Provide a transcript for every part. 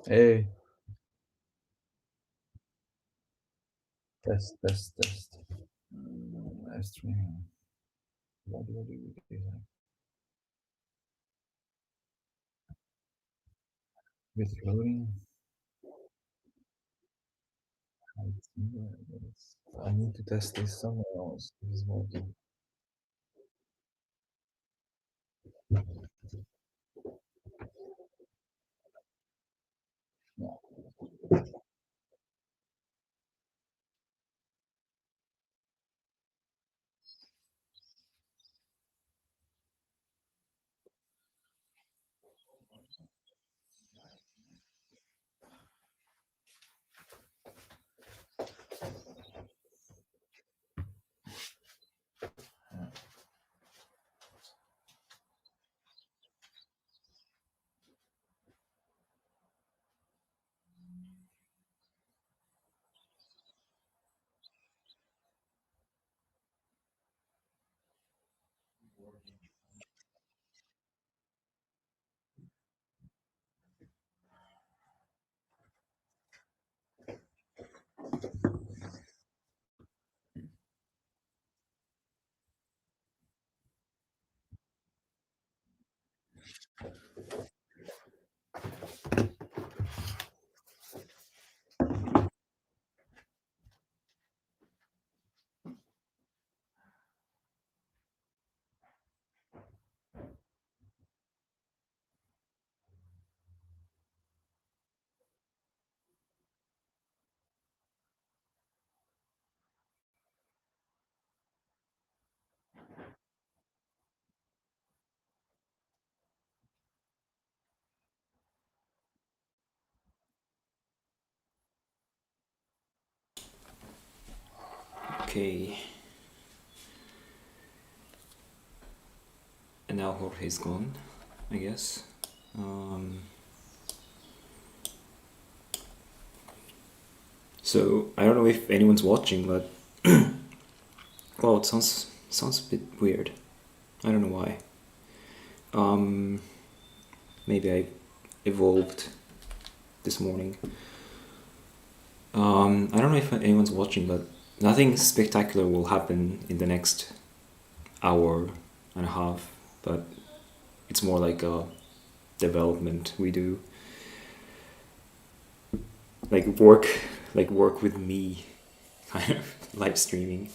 Hey, test, test, test. Live streaming. What do we do? With loading. I see where it is. I need to test this somewhere else. This is working. Yeah. Okay, and now Jorge's gone, I guess. Um, so I don't know if anyone's watching, but well, it sounds a bit weird. I don't know why. Um, Maybe I evolved this morning. I don't know if anyone's watching, but nothing spectacular will happen in the next hour and a half. But it's more like a development we do, like work with me, kind of live streaming,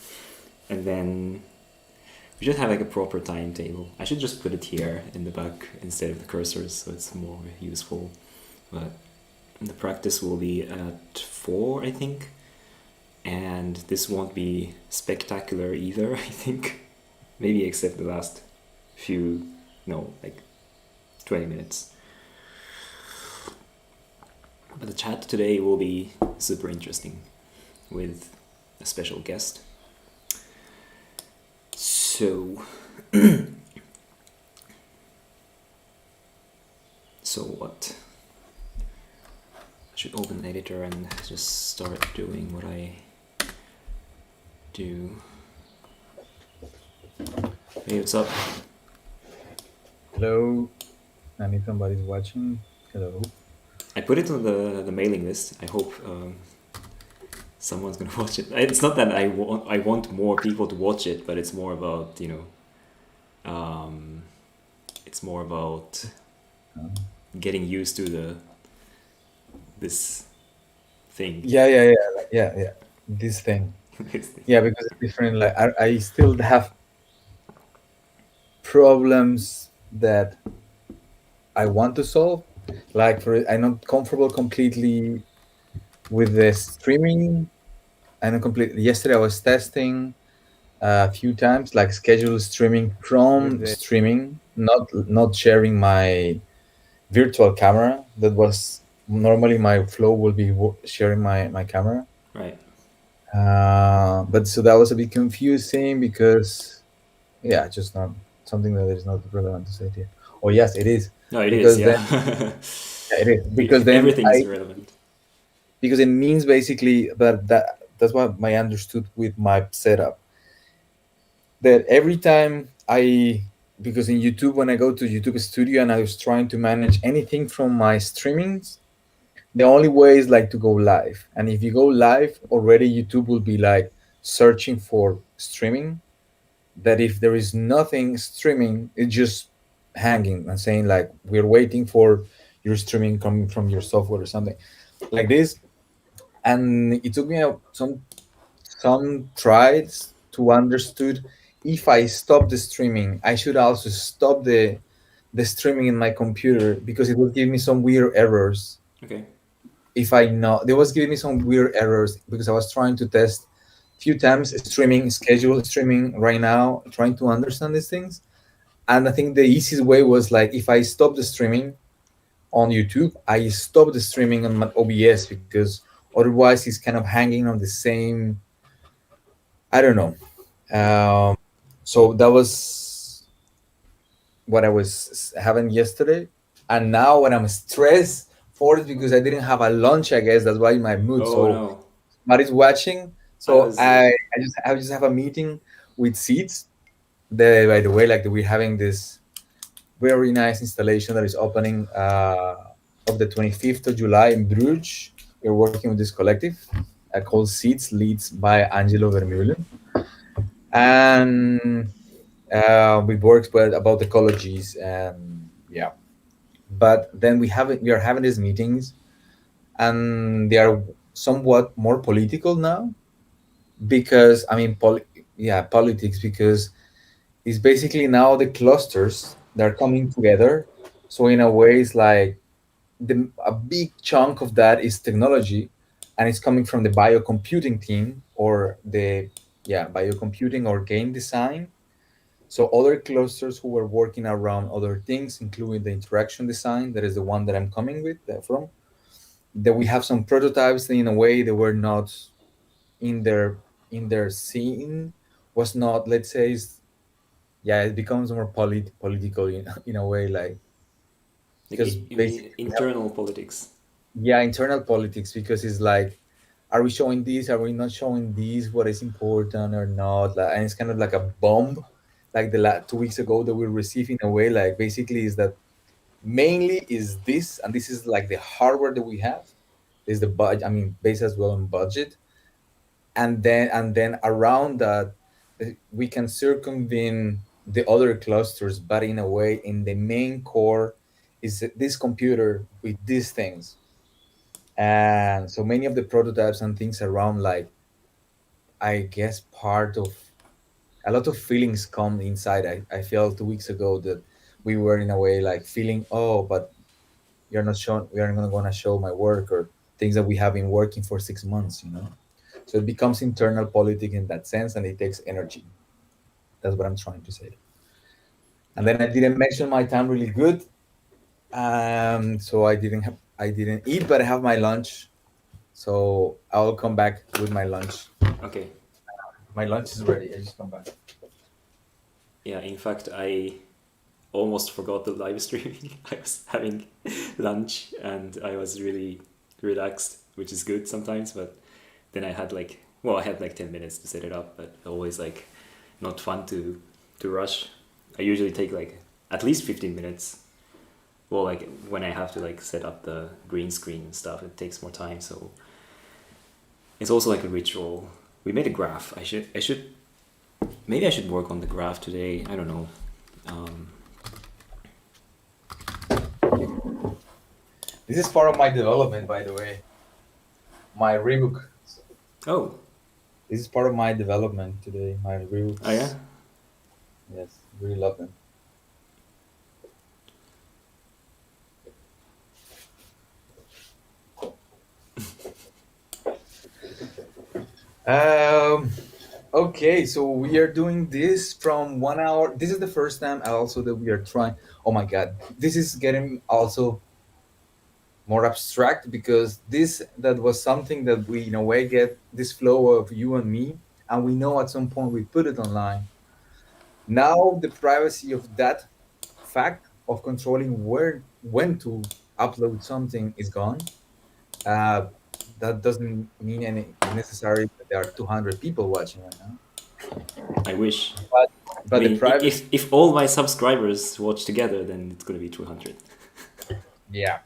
and then we should have like a proper timetable. I should just put it here in the back instead of the cursors, so it's more useful. But the practice will be at 4, I think, and this won't be spectacular either. I think maybe except the last few, no, like 20 minutes. But the chat today will be super interesting with a special guest. So, so what? I should open editor and just start doing what I do. Hey, what's up? Hello. And if somebody's watching, hello. I put it on the mailing list. I hope someone's gonna watch it. It's not that I want more people to watch it, but it's more about it's more about Um, getting used to this thing. yeah. This thing. This thing. Yeah, because it's different. Like I still have problems that I want to solve. Like I'm not comfortable completely with the streaming. I'm not completely. Yesterday I was testing a few times, like schedule streaming from streaming, not sharing my virtual camera. That was normally my flow will be sharing my camera. Right. But so that was a bit confusing because yeah, just not something that is not relevant to say here. Oh yes, it is No, it is. because then Yeah. yeah, it is because then Everything is I irrelevant. because it means basically that's what I understood with my setup, that every time I, because in YouTube when I go to YouTube Studio and I was trying to manage anything from my streamings, the only way is like to go live, and if you go live already, YouTube will be like searching for streaming. That if there is nothing streaming, it's just hanging and saying like we're waiting for your streaming coming from your software or something like this. And it took me some tries to understood, if I stop the streaming, I should also stop the streaming in my computer, because it will give me some weird errors. Okay. If I know, they was giving me some weird errors because I was trying to test few times streaming schedule, streaming right now, trying to understand these things. And I think the easiest way was like, if I stop the streaming on YouTube, I stop the streaming on my OBS, because otherwise it's kind of hanging on the same, I don't know. um, so that was what I was having yesterday. And now when I'm stressed for it because I didn't have a lunch, I guess that's why my mood. Oh So no, somebody's watching. I So was. I just have a meeting with Seeds. By the way, like we're having this very nice installation that is opening of the 25th of July in Bruges. We're working with this collective called Seeds, leads by Angelo Vermeulen. And we worked with about ecologies, and yeah. But then we are having these meetings, and they are somewhat more political now, because I mean, yeah, politics, because it's basically now the clusters that are coming together. So in a way, it's like a big chunk of that is technology, and it's coming from the biocomputing team, or the, yeah, biocomputing or game design. So other clusters who were working around other things, including the interaction design, that is the one that I'm coming with from. That we have some prototypes in a way they were not in their scene, was not, let's say, yeah, it becomes more political in a way, like, Like, because you mean basically we have, internal politics? yeah, internal politics, because it's like, are we showing this, are we not showing this, what is important or not, like, and it's kind of like a bomb, like the 2 weeks ago that we received, in a way, like basically is that mainly is this, and this is like the hardware that we have, is the budget, I mean, based as well on budget. And then around that, we can circumvent the other clusters, but in a way, in the main core is this computer with these things. And so many of the prototypes and things around, like, I guess part of a lot of feelings come inside. I felt 2 weeks ago that we were in a way like feeling, oh, but you're not showing, we are not going to show my work, or things that we have been working for 6 months. So it becomes internal politics in that sense, and it takes energy. That's what I'm trying to say. And Yeah. then I didn't mention my time really good. So I didn't eat, but I have my lunch. So I'll come back with my lunch. Okay. My lunch is ready. I just come back. Yeah. In fact, I almost forgot the live streaming. I was having lunch and I was really relaxed, which is good sometimes. But then I had like 10 minutes to set it up, but always like not fun to rush. I usually take like at least 15 minutes. Well, like when I have to like set up the green screen and stuff, it takes more time. So it's also like a ritual. We made a graph. Maybe I should work on the graph today. I don't know. Um, This is part of my development, by the way. My rebook. oh, This is part of my development today. My oh yeah. rebooks. Yes, really love them. Um, okay, so we are doing this from 1 hour. This is the first time also that we are trying. Oh my God, this is getting also more abstract, because this that was something that we in a way get this flow of you and me, and we know at some point we put it online. Now the privacy of that fact of controlling where when to upload something is gone. Uh, that doesn't mean any necessary that there are 200 people watching right now. I wish. But I but the mean, privacy, if all my subscribers watch together, then it's gonna be 200. yeah.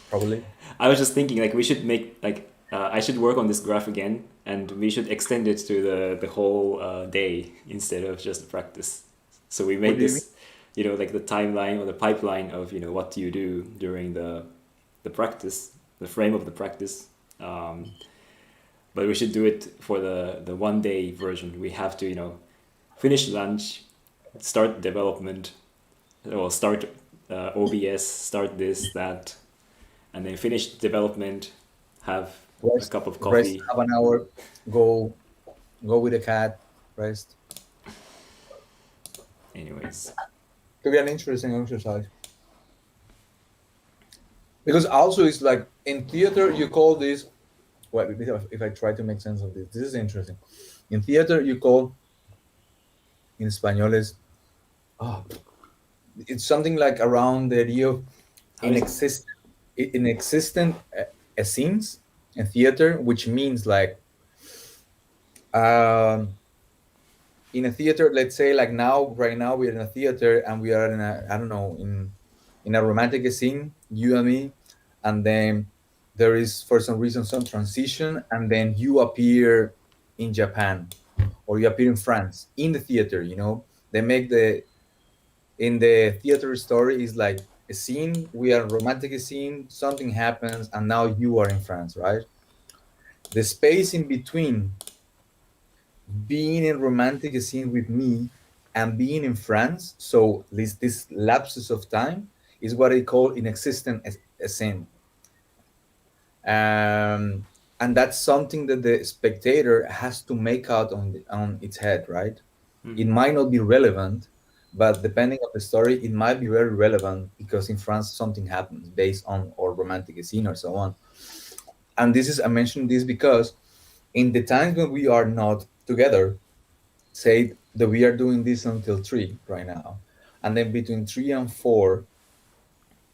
probably. I was just thinking like we should make like I should work on this graph again, and we should extend it to the whole day instead of just practice. So we What make do you mean? this, like the timeline or the pipeline of what do you do during the practice, the frame of the practice. Um, but we should do it for the 1 day version. We have to finish lunch, start development, or start OBS, start this that, and then finish development, have a Rest, cup of rest, coffee. have an hour, go, go with a cat, rest. Anyways, Could be an interesting exercise. Because also it's like in theater you call this, well, if I try to make sense of this, this is interesting. In theater you call, in Espanol is, oh, it's something like around the idea of how is it? inexistent scenes in theater, which means like, um, in a theater, let's say like now, right now we're in a theater and we are in a, I don't know, in a romantic scene, you and me, and then there is for some reason some transition, and then you appear in Japan or you appear in France in the theater. They make the in the theater story is like a scene, we are romantic scene, something happens, and now you are in France, right? The space in between being in romantic scene with me and being in France, so this lapses of time is what I call inexistent a scene. And that's something that the spectator has to make out on its head, right? It Hmm. might not be relevant, but depending on the story, it might be very relevant because in France something happens based on or romantic scene or so on. And this is I mentioned this because in the times when we are not together, say that we are doing this until 3 right now, and then between 3 and 4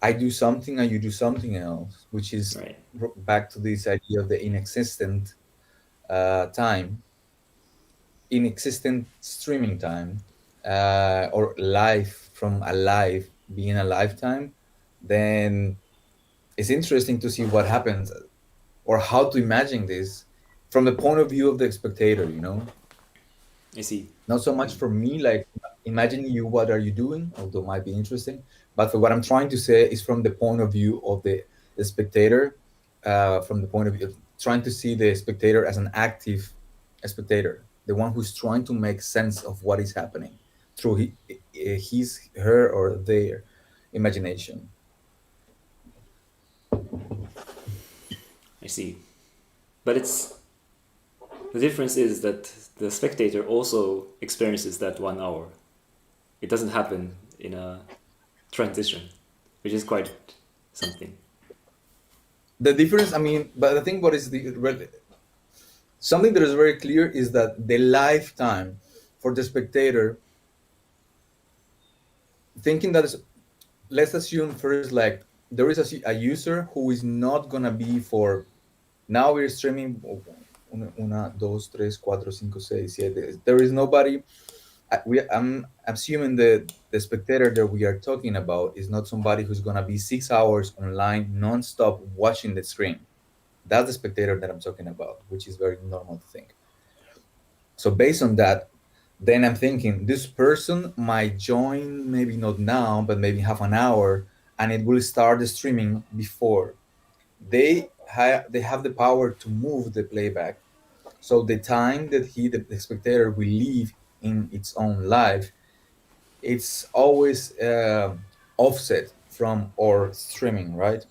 I do something and you do something else, which is Right. back to this idea of the inexistent time, inexistent streaming time, or life from a life being a lifetime. Then it's interesting to see what happens or how to imagine this from the point of view of the spectator. I see. Not so much Like, for me, like imagining you, what are you doing, although it might be interesting. But for what I'm trying to say is from the point of view of the spectator, from the point of view of trying to see the spectator as an active spectator, the one who's trying to make sense of what is happening through his, her, or their imagination. I see. But the difference is that the spectator also experiences that 1 hour. It doesn't happen in a transition, which is quite something. The difference, I mean, but I think what is something that is very clear is that the lifetime for the spectator, thinking that is, let's assume first, like there is a user who is not gonna be for, now we're streaming una, dos, tres, cuatro, cinco, seis, siete. There is nobody. I'm assuming the spectator that we are talking about is not somebody who's gonna be 6 hours online nonstop watching the screen. That's the spectator that I'm talking about, which is very normal to think. So based on that, then I'm thinking this person might join, maybe not now, but maybe half an hour, and it will start the streaming before. They have the power to move the playback. So the time that the spectator will leave in its own life, it's always offset from our streaming, right?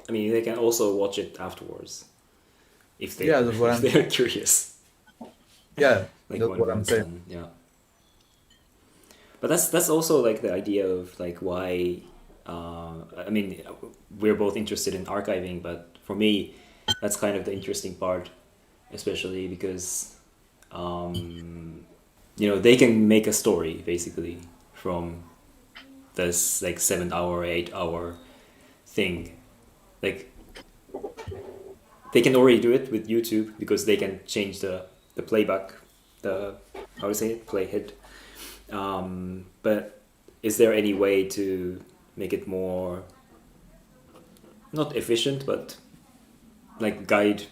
I mean, they can also watch it afterwards if Yeah, they're that's what if I'm. they're curious. Yeah, Like that's when what when I'm it's saying. done, yeah. But that's also like the idea of like why. I mean, we're both interested in archiving, but for me, that's kind of the interesting part, especially because they can make a story basically from this like 7 hour, 8 hour thing. Like they can already do it with YouTube because they can change the playback, the how to say it, playhead. But is there any way to make it more not efficient, but like guide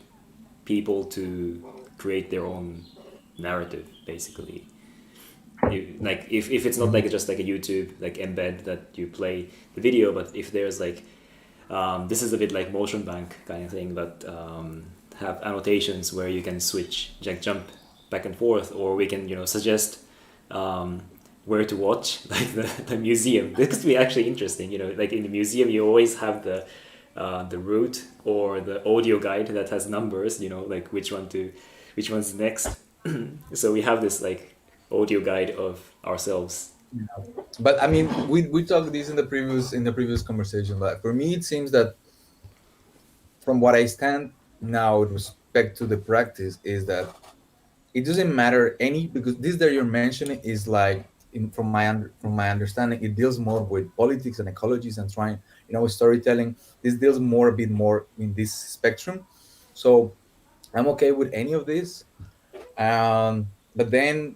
people to create their own narrative, basically. Like if it's not like just like a YouTube like embed that you play the video, but if there's like this is a bit like motion bank kind of thing, but have annotations where you can switch, like jump back and forth, or we can suggest um, where to watch, like the museum. This could be actually interesting. Like in the museum, you always have the route or the audio guide that has numbers. Like which one's next. So we have this like audio guide of ourselves. But I mean, we talked this in the previous conversation. But for me, it seems that from what I stand now with respect to the practice is that it doesn't matter any, because this that you're mentioning is like from my understanding, it deals more with politics and ecologies and trying, storytelling. This deals more a bit more in this spectrum. So I'm okay with any of this. But then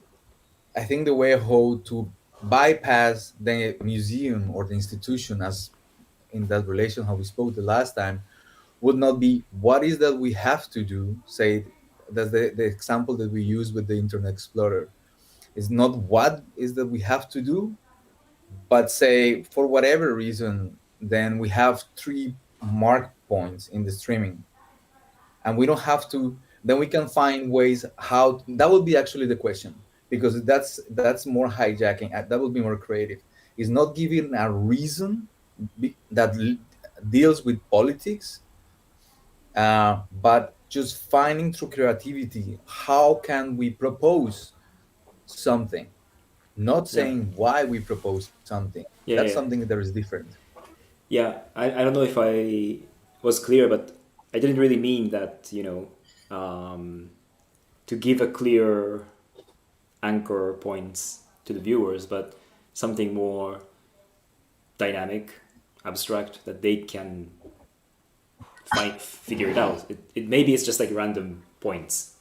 I think the way how to bypass the museum or the institution, as in that relation how we spoke the last time, would not be what is that we have to do. Say that's the example that we use with the Internet Explorer. It's not what is that we have to do, but say for whatever reason, then we have three mark points in the streaming, and we don't have to. Then we can find ways how that would be actually the question, because that's more hijacking. That would be more creative. Is not giving a reason that deals with politics, but just finding through creativity how can we propose something, not Yeah, saying why we propose something. That's yeah, yeah. something that is different. Yeah, I don't know if I was clear, but I didn't really mean that, to give a clear anchor points to the viewers, but something more dynamic, abstract that they can figure it out. It maybe it's just like random points.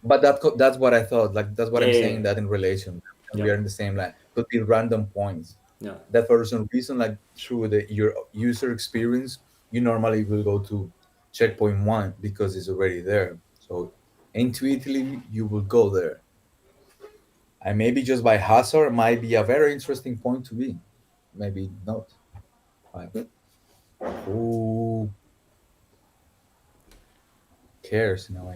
But that's what I thought. Like that's what Yeah, I'm yeah, saying. That in relation, and yeah, we are in the same line. Could be random points. yeah, That for some reason, like through your user experience, you normally will go to checkpoint one because it's already there. So intuitively, you will go there. And maybe just by hazard might be a very interesting point to be. Maybe not. Like, who cares in a way?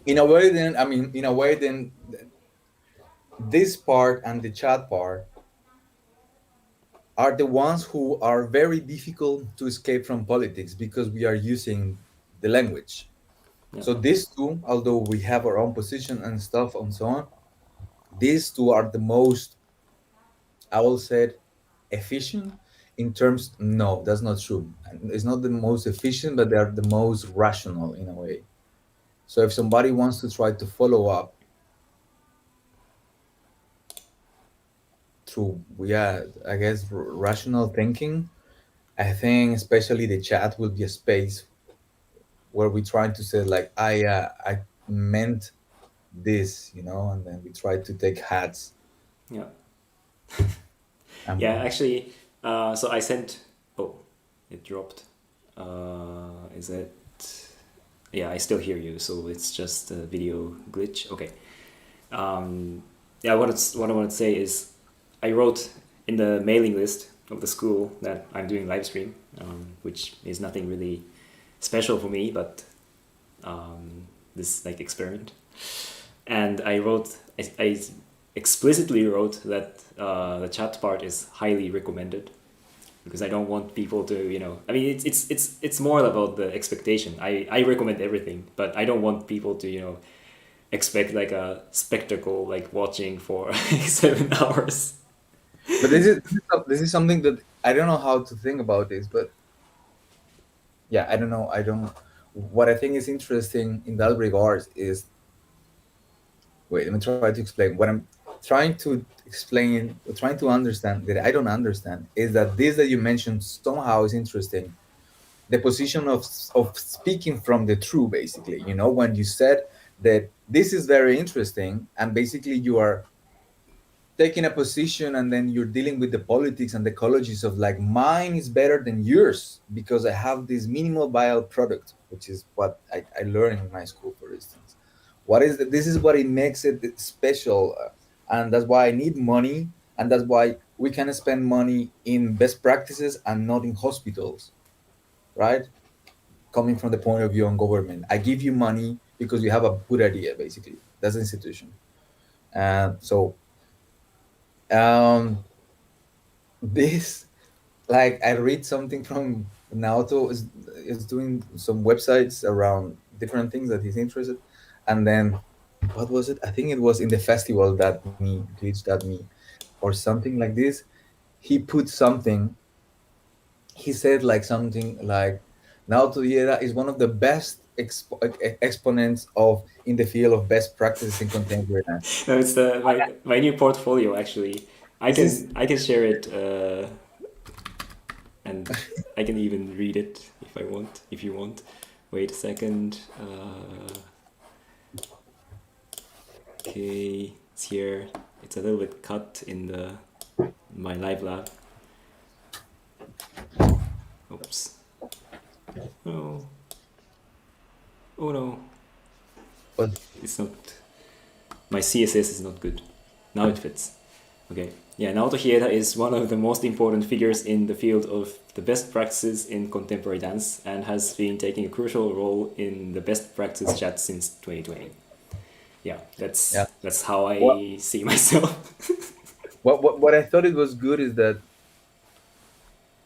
In a way, then I mean, in a way, then this part and the chat part are the ones who are very difficult to escape from politics because we are using the language. yeah, So these two, although we have our own position and stuff and so on, these two are the most, I will say, efficient in terms. No, that's not true. It's not the most efficient, but they are the most rational in a way. So if somebody wants to try to follow up through, yeah, I guess rational thinking, I think especially the chat will be a space where we try to say like I meant this, and then we try to take hats yeah. and Yeah, actually, so I sent. Oh, it dropped. Is it? Yeah, I still hear you. So it's just a video glitch. Okay. Yeah, what I want to say is, I wrote in the mailing list of the school that I'm doing live stream, which is nothing really special for me, but this like experiment. And I explicitly wrote that the chat part is highly recommended because I don't want people to, I mean, it's more about the expectation. I recommend everything, but I don't want people to, expect like a spectacle, like watching for 7 hours. but this is something that I don't know how to think about this, but yeah, I don't know. I don't. What I think is interesting in that regards is, wait, let me try to explain. What I'm trying to explain, trying to understand that I don't understand is that this that you mentioned somehow is interesting. The position of speaking from the true, basically. When you said that this is very interesting, and basically you are taking a position and then you're dealing with the politics and the ecologies of like mine is better than yours because I have this minimal viable product, which is what I learned in my school, for instance. What is this is what it makes it special, and that's why I need money, and that's why we can spend money in best practices and not in hospitals, right? Coming from the point of view on government, I give you money because you have a good idea. Basically, that's the institution. And so um, this, like, I read something from Naoto is doing some websites around different things that he's interested, and then what was it? I think it was in the festival that me glitched at me or something like this. He put something. He said like something like Naoto Hieda is one of the best exponents of in the field of best practices in contemporary dance. No, it's the my new portfolio actually. This is I can share it, and I can even read it if I want. If you want, wait a second. Okay, it's here. It's a little bit cut in the my live lab. Oops. Oh. Oh no. what It's not. My CSS is not good. Now it fits. Okay. Yeah, Naoto Hieda is one of the most important figures in the field of the best practices in contemporary dance and has been taking a crucial role in the best practice chat since 2020. Yeah, yeah. that's how What I see myself. what I thought it was good is that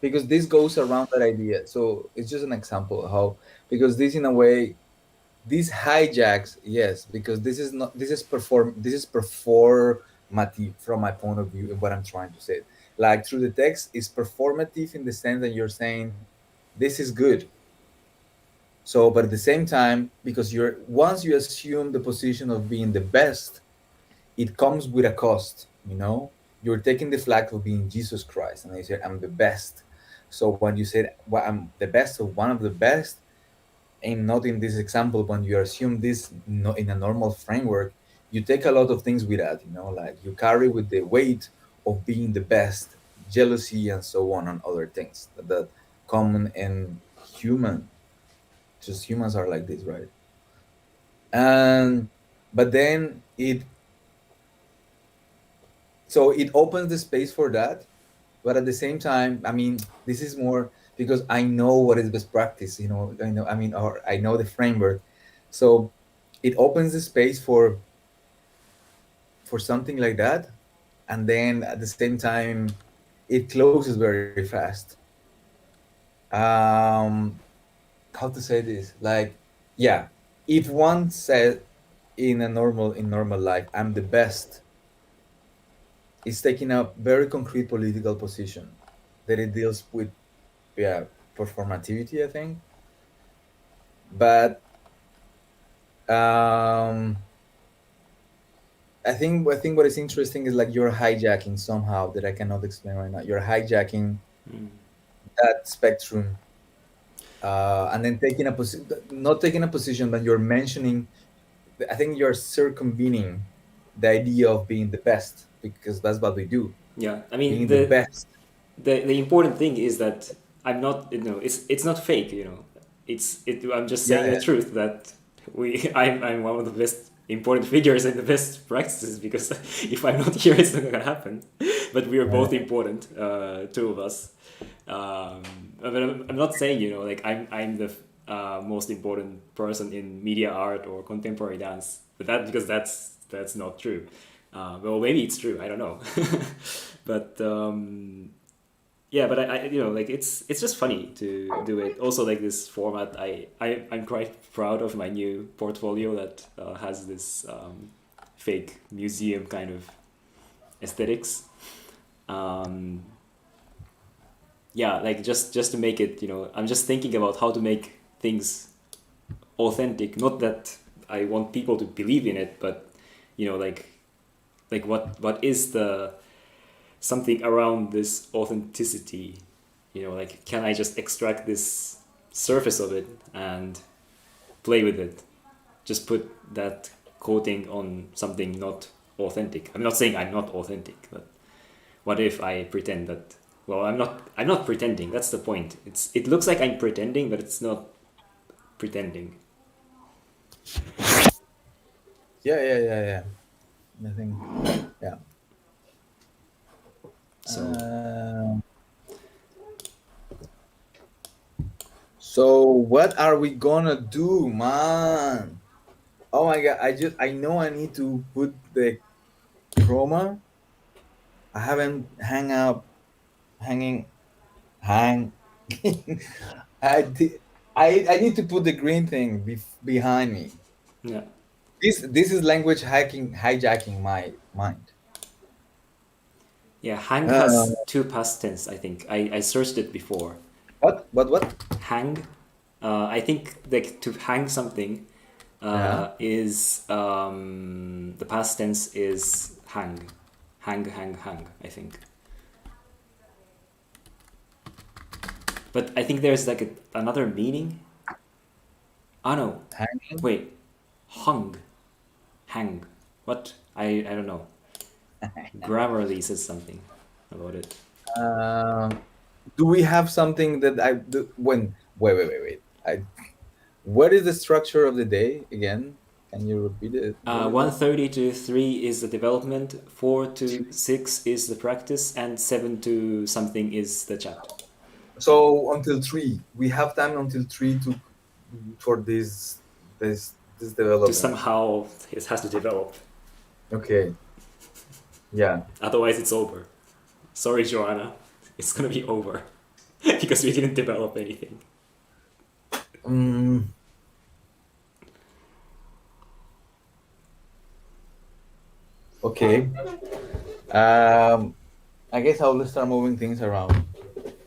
because this goes around that idea. So it's just an example how because this in a way these hijacks, yes, because this is not this is performative from my point of view of what I'm trying to say. Like through the text is performative in the sense that you're saying this is good. So but at the same time, because you're once you assume the position of being the best, it comes with a cost, you know? You're taking the flag of being Jesus Christ, and I said, I'm the best. So when you said, well, I'm the best of one of the best, and not in this example, when you assume this in a normal framework, you take a lot of things with that, you know, like you carry with the weight of being the best, jealousy, and so on, and other things that common and human. Just humans are like this, right? And but then it opens the space for that, but at the same time, I mean, this is more because I know what is best practice, you know, I know, I mean, or I know the framework. So it opens the space for something like that, and then at the same time it closes very fast. um how to say this, like, yeah, if one said in normal life I'm the best, it's taking a very concrete political position that it deals with, yeah, performativity, I think. But um I think what is interesting is like you're hijacking somehow that I cannot explain right now. You're hijacking Mm. that spectrum, and then taking a position, not taking a position, but you're mentioning. I think you're circumvening the idea of being the best because that's what we do. Yeah, I mean Being the best. the important thing is that I'm not, it's not fake, I'm just Yeah, saying the truth that I'm one of the best important figures in the best practices because if I'm not here, it's not gonna happen. But we are yeah, both important, two of us. But I'm not saying, like I'm the most important person in media art or contemporary dance, but because that's not true. Well, maybe it's true. I don't know. But yeah, but like it's just funny to do it. Also, like this format, I'm quite proud of my new portfolio that has this fake museum kind of aesthetics. Um, yeah, like just to make it, I'm just thinking about how to make things authentic. Not that I want people to believe in it, but like what is the something around this authenticity, like can I just extract this surface of it and play with it, just put that coating on something not authentic? I'm not saying I'm not authentic, but what if I pretend that? Well, I'm not. I'm not pretending. That's the point. It looks like I'm pretending, but it's not pretending. Yeah. I think, yeah. So Um so what are we gonna do, man? Oh my god! I know I need to put the chroma. I haven't hang. I did. I need to put the green thing behind me. yeah, This is language hacking hijacking my mind. yeah. Hang Uh, has two past tense. I think I searched it before. what? Hang. I think like to hang something Yeah. is the past tense is hang. I think, but I think there's like another meaning. Oh no, Hanging. wait, hung, hang. What? I don't know. Grammarly says something about it. Um, do we have something that I do when? Wait. What is the structure of the day again? Can you repeat it? What is that? 1:30 to 3 is the development, 4 to 6 is the practice, and 7 to something is the chat. So until three, we have time until three to for this To development. somehow it has to develop. Okay. Yeah. Otherwise, it's over. Sorry, Joanna. It's gonna be over because we didn't develop anything. Um, okay. Um, I guess I'll start moving things around.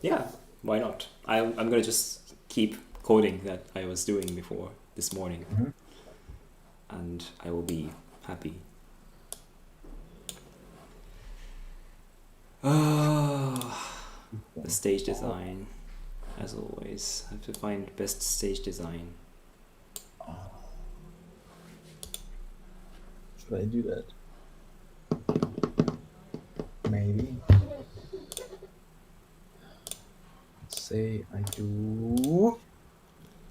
Yeah, why not? I'm gonna just keep coding that I was doing before this morning, Mhm. and I will be happy. Oh, the stage design, as always. I have to find best stage design. Should I do that? Maybe. Let's say I do.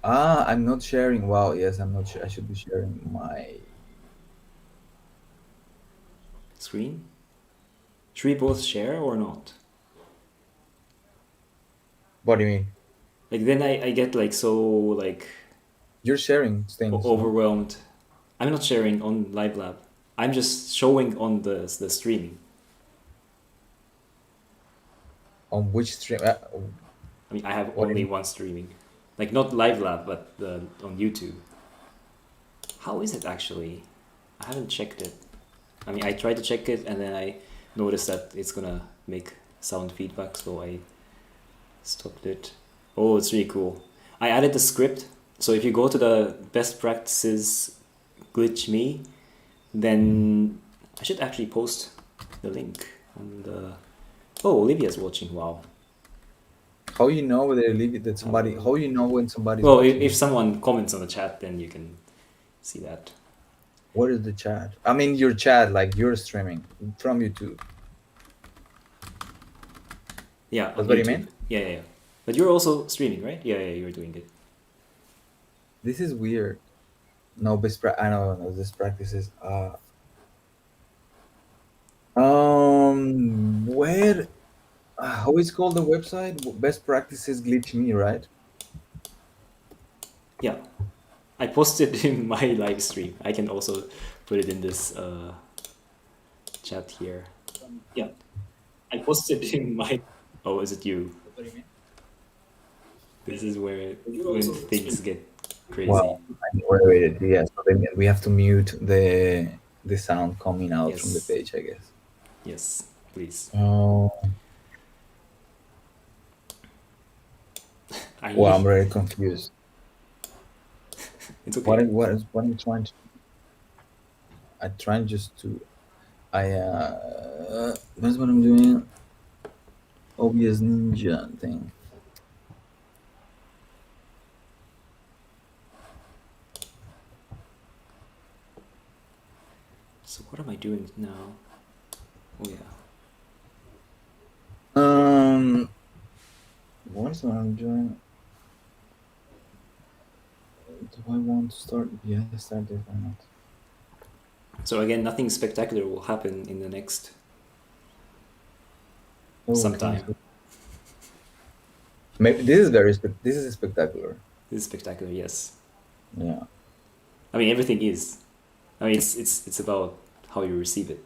Ah, I'm not sharing. Wow. Yes, I'm not sure. I should be sharing my. Screen? Should we both share or not? What do you mean? Like then I get like so like You're sharing things, no? overwhelmed. I'm not sharing on Live Lab. I'm just showing on the streaming. On which stream? I mean, I have What do you only mean? one streaming, like not Live Lab, but on YouTube. How is it actually? I haven't checked it. I mean, I tried to check it and then I noticed that it's gonna make sound feedback, so I stopped it. Oh, it's really cool. I added the script, so if you go to the best practices glitch me, then I should actually post the link on the. Oh, Olivia's watching. Wow. How you know whether you leave it that somebody? Uh, How you know when somebody's well, watching if you? someone comments on the chat, then you can see that. What is the chat? I mean, your chat, like you're streaming from YouTube. Yeah, on That's what you YouTube. mean? Yeah. But you're also streaming, right? Yeah, you're doing it. This is weird. No I know, no, this practices. Where? How is called the website? Best practices glitch me, right? Yeah, I posted in my live stream. I can also put it in this chat here. Yeah, I posted in my. Oh, is it you? That's what you mean? This is where when things get crazy. Well, wait. Yeah, so then we have to mute the sound coming out from the Yes, page, I guess. yes, please. Oh, I well, I'm need. very confused. It's okay. What I'm trying to? I trying just to. What's what I'm doing? OBS Ninja thing. So what am I doing now? Oh yeah. What's what I'm doing? Do I want to start? Yeah, start this. Why not? So again, nothing spectacular will happen in the next Oh, okay. sometime. So maybe this is this is spectacular. This is spectacular, yes. Yeah. I mean, everything is. I mean, it's about how you receive it.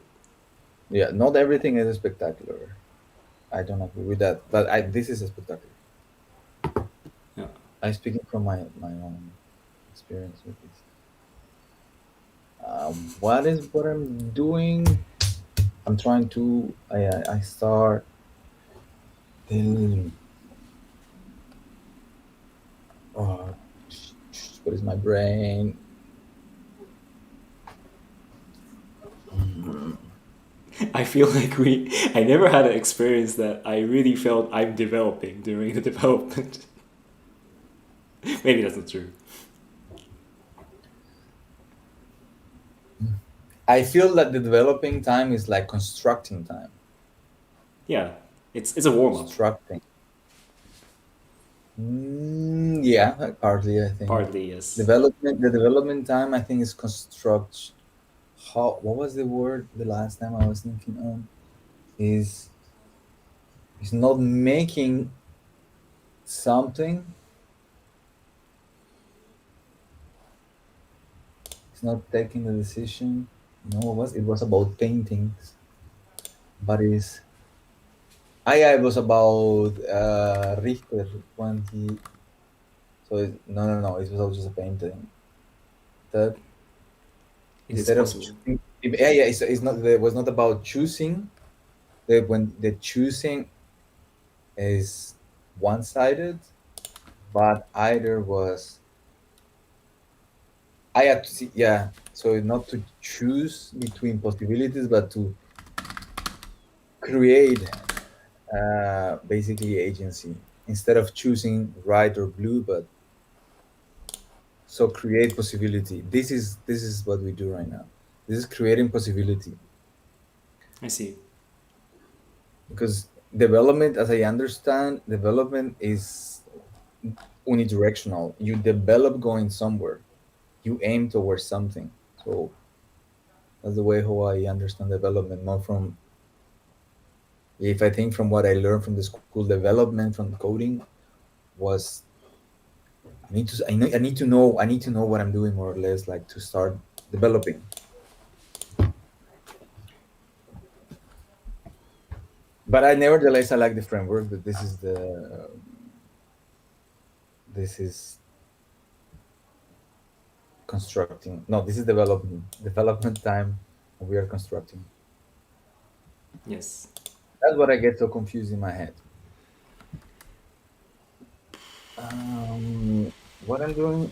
Yeah. Not everything is spectacular. I don't agree with that, but this is a spectacular. Yeah. I'm speaking from my own experience with this. What is what I'm doing? I'm trying to. I start. Then, uh, what is my brain? I feel like I never had an experience that I really felt I'm developing during the development. Maybe that's not true. I feel that the developing time is like constructing time. Yeah, it's a warm up, Constructing. Yeah, partly. I think partly, yes. development. The development time I think is construct. How? What was the word the last time I was thinking on? Is not making something. It's not taking the decision. No, what was it was about paintings, but is yeah, it was about Richter when he. So no, it was all just a painting. That Is it instead of possible? choosing, yeah, it's not. It was not about choosing. That when the choosing is one-sided, but either was I had to see, yeah. So not to choose between possibilities, but to create basically agency instead of choosing right or blue, but so create possibility. This is what we do right now. This is creating possibility I see. because development, as I understand, development is unidirectional. You develop going somewhere. You aim towards something. So that's the way how I understand development, not from if I think from what I learned from the school development from coding was I need to know what I'm doing more or less like to start developing. But I nevertheless I like the framework that this is constructing. No, this is development time, and we are constructing. Yes. That's what I get so confused in my head. What I'm doing,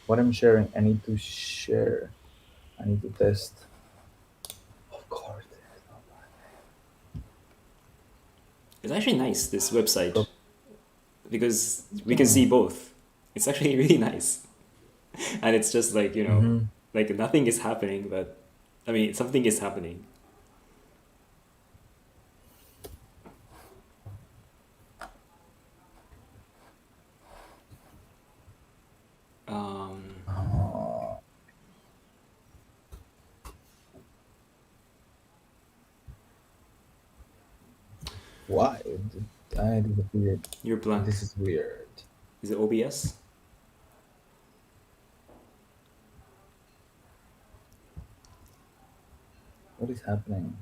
what I'm sharing, I need to share. I need to test. Of course. It's actually nice, this website, So, because we can yeah. see both. It's actually really nice. And it's just like, Hmm. like nothing is happening, but I mean, something is happening. Um, Why? I disappeared. you're blank. This is weird. Is it OBS? What is happening?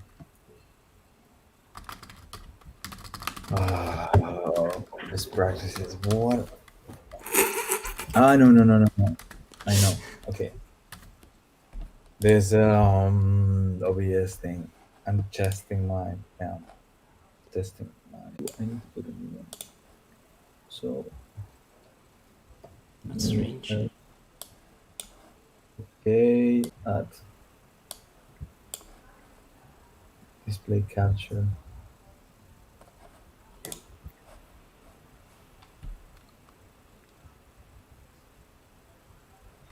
Best practices. What? No. I know. Okay. There's OBS thing. I'm testing mine. Yeah, testing mine. I need to put a new one. So That's strange. okay at display capture.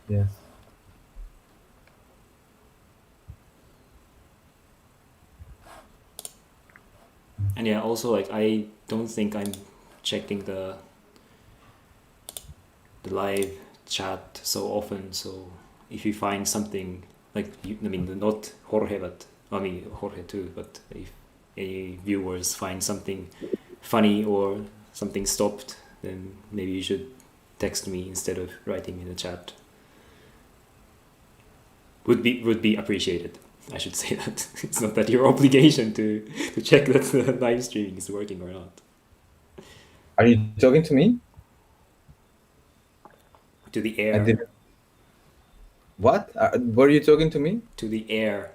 Yes. And yeah, also like I don't think I'm checking the live chat so often. So if you find something like I mean, not Jorge, but I mean Jorge too. But if any viewers find something funny or something stopped, then maybe you should text me instead of writing in the chat. Would be appreciated. I should say that it's not that your obligation to check that the live streaming is working or not. Are you talking to me? To the I air, didn't. What? Were you talking to me? to the air.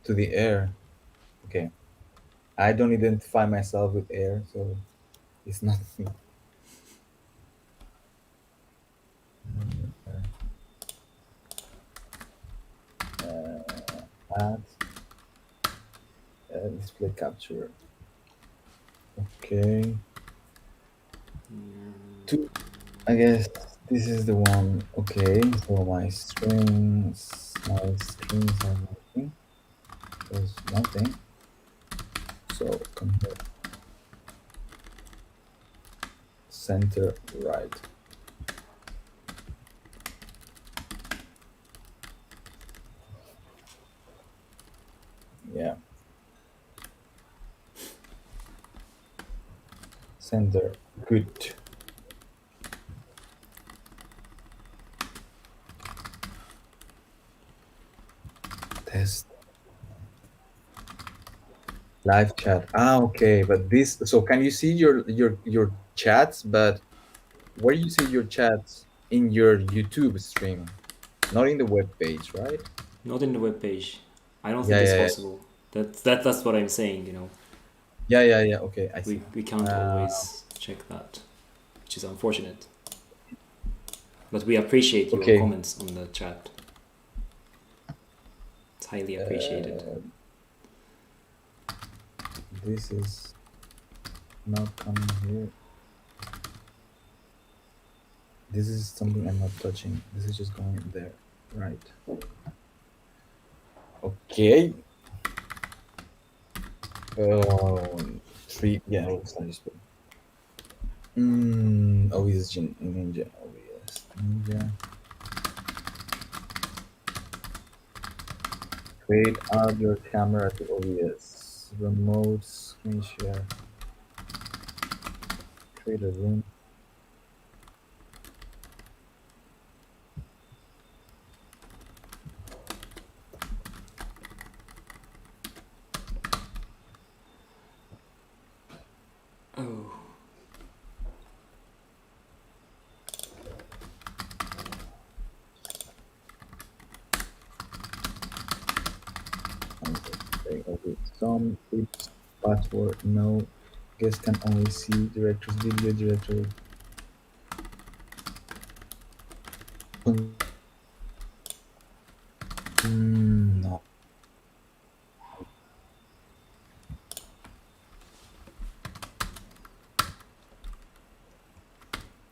To the air. Okay. I don't identify myself with air, so it's not me. Add display capture. Okay. Two. I guess this is the one. Okay. So my strings are working. There's nothing. So come here. Center right. Yeah. Center. Good. Test. Live chat. Ah, okay. But this. So can you see your chats? But where you see your chats in your YouTube stream, not in the web page, right? Not in the web page. I don't think Yeah, it's yeah, yeah. possible. That's what I'm saying. You know, Yeah, yeah, yeah. Okay, I see. we can't Uh, always check that, which is unfortunate. But we appreciate your okay. comments on the chat. It's highly appreciated. Uh, this is not coming here. This is something I'm not touching. This is just going there. Right. Okay. Three. Yeah, looks nice. OBS Ninja. OBS Ninja. Create add your camera to OBS. Remote screen share. Create a room. Oh, Okay. Some tips. Password. No. Guest can only see director's video. Director. No.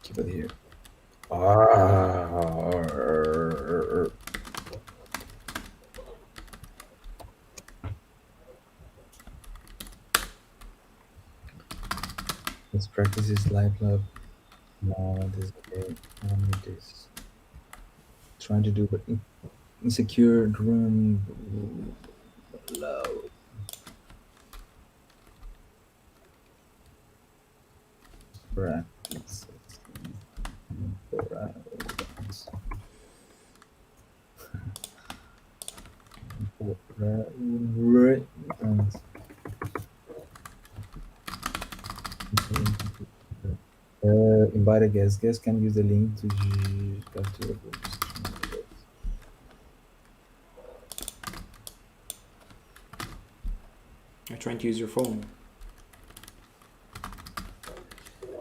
Keep it here. Ah. Let's practice this live lab. No, this is okay. I don't need this. Trying to do, but insecure room. Loud. Practice. Practice. Invite a guest. Guest can use the link to capture. I'm trying to use your phone.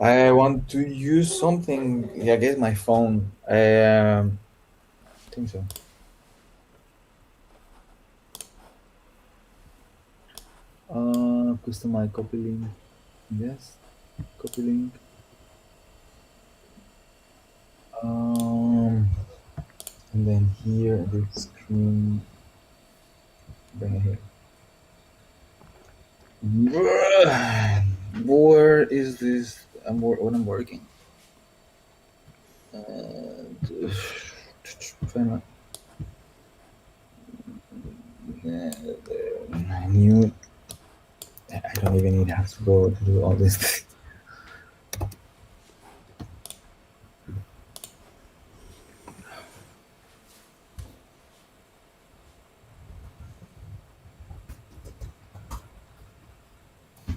I want to use something. Yeah, I guess my phone. Think so. Customize copy link. Yes, copy link. And then here the screen. Bring it here. Where is this? When I'm working. Try not. I knew. I don't even need have to go to do all this.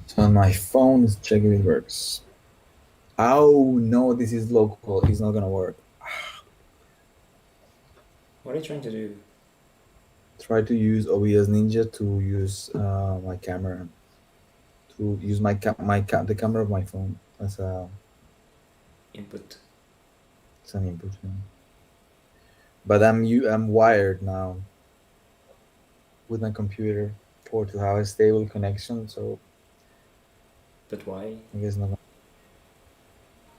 So on my phone is checking if it works. Oh no, this is local. It's not gonna work. What are you trying to do? Try to use OBS Ninja to use my camera. To use the camera of my phone as Input. an input. Yeah. But I'm wired now with my computer for to have a stable connection. So But why? I guess not.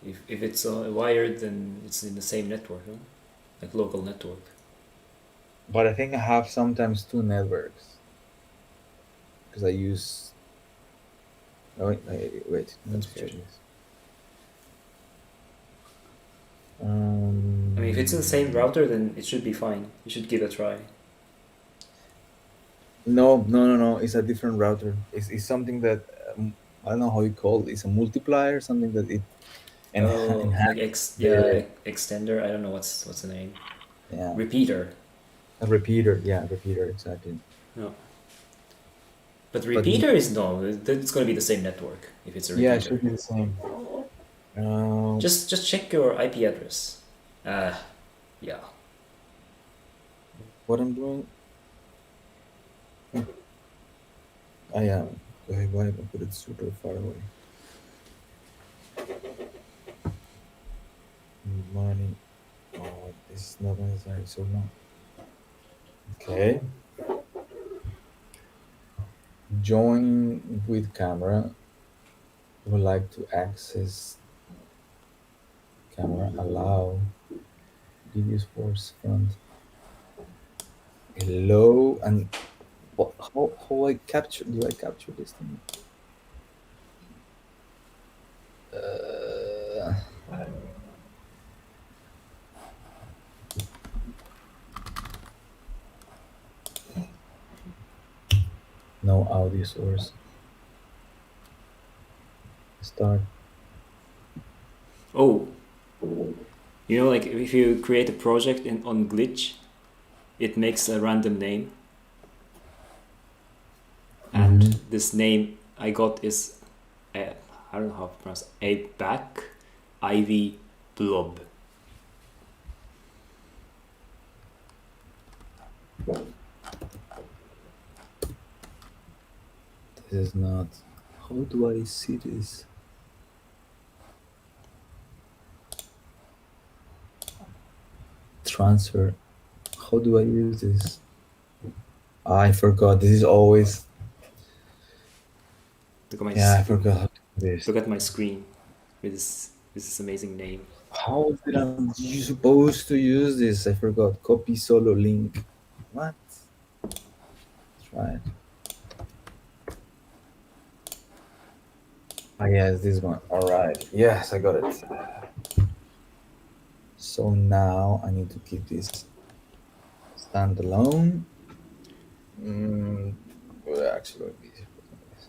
If it's wired, then it's in the same network, no? Like local network. But I think I have sometimes two networks because I use. Oh, wait. Let me That's check weird. this. I mean, if it's in the same router, then it should be fine. You should give it a try. No. It's a different router. It's something that I don't know how you call it. It's a multiplier, something that it Oh, like enhance the extender. I don't know what's the name. yeah Repeater. a repeater. Yeah, repeater exactly. No, but But repeater is no. It's going to be the same network if it's a yeah, it repeater. should be the same. Just check your IP address. Yeah. What I'm doing? I am. Why have I put it super far away? Money. Oh, this is not necessary. So long. Okay. Join with camera. Would like to access camera. Allow. Videos force front. Hello and what? How I capture? Do I capture this thing? Uh, no audio source. Start. Oh, like if you create a project on Glitch, it makes a random name, and this name I got is I don't know how to pronounce a back ivy blob. This is not. How do I see this? Transfer. How do I use this? I forgot. This is always. Look at my Yeah, I forgot how to do this. look at my screen with this amazing name. How did you supposed to use this? I forgot. Copy solo link. What? Try it. Ah, yes, this one. All right. Yes, I got it. So now I need to keep this standalone. Well, actually, it'd be easier putting this.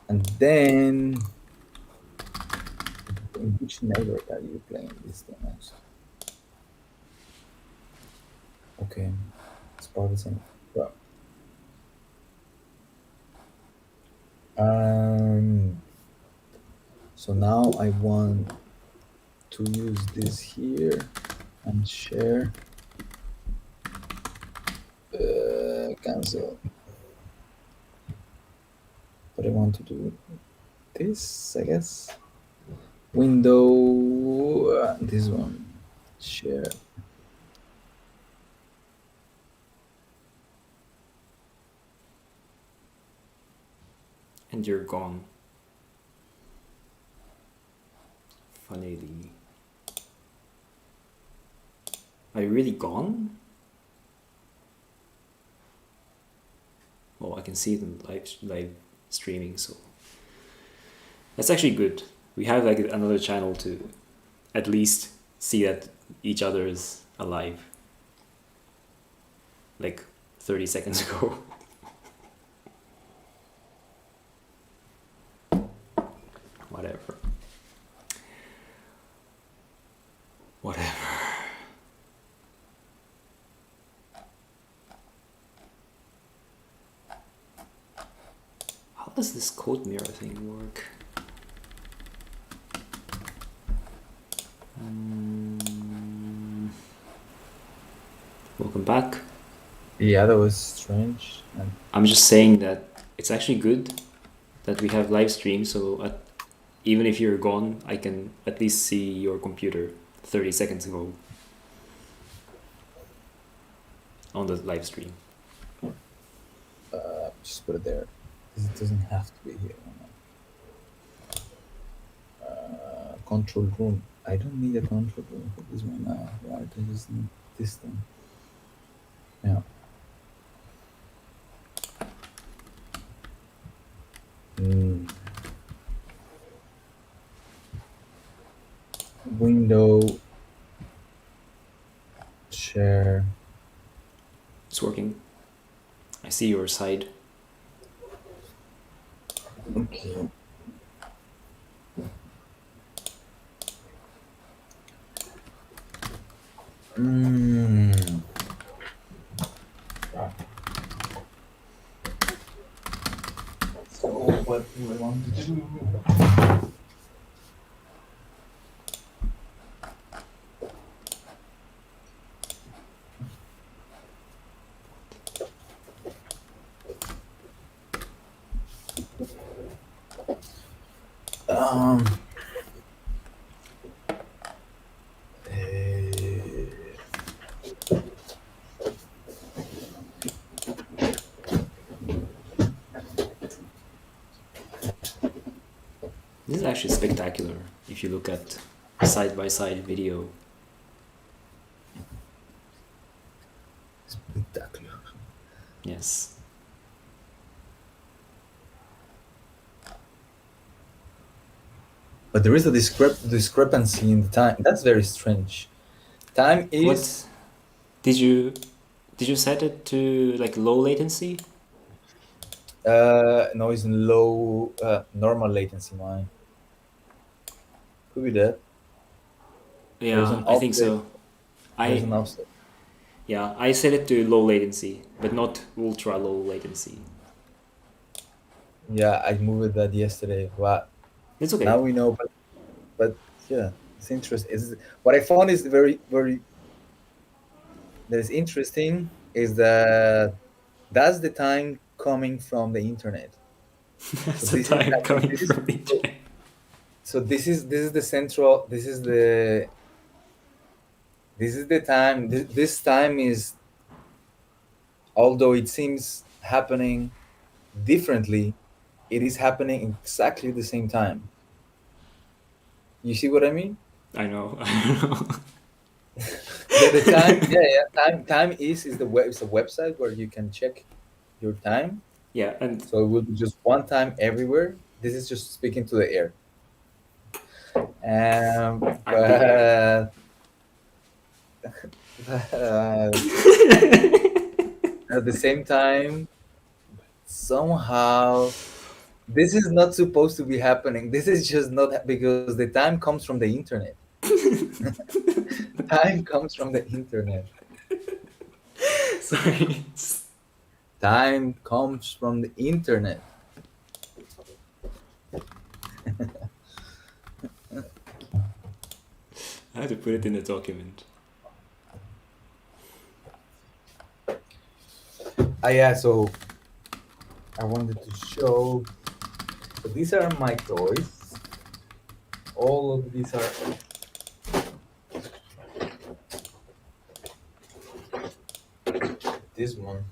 And then, in which network are you playing this the most? Okay, it's probably the same. Well, um, so now I want to use this here and share. Cancel. But I want to do this, I guess. Window, this one, share. And you're gone. Funnily. Are you really gone? Well, I can see them live streaming, so That's actually good. We have like another channel to at least see that each other is alive. Like 30 seconds ago. Whatever. Whatever. How does this code mirror thing work? Welcome back. Yeah, that was strange. And I'm just saying that it's actually good that we have live stream, so even if you're gone, I can at least see your computer 30 seconds ago on the live stream. just put it there. 'Cause it doesn't have to be here. Control room. I don't need a control room for this one now. Right? I just need this thing. Yeah. Mm. Window. Share. It's working. I see your side. Okay. Mm. So what do I want to do? Um. eh, This is actually spectacular if you look at side-by-side video. Spectacular. Yes. But there is a discrepancy in the time. That's very strange. Time is What did you set it to like low latency? no, it's in low normal latency. Mine could be that. There's Yeah, an I think offset. so. There's I an offset. Yeah, I set it to low latency, but not ultra low latency. Yeah, I moved that yesterday. But It's now okay. we know. But yeah, it's interesting. What I found is very that is interesting is that that's the time coming from the internet. So That's the this is time happening. coming from the internet. So this is the central. This is the time. This time is, although it seems happening differently, it is happening exactly the same time. You see what I mean? I know. I know. The time, yeah, yeah. Time is the web. It's a website where you can check your time. Yeah, and So it will be just one time everywhere. This is just speaking to the air. I'm the air. But at the same time, somehow this is not supposed to be happening. This is just not because the time comes from the internet. Time comes from the internet. Sorry. Time comes from the internet. I had to put it in the document. Yeah, so I wanted to show. So these are my toys. All of these are. This one.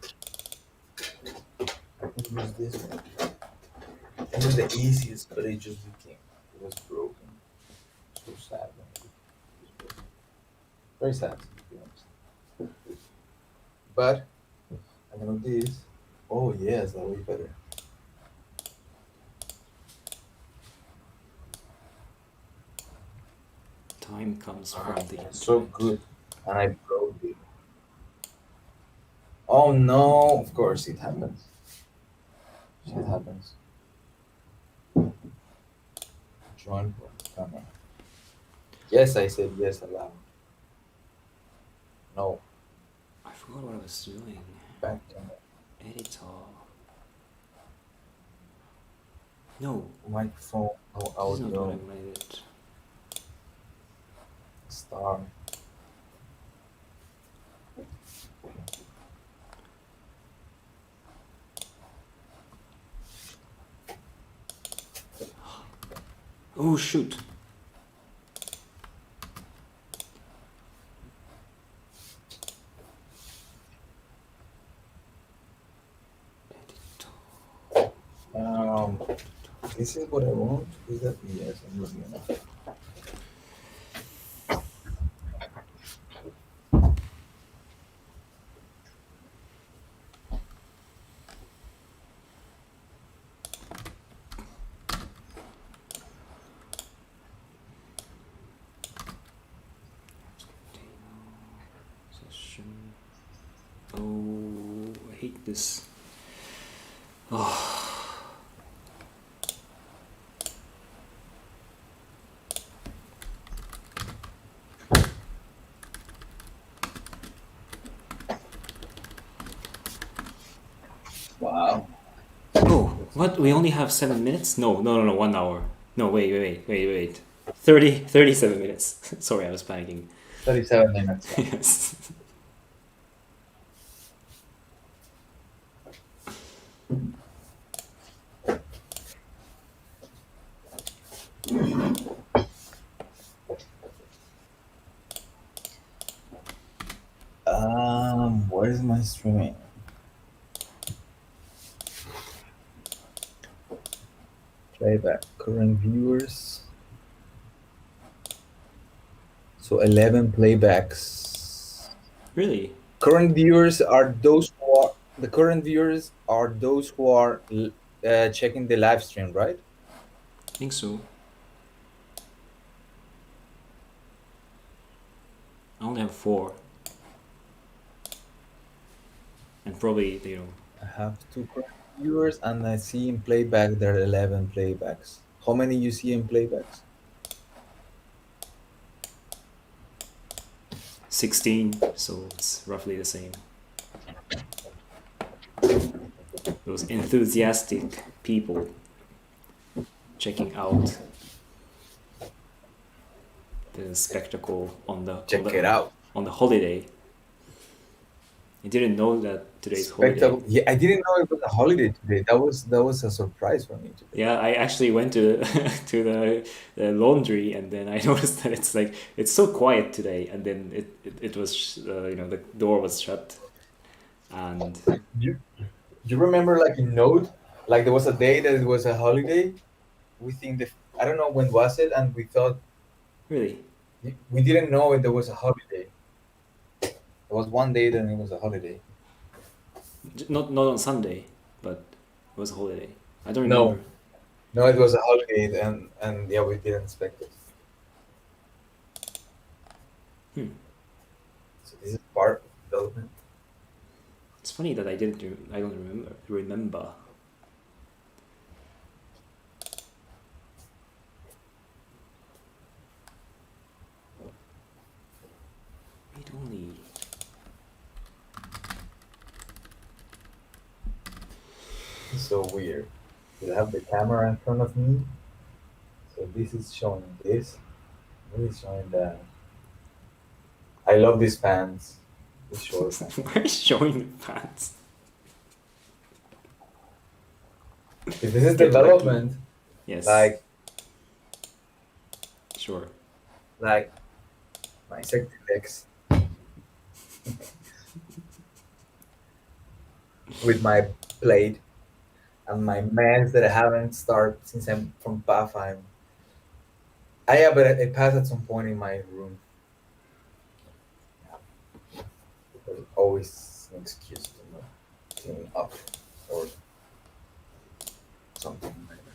I can use this one. It was the easiest, but it just became. It was broken. So sad. Very sad, to be honest. But I know this. Oh yes, that way better. Time comes Ah, from the so internet. good. And I broke it. Oh no, of course it happens. Shit happens. Join camera. Yes, I said yes aloud. No, I forgot what I was doing. back camera. Editor. No, Microphone, no this is not what I audio. wanted. Star. Oh shoot. Um, this is what I want. Is that yes? I'm looking at it. Session. Oh, I hate this. Oh, Wow. oh, what? We only have 7 minutes? No, no, no, no, 1 hour. No, wait. 37 minutes. Sorry, I was panicking. 37 minutes. Yeah. Yes. Where is my streaming? Playback. Current viewers. So 11 playbacks. Really? Current viewers are those who are the current viewers are those who are checking the live stream, right? I think so. I only have 4. And probably, I have two current viewers, and I see in playback there are 11 playbacks. How many you see in playbacks? 16, so it's roughly the same. Those enthusiastic people checking out the spectacle on the Check it out. on the holiday. I didn't know that today's holiday. Spectacle. Yeah, I didn't know it was a holiday today. That was a surprise for me today. Yeah, I actually went to to the laundry, and then I noticed that it's so quiet today, and then it was the door was shut, and You you remember like in Note, like there was a day that it was a holiday. We think the I don't know when was it, and we thought really we didn't know it there was a holiday. There was one day that it was a holiday. not on Sunday, but it was a holiday. I don't remember. No, no, it was a holiday, and yeah, we didn't expect it. Hmm. So this is part of development. It's funny that I don't remember. Read only. It's so weird. You have the camera in front of me, so this is showing this. This is showing that. I love these pants. These short pants. Why is showing the pants? If this is Get lucky. development, Yes, like sure. like my sexy legs with my plate and my meds that I haven't started since I'm from PAF. Yeah, but it passed at some point in my room. There's always an excuse to not clean up or something like that.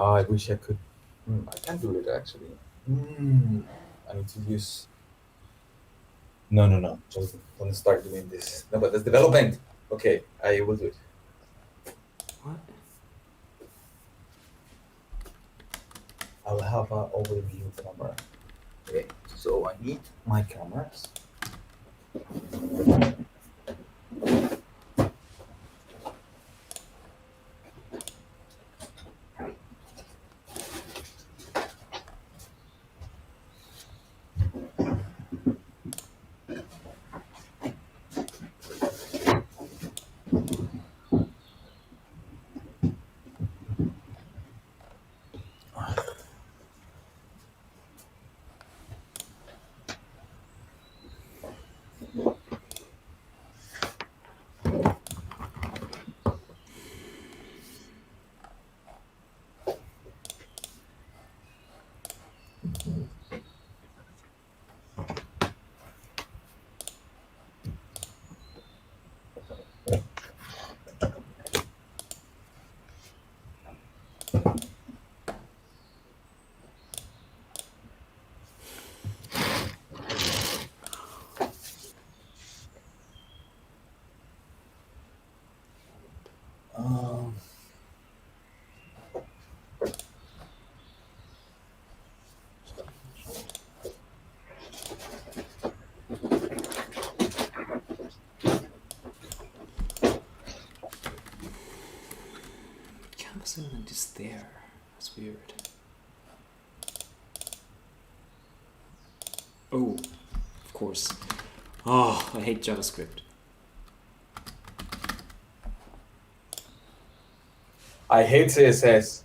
I wish I could. I can do it actually. Mm, I need to use. No, no, no. Just don't start doing this. No, but that's development. Okay, I will do it. What? I'll have an overview camera. Okay, so I need my cameras. Um, Canvas element is there. That's weird. Oh, of course. Oh, I hate JavaScript. I hate CSS.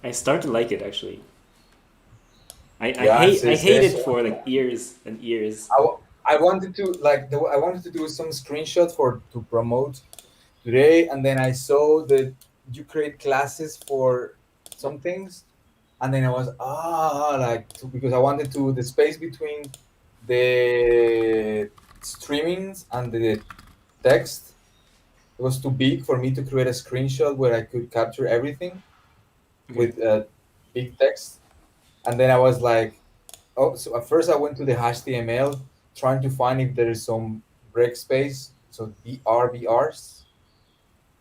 I start to like it actually. Yeah, I hate CSS. it for like years and years. I wanted to I wanted to do some screenshot for to promote today, and then I saw that you create classes for some things, and then I was because I wanted to the space between the streamings and the text, it was too big for me to create a screenshot where I could capture everything Okay. with big text, and then I was like, oh, so at first I went to the HTML trying to find if there is some break space, so BRs.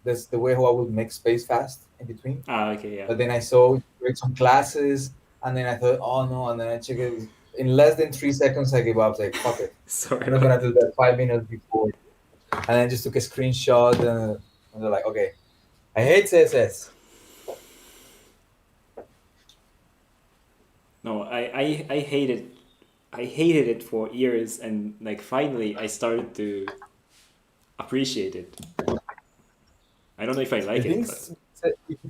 That's the way how I would make space fast in between. Ah, okay, yeah. But then I saw create some classes, and then I thought, oh no, and then I checked it. In less than 3 seconds, I gave up. I was like, fuck it, Sorry I'm not about gonna do that. that 5 minutes before. And I just took a screenshot, and they're like, okay, I hate CSS. No, I hated it for years, and like finally I started to appreciate it. I don't know if I The like it, but things,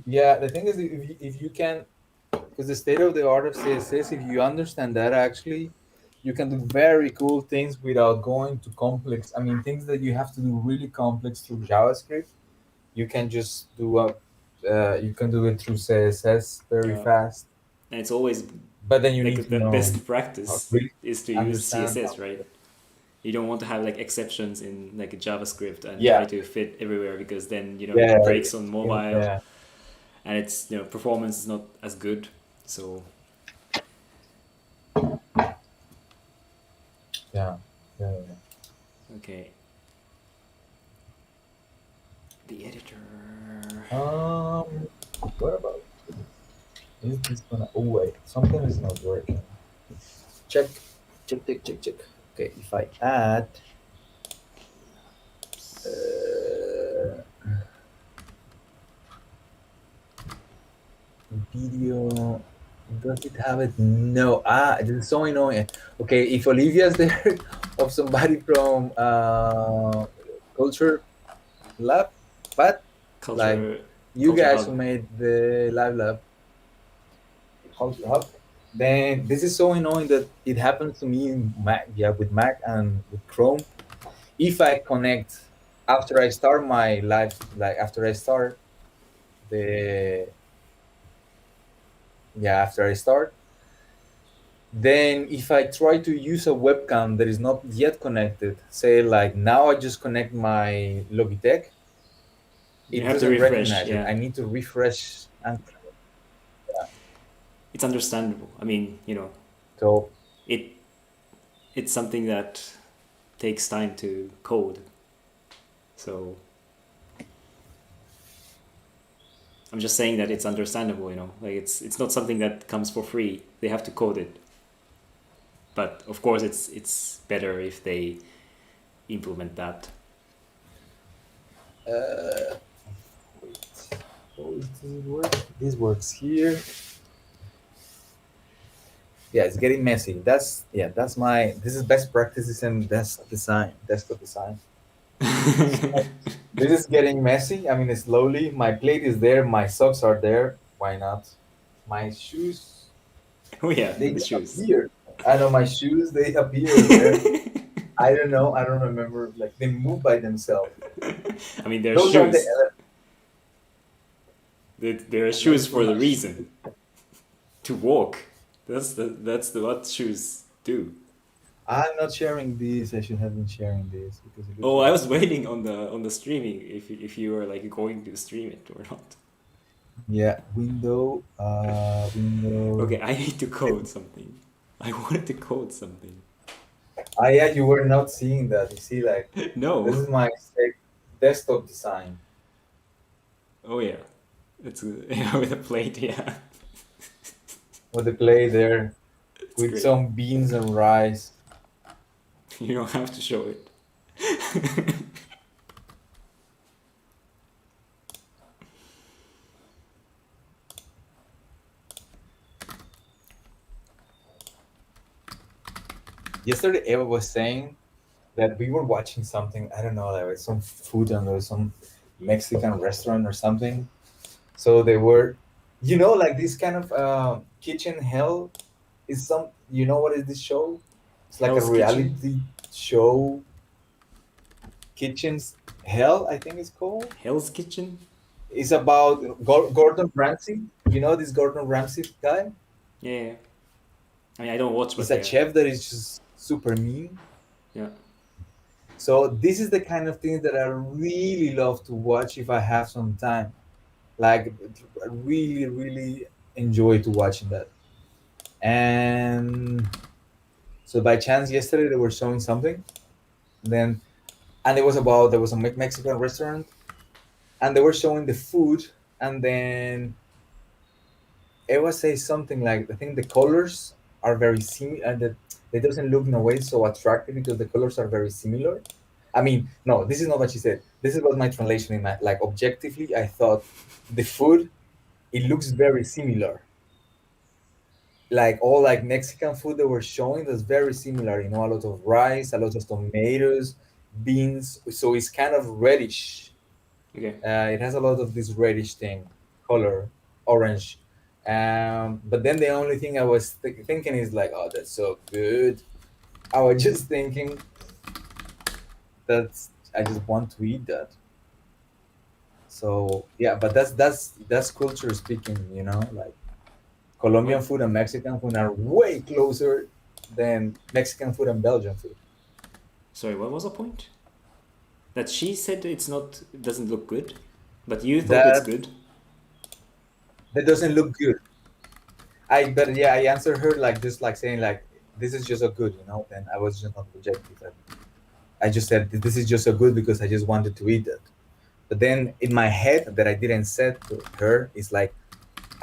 yeah, the thing is, if you can, because the state of the art of CSS, if you understand that actually, you can do very cool things without going to complex. I mean, things that you have to do really complex through JavaScript, you can just you can do it through CSS very yeah, fast. and it's always But then you need like to the know best how to practice really is to use understand CSS, how. right? You don't want to have like exceptions in like a JavaScript and try Yeah, to fit everywhere, because then yeah, it breaks on mobile, yeah, and it's performance is not as good. So yeah, yeah, yeah. okay, the editor. What about is this gonna? Oh wait, something is not working. Check, check. Okay, if I add uh, video, does it have it? No. This is so annoying. Okay, if Olivia's there, of somebody from culture lab, but like Culture you culture guys who hub. made the live lab, culture hub, then this is so annoying that it happens to me in Mac, yeah, with Mac and with Chrome. If I connect after I start my live, like after I start the, yeah, after I start, then if I try to use a webcam that is not yet connected, say like now I just connect my Logitech, You it have to doesn't refresh. recognize it. Yeah, I need to refresh. And It's understandable. I mean, so it it's something that takes time to code. So I'm just saying that it's understandable. Like it's not something that comes for free. They have to code it. But of course, it's better if they implement that. wait, how does this work? This works here. Yeah, it's getting messy. That's my this is best practices in desktop design. So this is getting messy. I mean, slowly. My plate is there. My socks are there. Why not? My shoes, Oh yeah, they the just shoes. appeared. I know my shoes. They appear there. I don't know. I don't remember. Like they move by themselves. I mean, they're Those are the. shoes. They're Let me shoes put for my the reason to walk. That's the what shoes do. I'm not sharing this. I should have been sharing this because it looks Oh, I very was cool. waiting on the streaming if you were like going to stream it or not. Yeah, window. Okay, I need to code something. I wanted to code something. Ah, yeah, you were not seeing that. You see, like this No. is my desktop design Oh yeah, it's yeah, with a plate. Yeah, with the play there it's with great. some beans and rice. You don't have to show it. Yesterday, Eva was saying that we were watching something. I don't know, like some food and there was some Mexican restaurant or something. So they were, like this kind of kitchen hell is some. You know what is this show? It's like a Hell's Kitchen. reality show. Kitchen's Hell, I think it's called. Hell's Kitchen. It's about Gordon Ramsay. You know this Gordon Ramsay guy? Yeah, yeah. I mean, I don't watch, He's but a yeah, chef that is just super mean. yeah. So this is the kind of thing that I really love to watch if I have some time. Like I really, really enjoy to watching that. And so by chance yesterday they were showing something. Then and it was about there was a Mexican restaurant and they were showing the food and then it was say something like I think the colors are very similar. That it doesn't look in a way so attractive because the colors are very similar. I mean, no, this is not what she said. This is what my translation in my like objectively. I thought the food it looks very similar. Like all like Mexican food they were showing that's very similar. A lot of rice, a lot of tomatoes, beans. So it's kind of reddish. Okay. It has a lot of this reddish thing, color, orange. But then the only thing I was thinking is like, oh, that's so good. I was just thinking that's I just want to eat that. So yeah, but that's culture speaking. Like Colombian What? food and Mexican food are way closer than Mexican food and Belgian food. Sorry, what was the point? That she said it's not, it doesn't look good, but you thought it's That good. that doesn't look good. But yeah, I answered her like just like saying like this is just so good. And I was just not objective. I just said this is just so good because I just wanted to eat it. But then in my head that I didn't say to her is like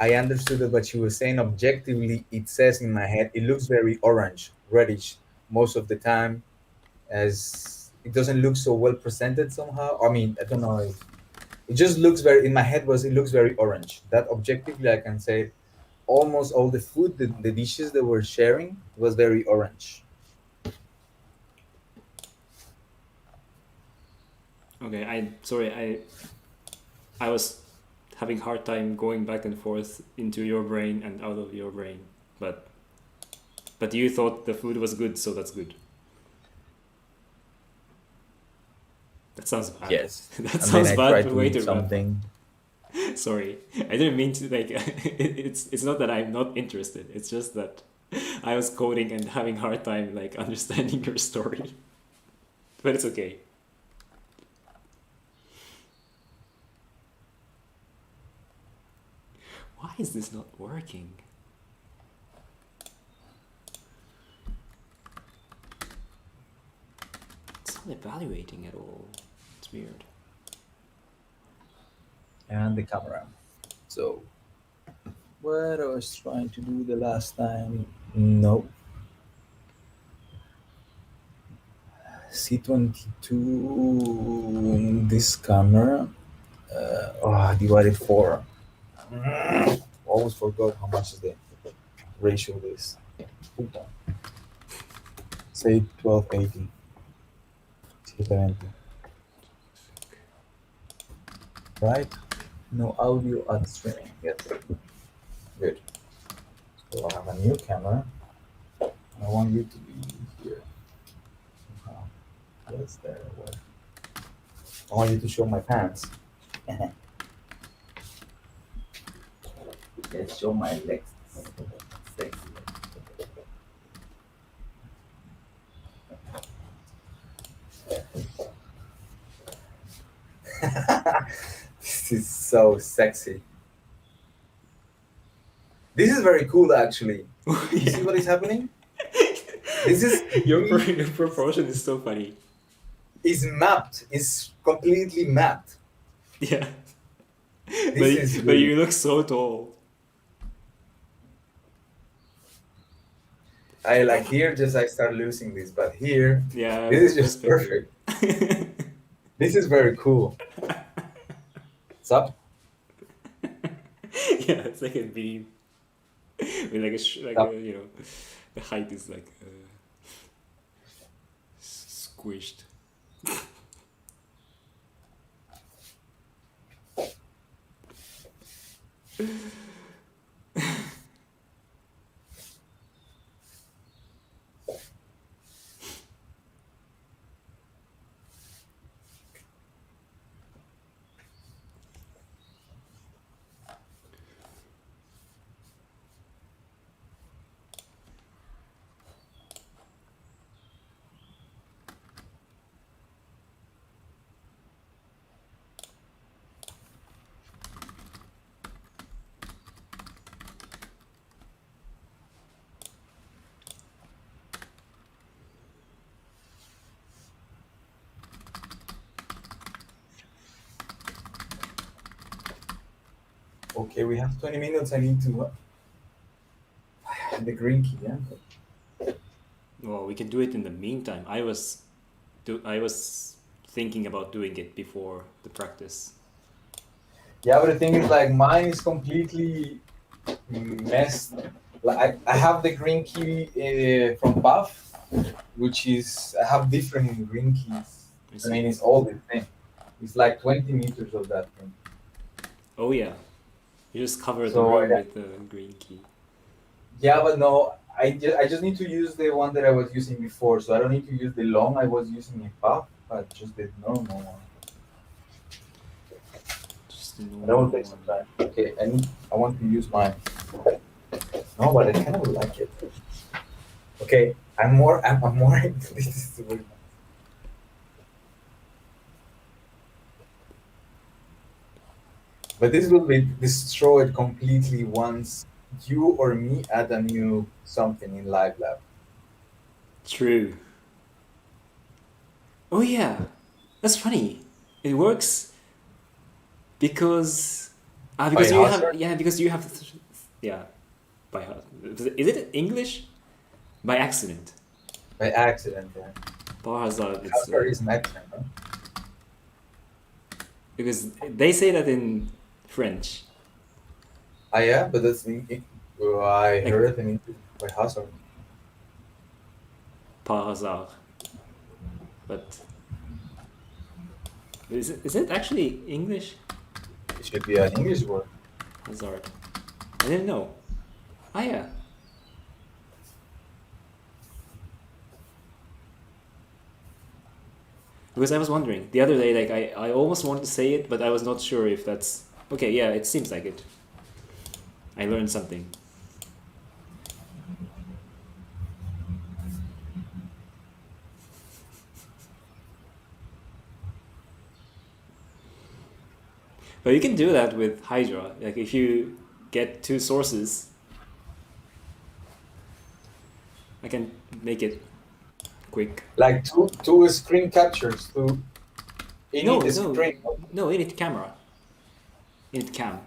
I understood that what she was saying objectively. It says in my head it looks very orange, reddish most of the time, as it doesn't look so well presented somehow. I mean, I don't know. It just looks very in my head was it looks very orange. That objectively I can say almost all the food, the dishes they were sharing was very orange. Okay, I was having hard time going back and forth into your brain and out of your brain, but you thought the food was good, so that's good. That sounds bad. Yes. That And then sounds I bad tried to way eat too bad. something. Sorry, I didn't mean to like. It's not that I'm not interested. It's just that I was coding and having hard time like understanding your story. But it's okay. Why is this not working? It's not evaluating at all. It's weird. And the camera. So, what I was trying to do the last time, no. C22, this camera, divided 4. Almost forgot how much is the ratio of this. Hold on. Say 1280, C70, right? No audio at streaming. Yes, good. So I have a new camera. I want you to be here. Somehow. Yes, there. What? I want you to show my pants. Let's show my legs. Sexy. This is so sexy. This is very cool, actually. You see what is happening? This is Your proportion is so funny. is mapped. It's completely mapped. Yeah. This is But really, you look so tall. I like here. Just I start losing this, but here, Yeah, this is just perspective. perfect. This is very cool. What's up? Yeah, it's like a beam. With like Up. the height is like squished. Okay, we have 20 minutes. I need to the green key. Yeah. Well, we can do it in the meantime. I was thinking about doing it before the practice. Yeah, but the thing is, like, mine is completely messed. Like, I have the green key from Buff, which is I have different green keys. I I see. mean, it's all the same. It's like 20 meters of that thing. Oh yeah, you just cover the So room with the green key. yeah, but no, I just need to use the one that I was using before. So I don't need to use the long I was using in Buff, but just the normal one. Just the That will normal take some one. time. Okay, I want to use mine. No, but I kind of like it. Okay, I'm more into this. But this will be destroyed completely once you or me add a new something in Live Lab. True. Oh yeah, that's funny. It works because By because you have hazard? yeah by heart. Is it English? By accident. By accident, yeah. Par hazard. It's Hazard is an accident, huh? because they say that in French. Ah, yeah, but well, I Like heard it in English by hazard. par hasard. But is it actually English? It should be an English word. Hazard. I didn't know. Ah yeah. Because I was wondering the other day, like I almost wanted to say it, but I was not sure if that's okay. Yeah, it seems like it. I learned something. But you can do that with Hydra. Like if you get two sources. I can make it quick. Like two screen captures. Two. You No, need the no, screen. no. You need camera. You need cam.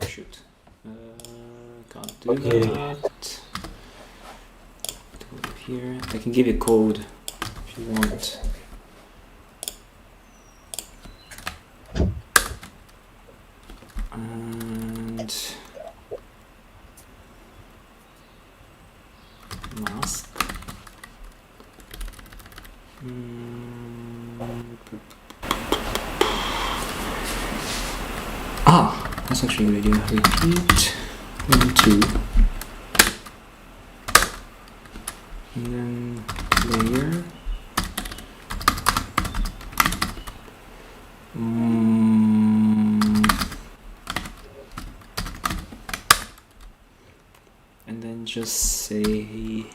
Oh shoot. Can't do Okay. that. Go here. I can give you a code if you want. And mask. That's actually a good idea. Repeat 1, 2, and then layer. And then just say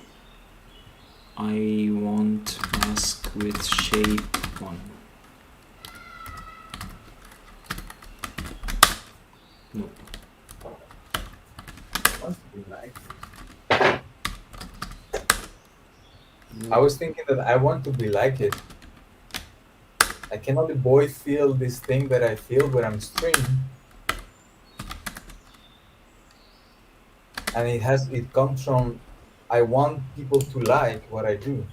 I want mask with shape 1. No. I was thinking that I want to be like it. I cannot avoid feel this thing that I feel when I'm streaming, and it comes from I want people to like what I do.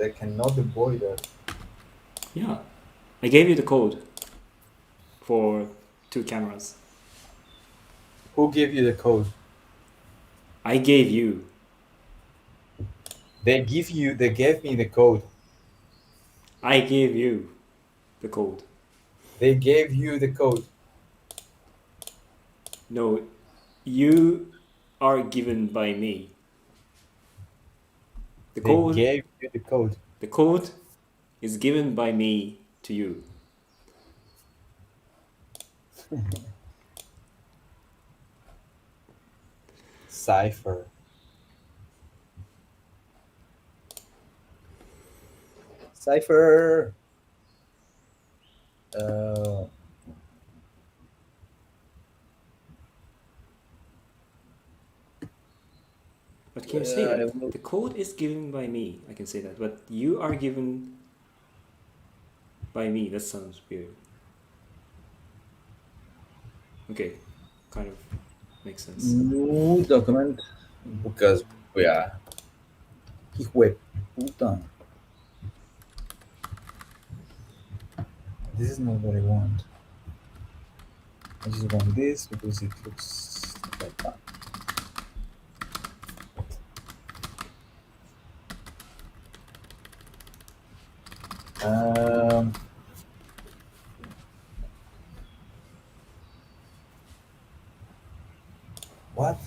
I cannot avoid that. Yeah. I gave you the code for 2 cameras. Who gave you the code? I gave you. They gave me the code. I gave you the code. They gave you the code. No, you are given by me. The They code gave you the code. the code is given by me to you. Cipher. Cipher. But can you say that? The code is given by me. I can say that. But you are given by me. That sounds weird. Okay. Kind of makes sense. New document. Because we are. Hijo de puta. This is not what I want. I just want this because it looks like that. What?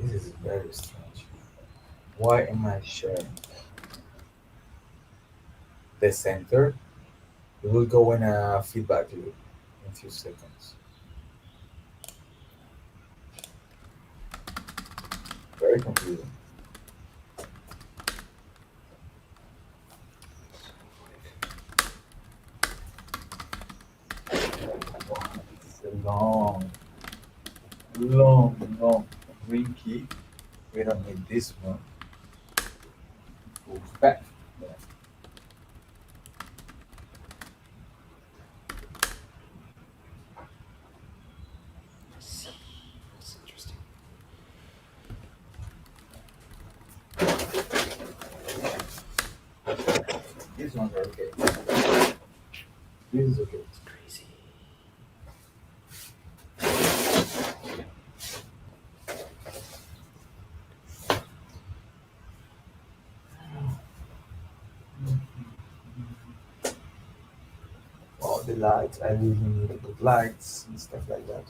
This is very strange. Why am I sharing? The center. It will go in a feedback loop in a few seconds. Very confusing. It's a long green key. We don't need this one. Goes back. Yeah. That's interesting. These ones are okay. This is okay. It's crazy. All the lights. I really need to put lights and stuff like that.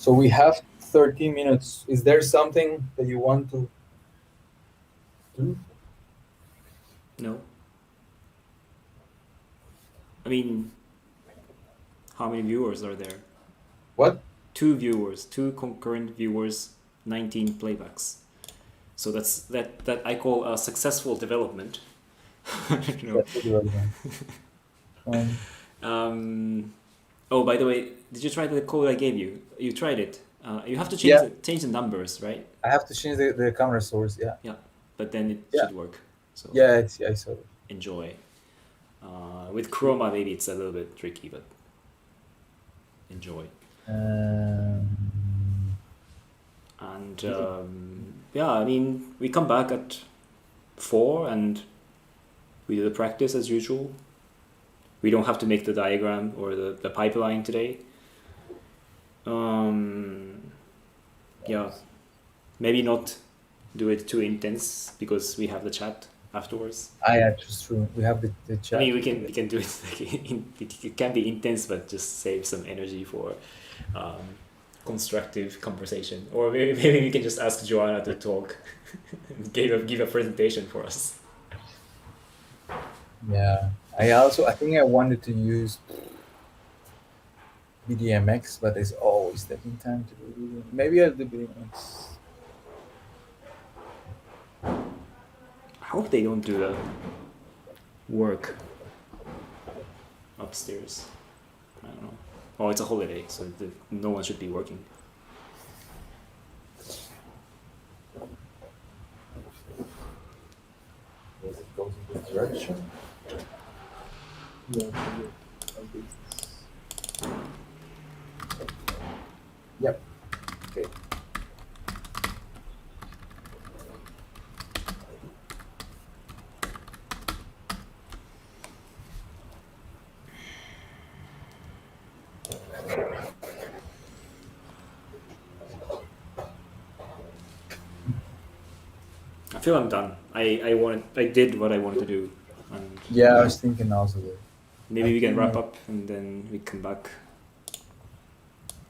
So we have 13 minutes. Is there something that you want to do? No, I mean, how many viewers are there? What? Two viewers, two concurrent viewers, 19 playbacks. So that I call a successful development. you know. That's the development. Um, Um, oh, by the way, did you try the code I gave you? You tried it. You have to yeah, change the numbers, right? I have to change the camera source. Yeah, Yeah, but then it yeah, should work. So yeah. I saw it. enjoy. With Chroma, maybe it's a little bit tricky, but enjoy. Um, And yeah, I mean, we come back at 4 and we do the practice as usual. We don't have to make the diagram or the pipeline today. Yeah, maybe not do it too intense because we have the chat afterwards. Just true. We have the I chat. mean, we can do it like it can be intense, but just save some energy for um, constructive conversation. Or maybe we can just ask Joanna to talk, give a presentation for us. Yeah. I think I wanted to use BDMX, but it's always taking time to do BDMX. Maybe I'll do BDMX. I hope they don't do the work upstairs. I don't know. Oh, it's a holiday, so no one should be working. Does it go in this direction? Yeah. Yep. Okay. I feel I'm done. I did what I wanted to do, and Yeah, I was thinking also that. maybe I we can think wrap I up and then we come back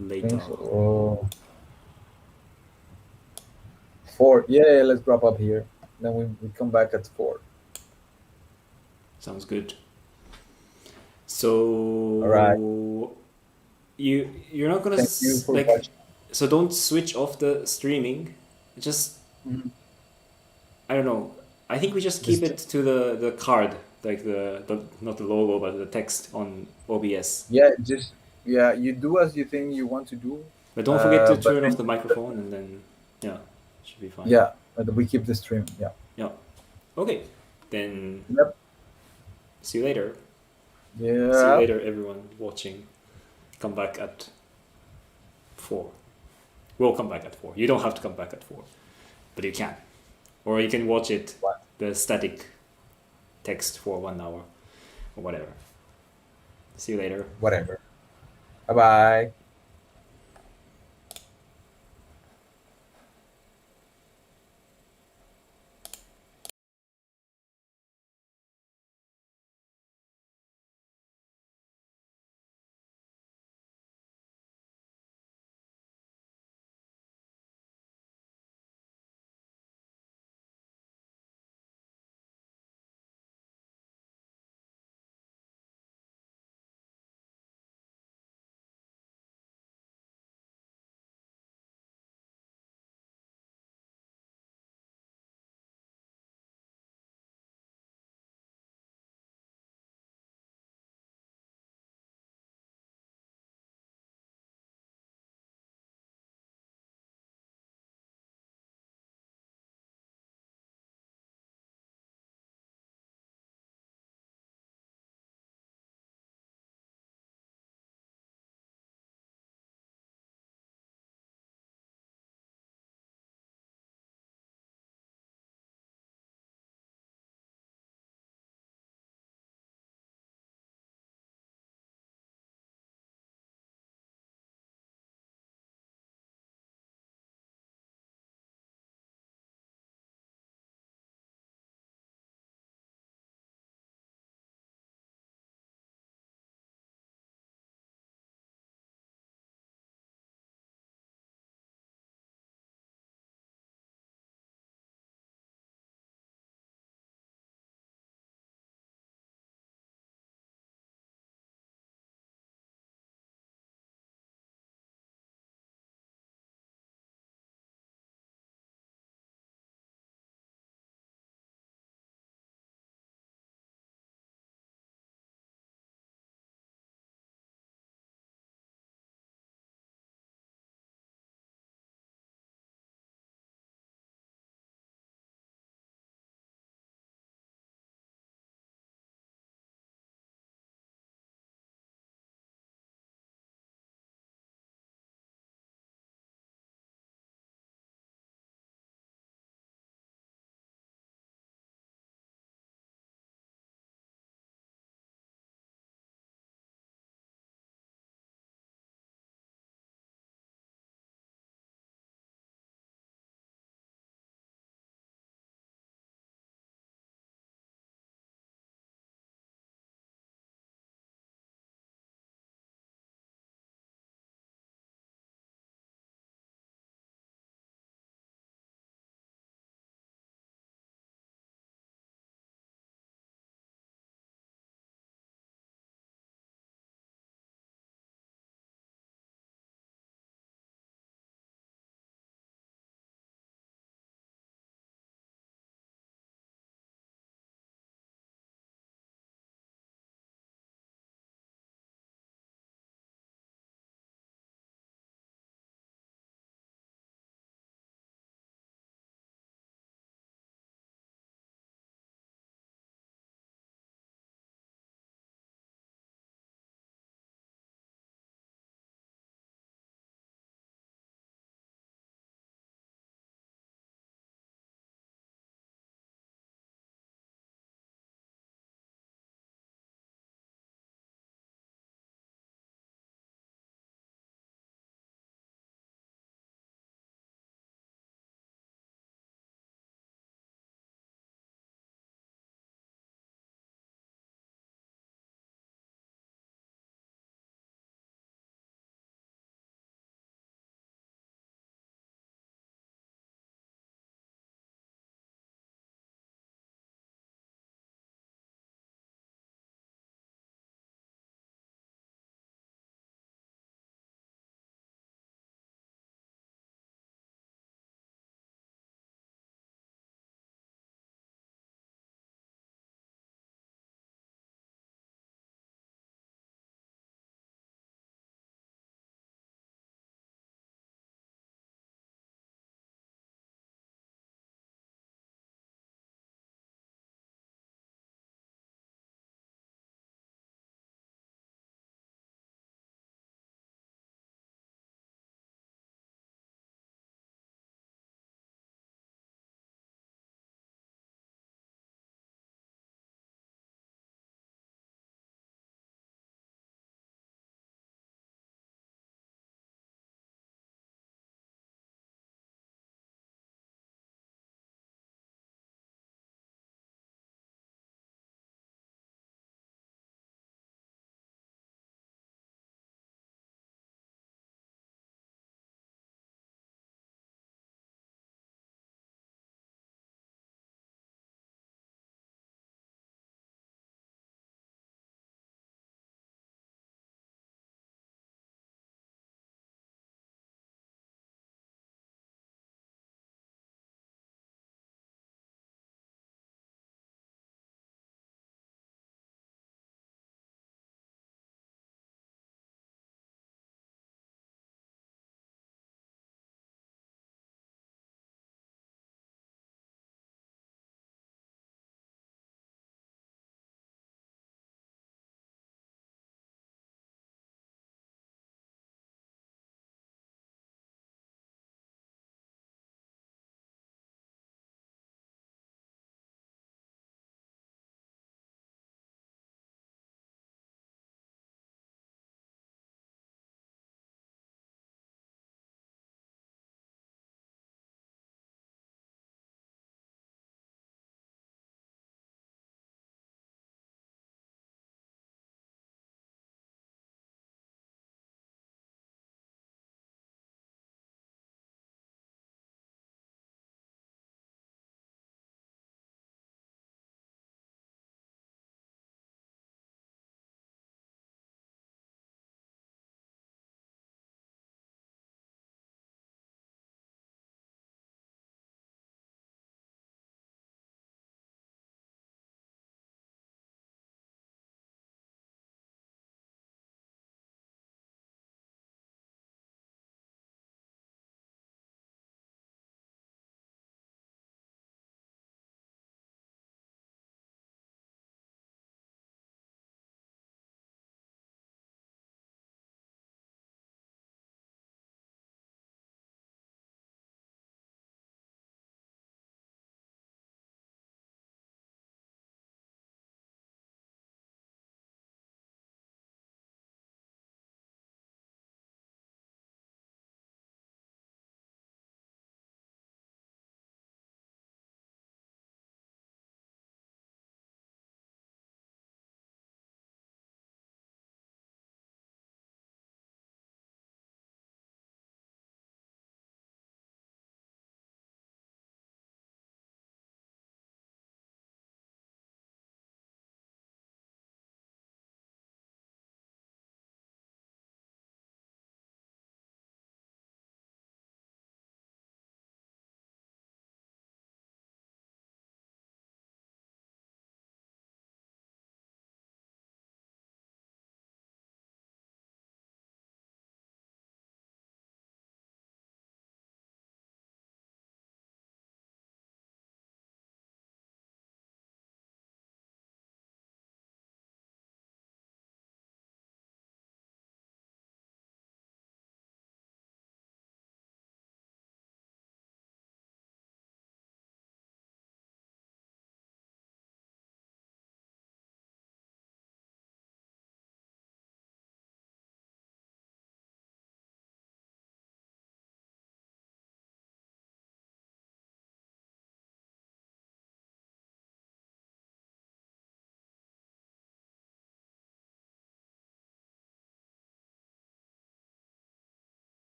later. think so. Oh, 4. Yeah, let's wrap up here. Then we come back at 4. Sounds good. All right. So you're not gonna Thank you for like, watching. so don't switch off the streaming. Just, Mhm. I don't know. I think we just keep Just it to the card, like the not the logo but the text on OBS. yeah, just yeah. You do as you think you want to do. But don't forget to But turn off the microphone and then yeah, should be fine. yeah, but we keep the stream. Yeah. Yeah. Okay. Then Yep. see you later. See you Yeah. later, everyone watching. Come back at 4. We'll come back at 4. You don't have to come back at 4, but you can. Or you can watch it, What? the static text for 1 hour or whatever. See you later. Whatever. Bye bye.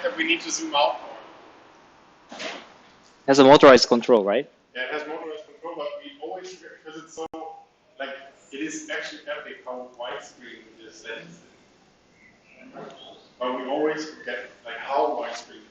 fact that we need to zoom out more. Has a motorized control, right? Yeah, it has motorized control, but we always forget because it's so like it is actually epic how widescreen this lens is. But we always forget like how widescreen it is.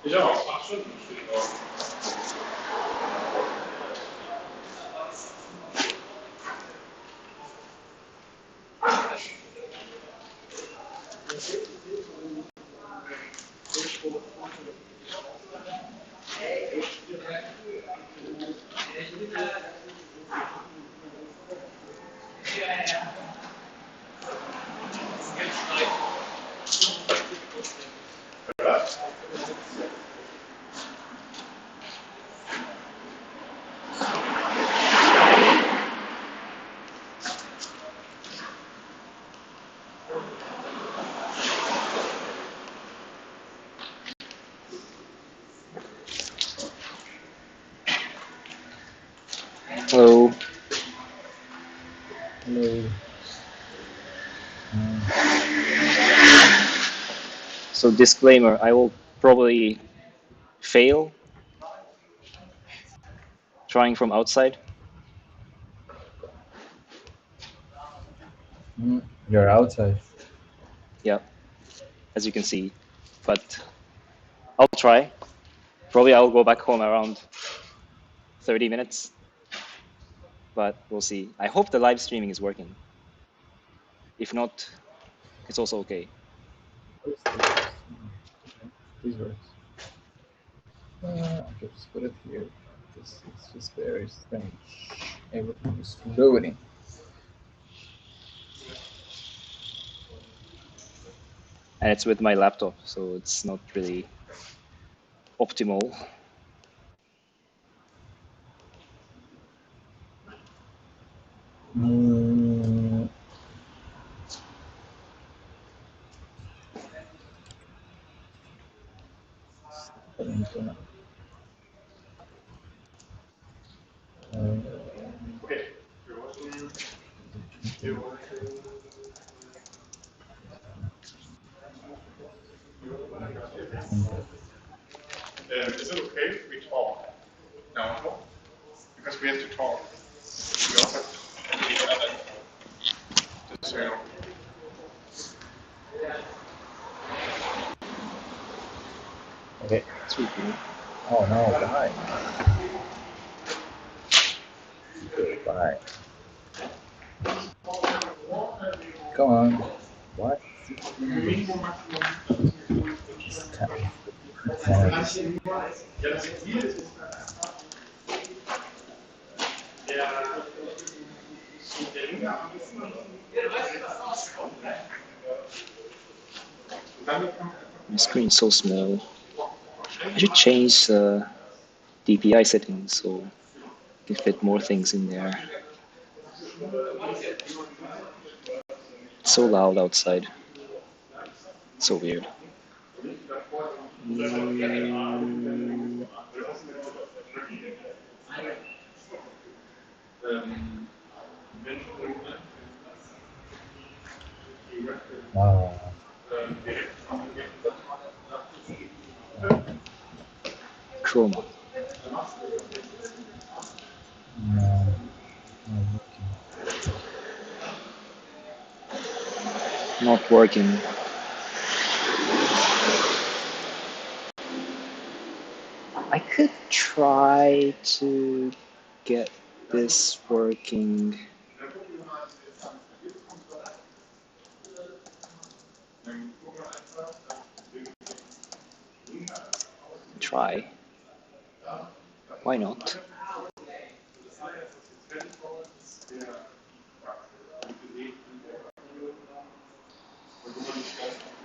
Ja, absolut. Hello. Hello. So disclaimer, I will probably fail trying from outside. You're outside. Yeah, as you can see. But I'll try. Probably I'll go back home around 30 minutes. But we'll see. I hope the live streaming is working. If not, it's also okay. Please works. Okay, just put it here. This is just very strange. Everything is loading. And it's with my laptop, so it's not really optimal. Mm, Okay. Is it okay if we talk now? Because we have to talk. We also have to each other. Just so you know. Okay. Sweet. Oh no, bye. Bye. Come on. What? This My screen is so small. I should change the DPI settings so I can fit more things in there. It's so loud outside. So weird. Wow. Chroma. No. Not working. I could try to get this working. Try. Why not?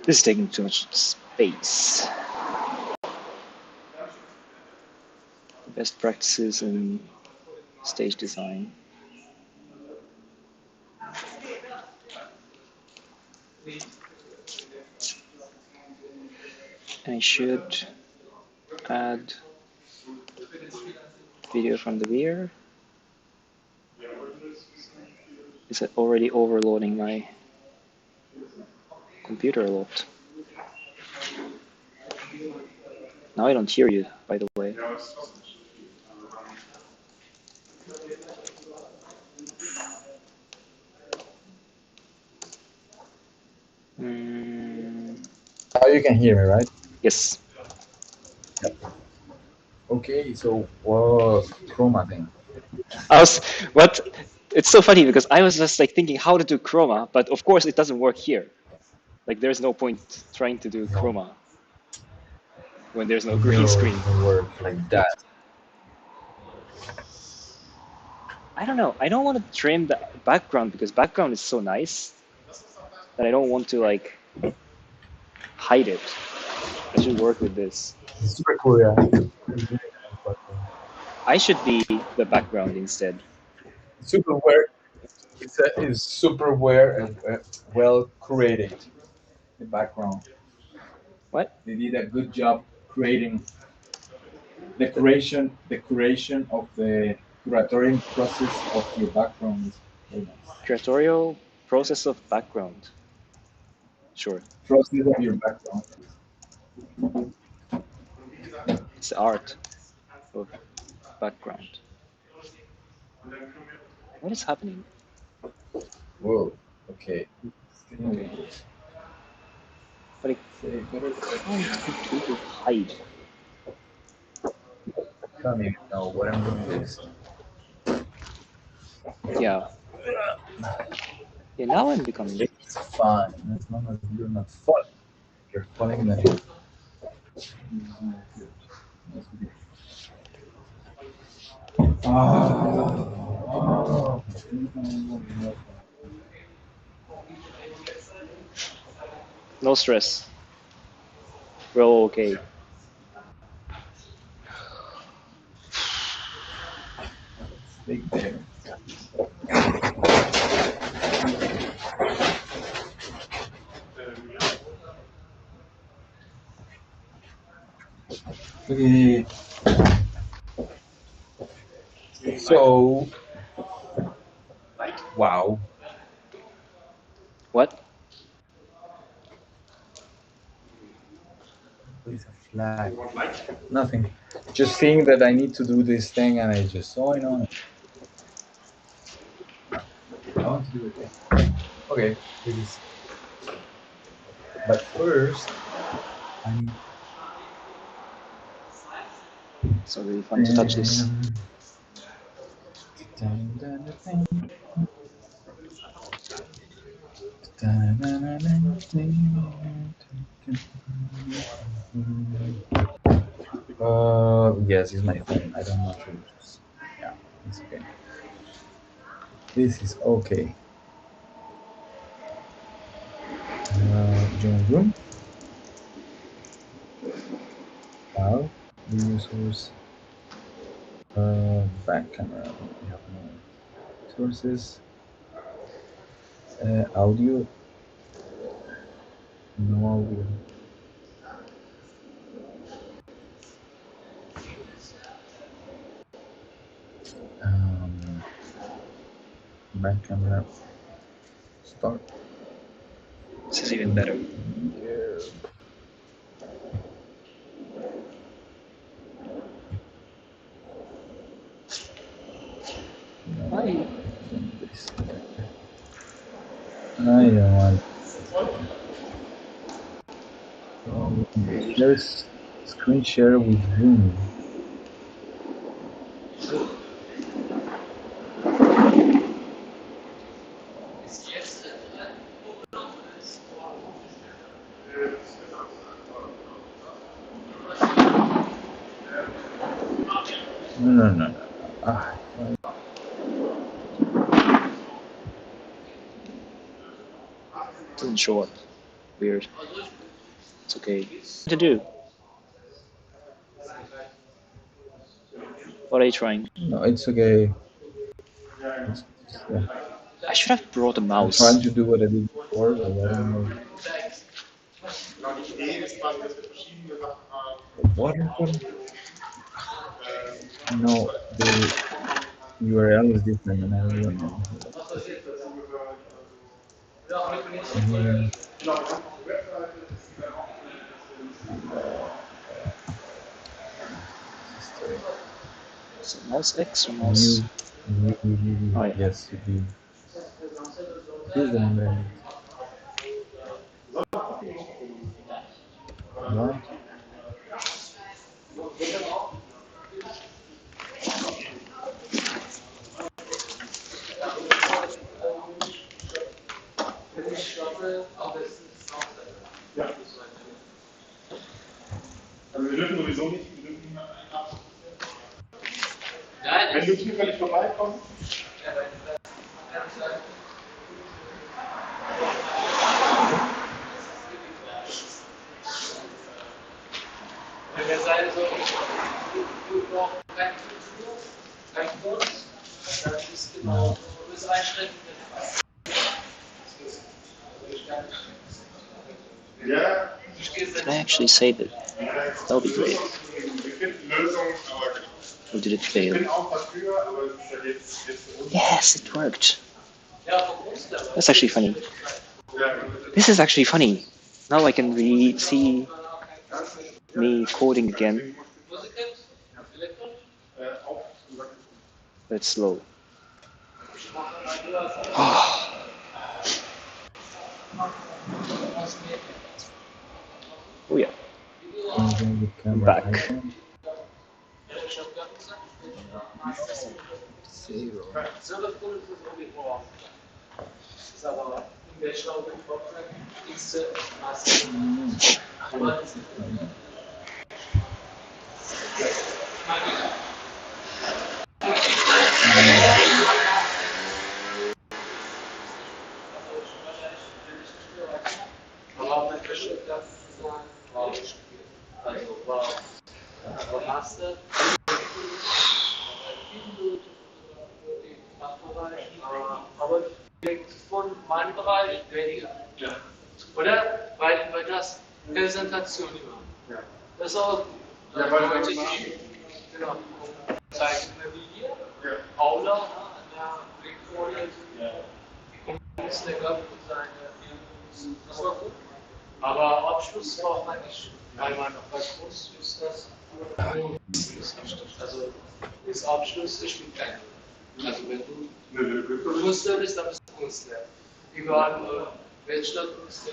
This is taking too much space. Best practices in stage design. I should add video from the rear. Is it already overloading my computer a lot? Now I don't hear you, by the way. Now you can hear me, right? Yes. Okay, so what chroma thing? What? It's so funny because I was just like thinking how to do chroma, but of course it doesn't work here. Like there's no point trying to do chroma when there's no green No, it screen. doesn't work like that. I don't know. I don't want to trim the background because background is so nice that I don't want to like hide it. I should work with this. It's super cool, yeah. I should be the background instead. Super well. It's super well created. The background. What? They did a good job creating the creation of the curatorial process of your background is very nice. Curatorial process of background. Sure. Process of your background. It's the art of background. What is happening? Whoa. Okay. Okay. But I can't completely hide. I don't even know what I'm doing this. Yeah. Yeah, now I'm becoming. It's fine as long as you're not falling. If you're falling, then it's not good. That's good. Oh. No stress. We're all okay. Stay there. Okay. So, wow. What? Place a flag. Nothing. Just seeing that I need to do this thing, and I just saw it on it. I want to do it. Okay. This is. But first, I need. It's not really fun to touch this. Yes, it's my phone. I don't know to just. Yeah, it's okay. This is okay. Join room. Now, video source. Back camera. We have no sources. Audio. No audio. Um, Back camera. Start. This is even better. Yeah. No, Hi. this. I don't want. There's screen share with Zoom. No, no, no, no. Ah, Doesn't show up. Weird. It's okay. What to do? What are you trying? No, it's okay. It's, yeah. I should have brought a I'm mouse. trying to do what I did before, but I don't know. Genau, die Idee ist quasi, dass wir verschiedene Sachen haben. Water bottle? No, the URL is different and I don't remember. Here. So mouse X or mouse? View. Oh, yeah. Yes, view. This is the one that I need. What? Ja. Also wir dürfen sowieso nicht, wir dürfen niemanden einladen. Wenn du zufällig vorbeikommst. Wenn wir sagen so, du brauchst kein Kurs, dann ist genau, du bist ein Schritt. Ja. Can I actually save it? That would be great. Wir finden Lösungen, aber Or did it ich fail? bin auch dafür, aber es ist ja jetzt für uns. Yes, it worked. That's actually funny. This is actually funny. Now I can really see me coding again. But it's slow. Oh yeah. Back. Aber von meinem Bereich weniger. Ja. Oder? Weil das Präsentation immer. Ja. Das ist auch Ja, weil Leute, wir die genau, zeigen wie hier, ja. Aula, an der Blickfolie, die ist der Gott und seine, das war gut. Aber Abschluss braucht man nicht, weil man bei Kunst ist das also das Abschluss ist mit keinem. Also wenn du Künstler bist, dann bist du Künstler. Egal welche Stadt Künstler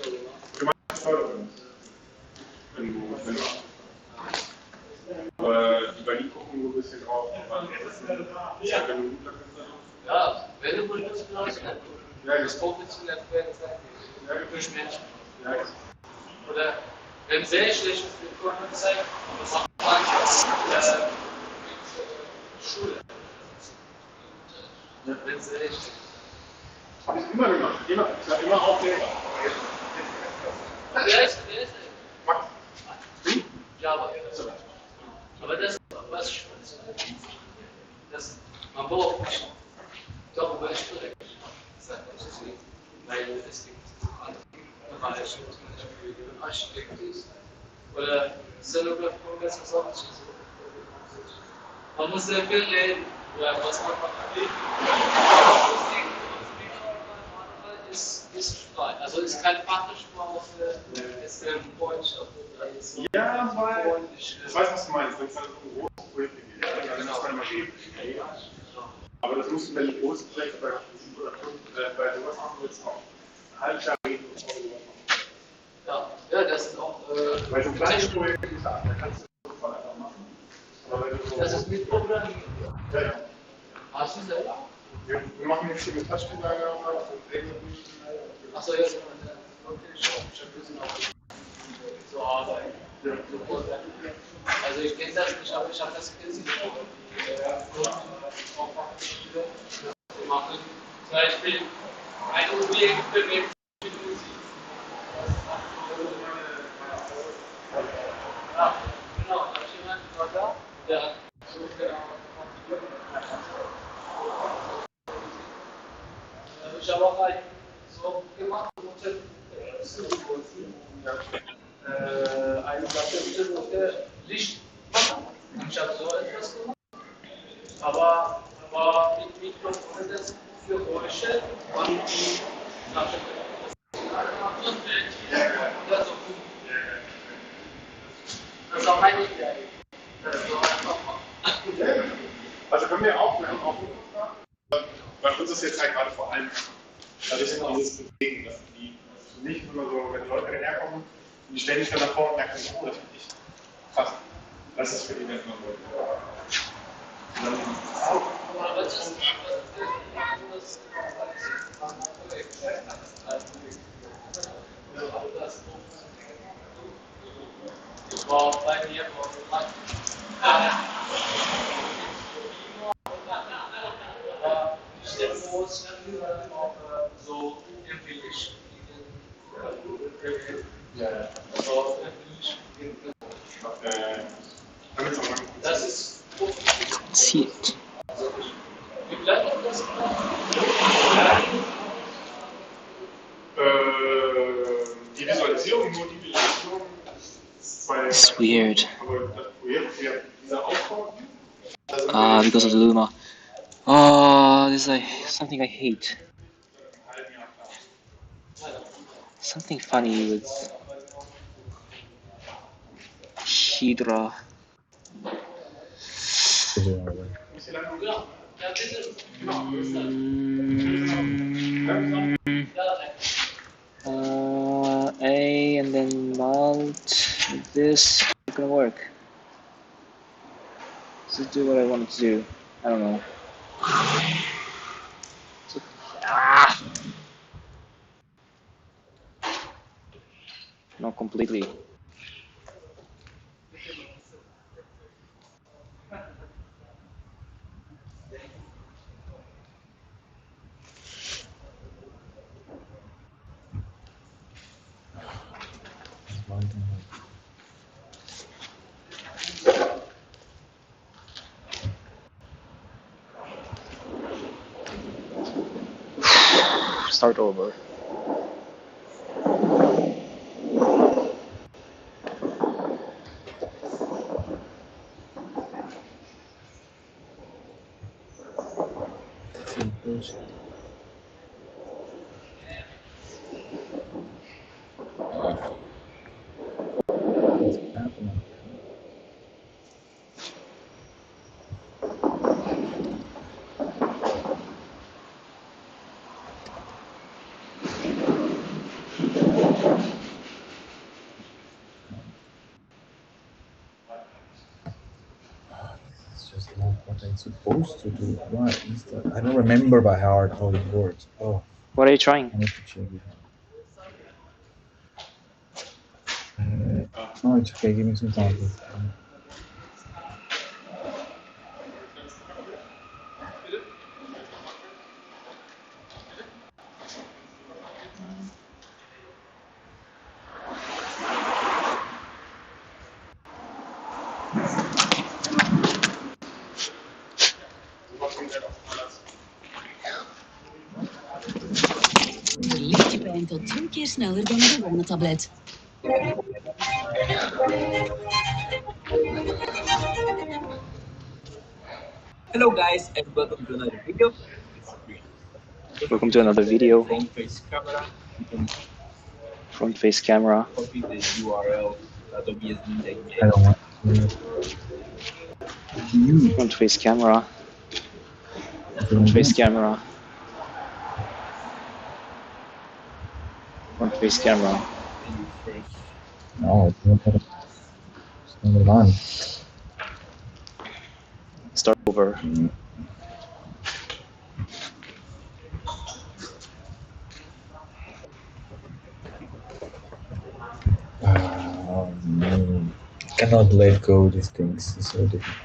oder Die Berlin gucken nur ein bisschen drauf, wann ist das denn? ja, wenn du gut Künstler hast, dann das professionell durch Menschen. Oder wenn sehr schlecht ist, wir können zeigen, macht man Schule. Wenn sehr schlecht ist. Habe ich immer gemacht. Immer Aufleger. Wer ist Max. Java. Aber das ist was ich das man braucht nicht darüber sprechen. Weil es gibt Bereiche, zum Beispiel Architekt ist oder Szenografie, das ist auch nicht so. Man muss sehr viel reden, was man ist frei. Also ist kein Fachsprache, ist ein Freundschaft. Ja, weil ich weiß, was du meinst. Wenn es dann um große Projekte geht, dann muss man immer reden. Aber das musst du, wenn du große Projekte bei 7 oder 5 bei sowas machen willst, auch ein halbes Jahr reden. Ja, das ist auch. Bei so kleinen Projekten ist da kannst du sofort einfach machen. Aber wenn du so Das ist mit Programmieren. ja. Hast du selber? Wir machen jetzt hier mit Touchscreen-Lager und irgendwie. Achso, jetzt. Okay, ich habe ein bisschen auch so arbeiten. Ja. Also ich kenne das nicht, aber ich habe das gesehen. Wir machen zum Beispiel ein Objekt bewegt mit Musik. Ja. Ich habe auch einen so gemacht, eine Sache Licht machen. Ich habe so etwas gemacht, aber mit Mikrofon das für Geräusche und die Sache. Das ist das ist auch eine Idee. Das ist so einfach machen. Also können wir auch fragen. Bei uns ist jetzt halt gerade vor allem, das ist dieses Bewegen, dass die nicht nur so, wenn Leute herkommen und die stellen sich dann davor und merken, oh, das finde ich krass. Das ist für die Menschen so. War bei mir Steppenlos auch so empfindlich. Ja. So empfindlich. Das ist See it. wie bleibt das? Die Visualisierung, nur die Visualisierung ist zwei. It's weird. Aber das Projekt, dieser Aufbau, Because of the Luma. Oh, this is like something I hate. Something funny with Hydra. A and then mount this. It's gonna work. Does it do what I want it to do? I don't know. Not completely. Start over. Just not what I'm supposed to do. What is that? I don't remember by heart how it works. Oh, What are you trying? I need to check it. No, it's okay. Give me some time. Verlicht je pijn tot 10 keer sneller dan een gewone tablet. Hello guys and welcome to another video. Welcome to another video. Front face camera. You can Front face camera. copy the URL that OBS link. I don't want to. Front face camera. Front face camera. Front face camera. No, it's not on. Start over. No. I cannot let go of these things. It's so difficult.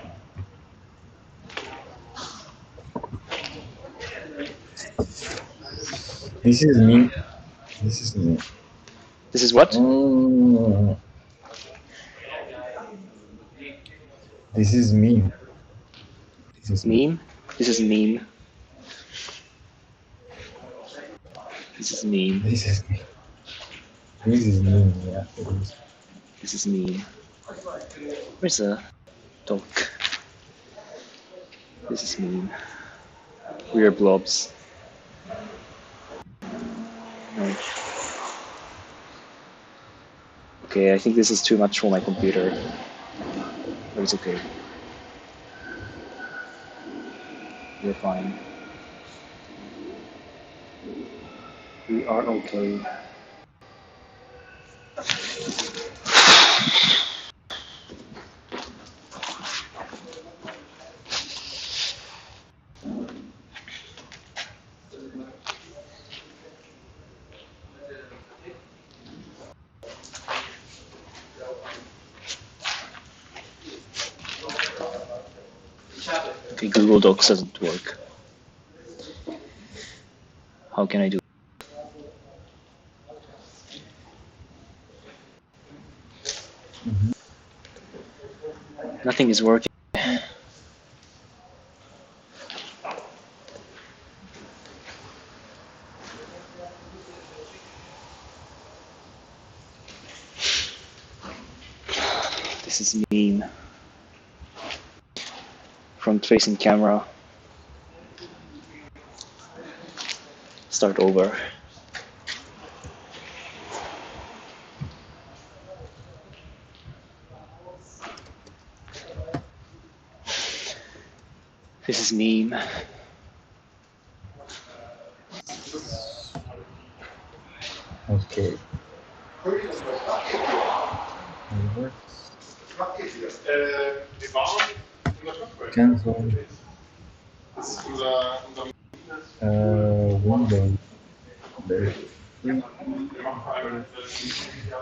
This is me. This is me. This is what? This is me. This is me. Meme? This is meme. This is meme. This is me. This is me. Yeah, it is. This is meme. Where's the dog? This is meme. Weird blobs. No. Okay, I think this is too much for my computer. But it's okay. We're fine. We are okay. Okay, Google Docs doesn't work. How can I do? Nothing is working. This is meme. Front facing camera. Start over. This is meme. Okay. It works. Cancel. Window.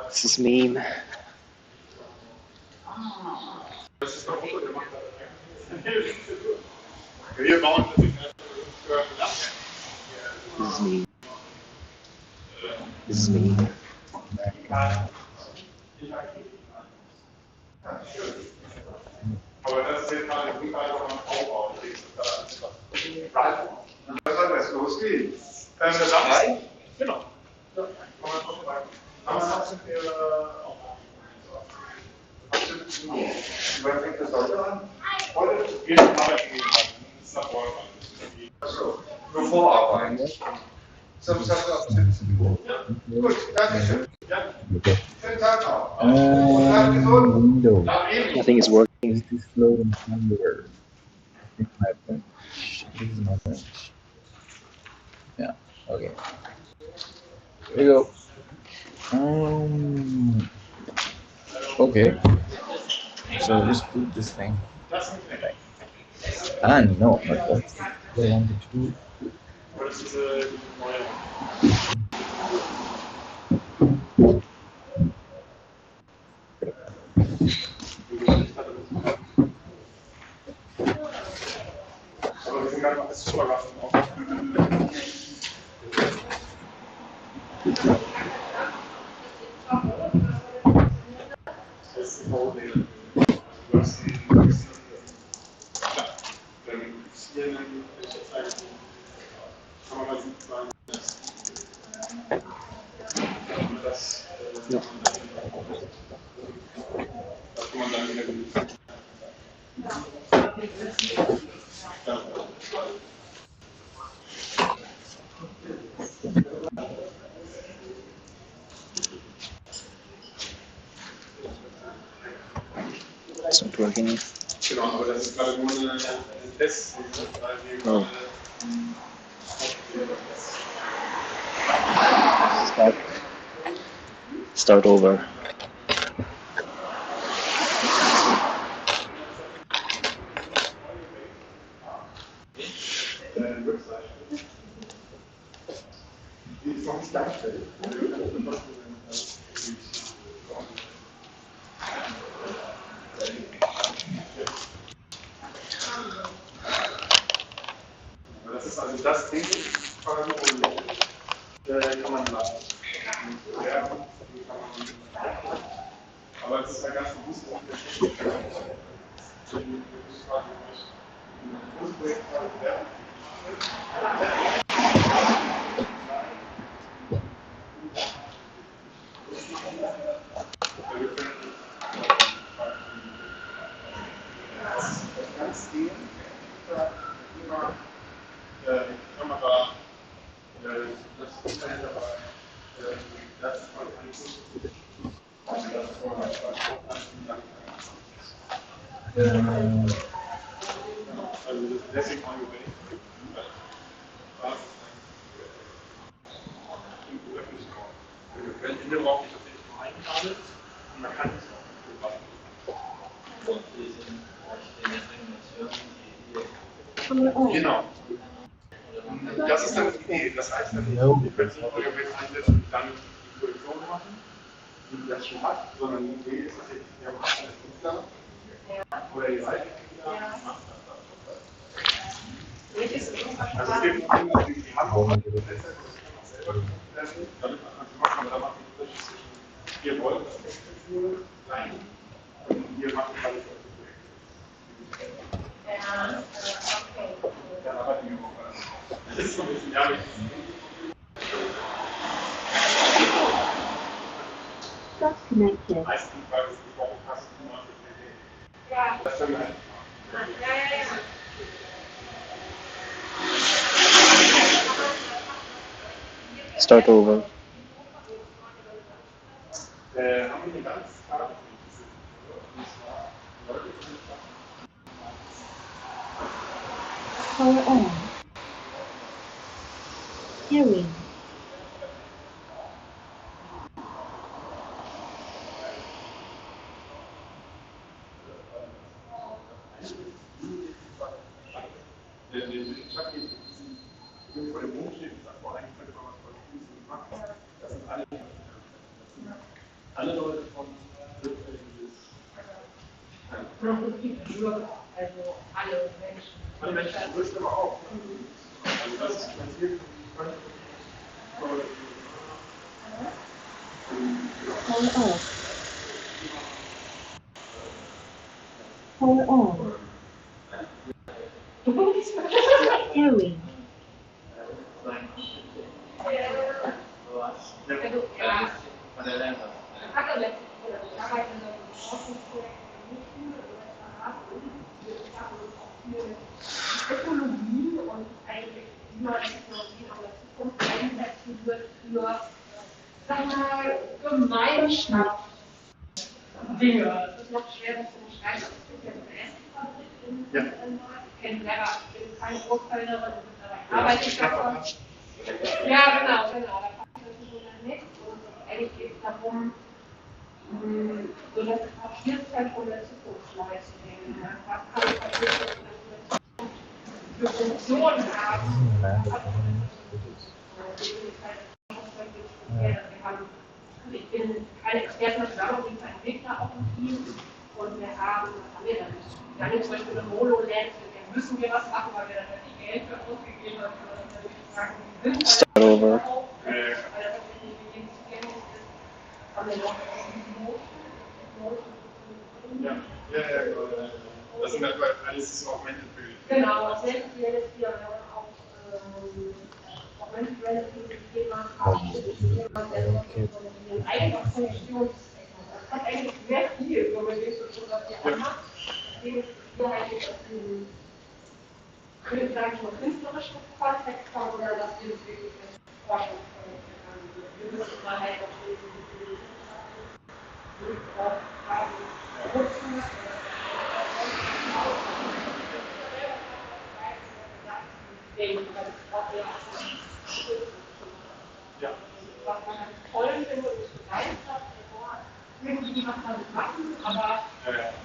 This is meme. This is meme. This is meme. Aber das ist jetzt mal eine Brief einfach mal aufbauen. Was soll das losgehen? Der Samstag? Genau. Ja, kann man schon sagen. Samstag sind wir auch. Wann fängt das heute an? Heute geht es Arbeit gegeben. Das ist nach vorne. Achso, nur Vorarbeiten. Samstag ab 17 Uhr. Gut, danke schön. Ja. Schönen Tag noch. Window. Nothing is working. Is this loading somewhere? I think my bench. This is my bench. Yeah. Okay. Here we go. Okay. So just put this thing. Back. Ah, no, not that. I wanted to. No. It's not working. Genau, aber das ist gerade nur ein Test, weil wir Oh. Start over. Das ist also das Ding, kann man lassen. Ja, aber es ist ja ganz bewusst. Ganz sehen, immer die Kamera, das ist halt dabei, das ist mal also deswegen mal überlegt, was im Innenraum ist tatsächlich nur ein Kabel und man kann es auch genau. Das ist dann die Idee. Das heißt, dass ihr könnt nicht euer Bild einsetzen und dann die Projektion machen, die das schon hat, sondern die Idee ist tatsächlich, ihr macht einen Künstler oder ihr seid Künstler, macht das. Also es gibt Kunden, die haben auch Netzwerk oder die können auch selber Künstler sind, damit man das machen, aber da macht die Unterschied zwischen ihr wollt das Künstler sein und ihr macht alles auf dem Projekt. Dann arbeiten wir auch. Das ist so ein bisschen ehrlich. Stop connected. Meistens, weil es nicht warum hast du immer ja. Das ist dann einfach. Start over. Haben wir eine ganz klare Power on. Hearing. Ich habe hier vor dem Mond stehen und gesagt, boah, eigentlich könnte man was voll Cooles machen. Das sind alle Leute von Also alle Menschen. alle Menschen, du wirst aber auch. Also das ist finanziert. Power off. Power on. Hearing. Technologien und eigentlich wie man Technologien auch in der Zukunft einsetzen wird für, sag mal, Gemeinschaft. Dinge. Das ist noch schwer zu beschreiben. Es gibt ja so eine Essensfabrik in Nord. Ich kenne selber, ich bin keine Großfelderin, aber arbeite ich davon. Ja, genau. Da passt das so nicht. Und eigentlich geht es darum, so das Papierzentrum der Zukunft neu zu denken. Was kann Papierzentrum für Funktionen haben? Ich bin keine Expertin, ich glaube, ich bin ein Entwickler auf dem Team und wir haben denn? Wir haben jetzt zum Beispiel eine HoloLens, mit der müssen wir was machen, weil wir dann nicht Geld für ausgegeben haben, sondern natürlich sagen, wir sind Start over. weil das tatsächlich für jeden zugänglich ist. Haben wir noch genau. Das sind halt alles so Augmented Reality. Genau, Augmented Reality, wir haben auch Augmented Reality ist ein Thema, einfach Funktionstechnik. Das hat eigentlich sehr viel, so mit dem Fotografie anmacht. Deswegen ist es hier halt nicht aus dem, ich würde sagen, nur künstlerischen Kontext kommen, sondern dass wir das wirklich als Forschungsprojekt haben. Wir müssen mal halt auch lesen, wie auch haben, nutzen. Ja. Was man ganz toll findet und mich begeistert, irgendwie was man machen, aber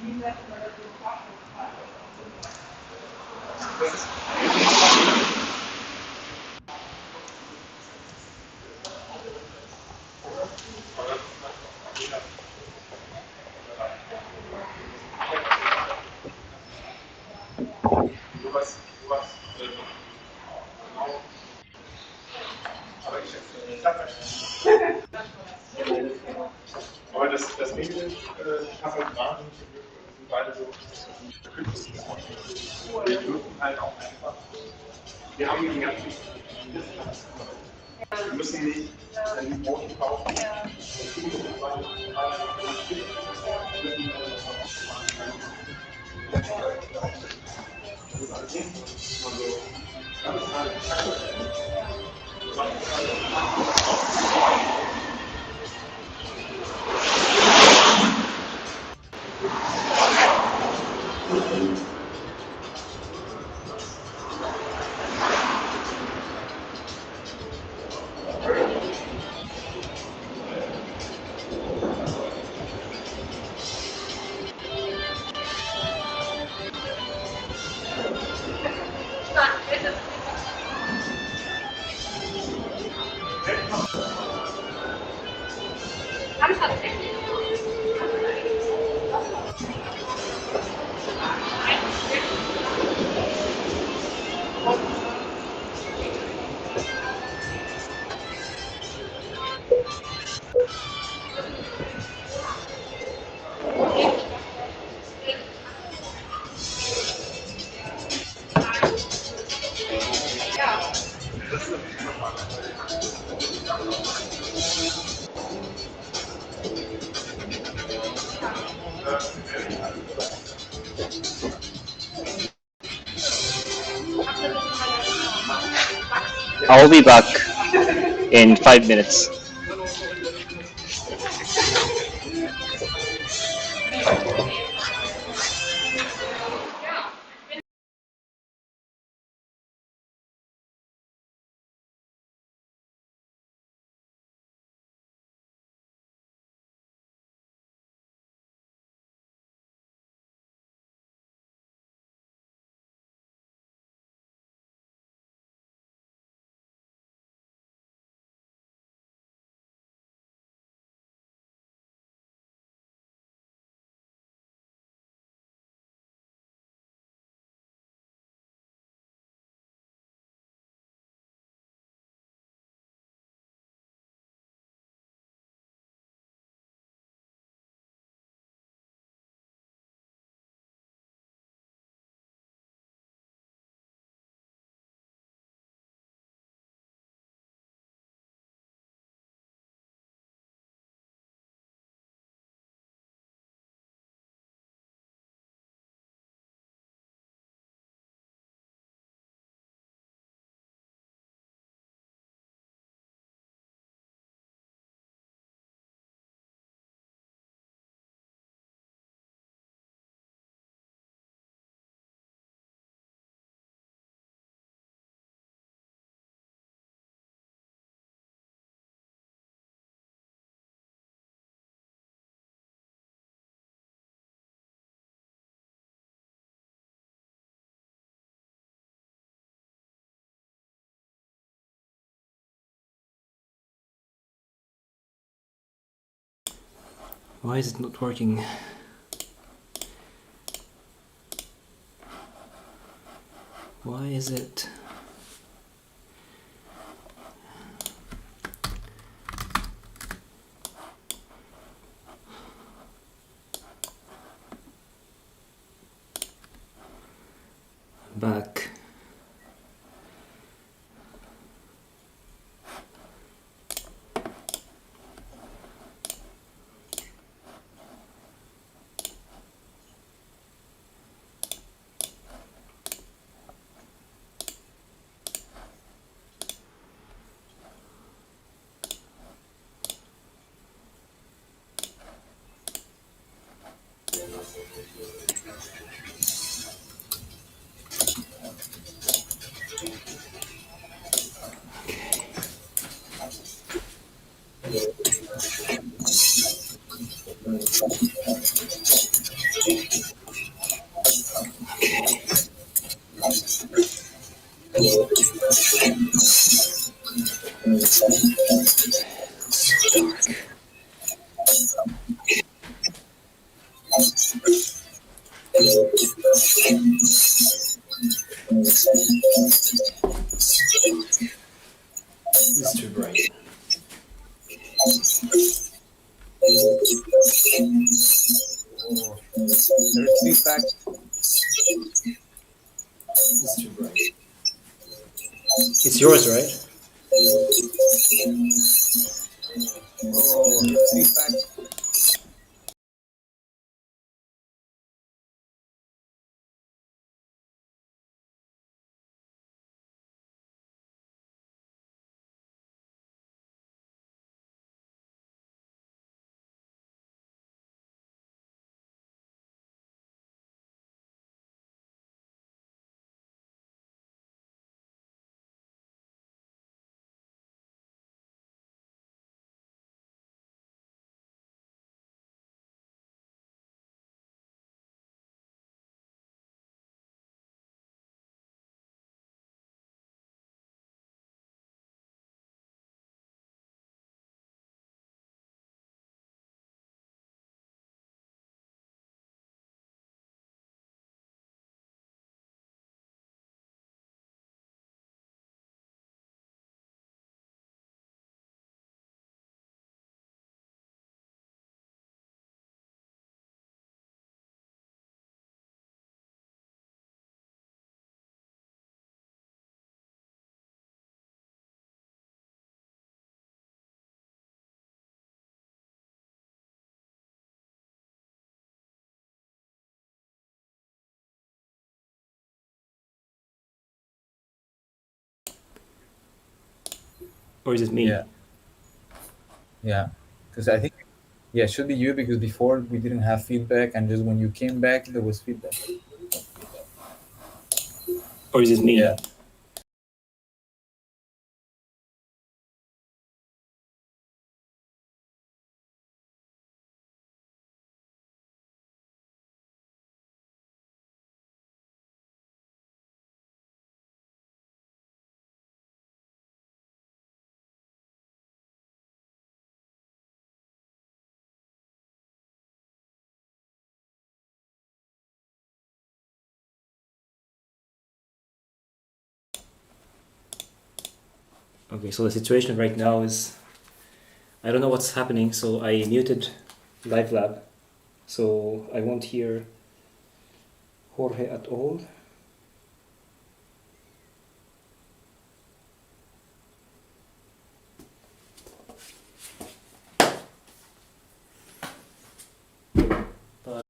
wie setzen wir das in Forschungsfall? Sowas, genau. Aber ich sag mal, aber das Ding ist, ich habe halt wahnsinnig viel Glück, beide so künstlich geworden. Wir dürfen halt auch einfach, wir haben den ganzen Platz. Wir müssen nicht ein Auto kaufen. I'll be back in 5 minutes. Why is it not working? Why is it? Back. It's too bright. Oh, there's feedback. It's too bright. It's yours, right? Oh, there's feedback. Or is it me? Yeah, yeah. Because I think yeah, it should be you because before we didn't have feedback, and just when you came back, there was feedback. Or is it me? Yeah. Okay, so the situation right now is I don't know what's happening, so I muted Live Lab, so I won't hear Jorge at all. But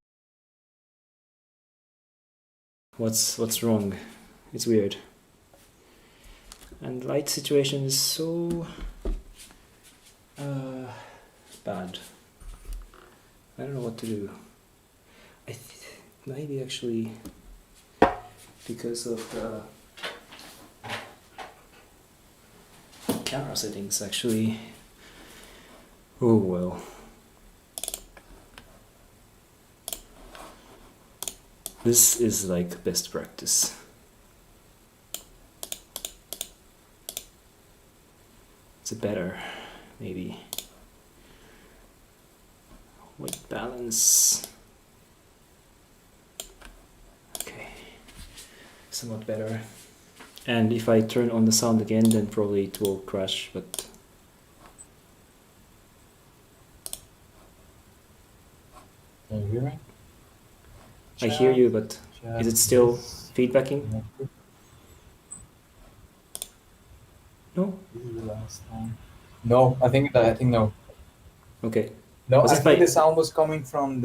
what's wrong? It's weird. And light situation is so bad. I don't know what to do. Maybe actually because of the camera settings actually. Oh well. This is like best practice. It's better, maybe. White balance. Okay, somewhat better. And if I turn on the sound again, then probably it will crash, but Can you hear me? I hear you, but is it still feedbacking? No? This is the last time. No, I think no. Okay. No, Was I this think my- the sound was coming from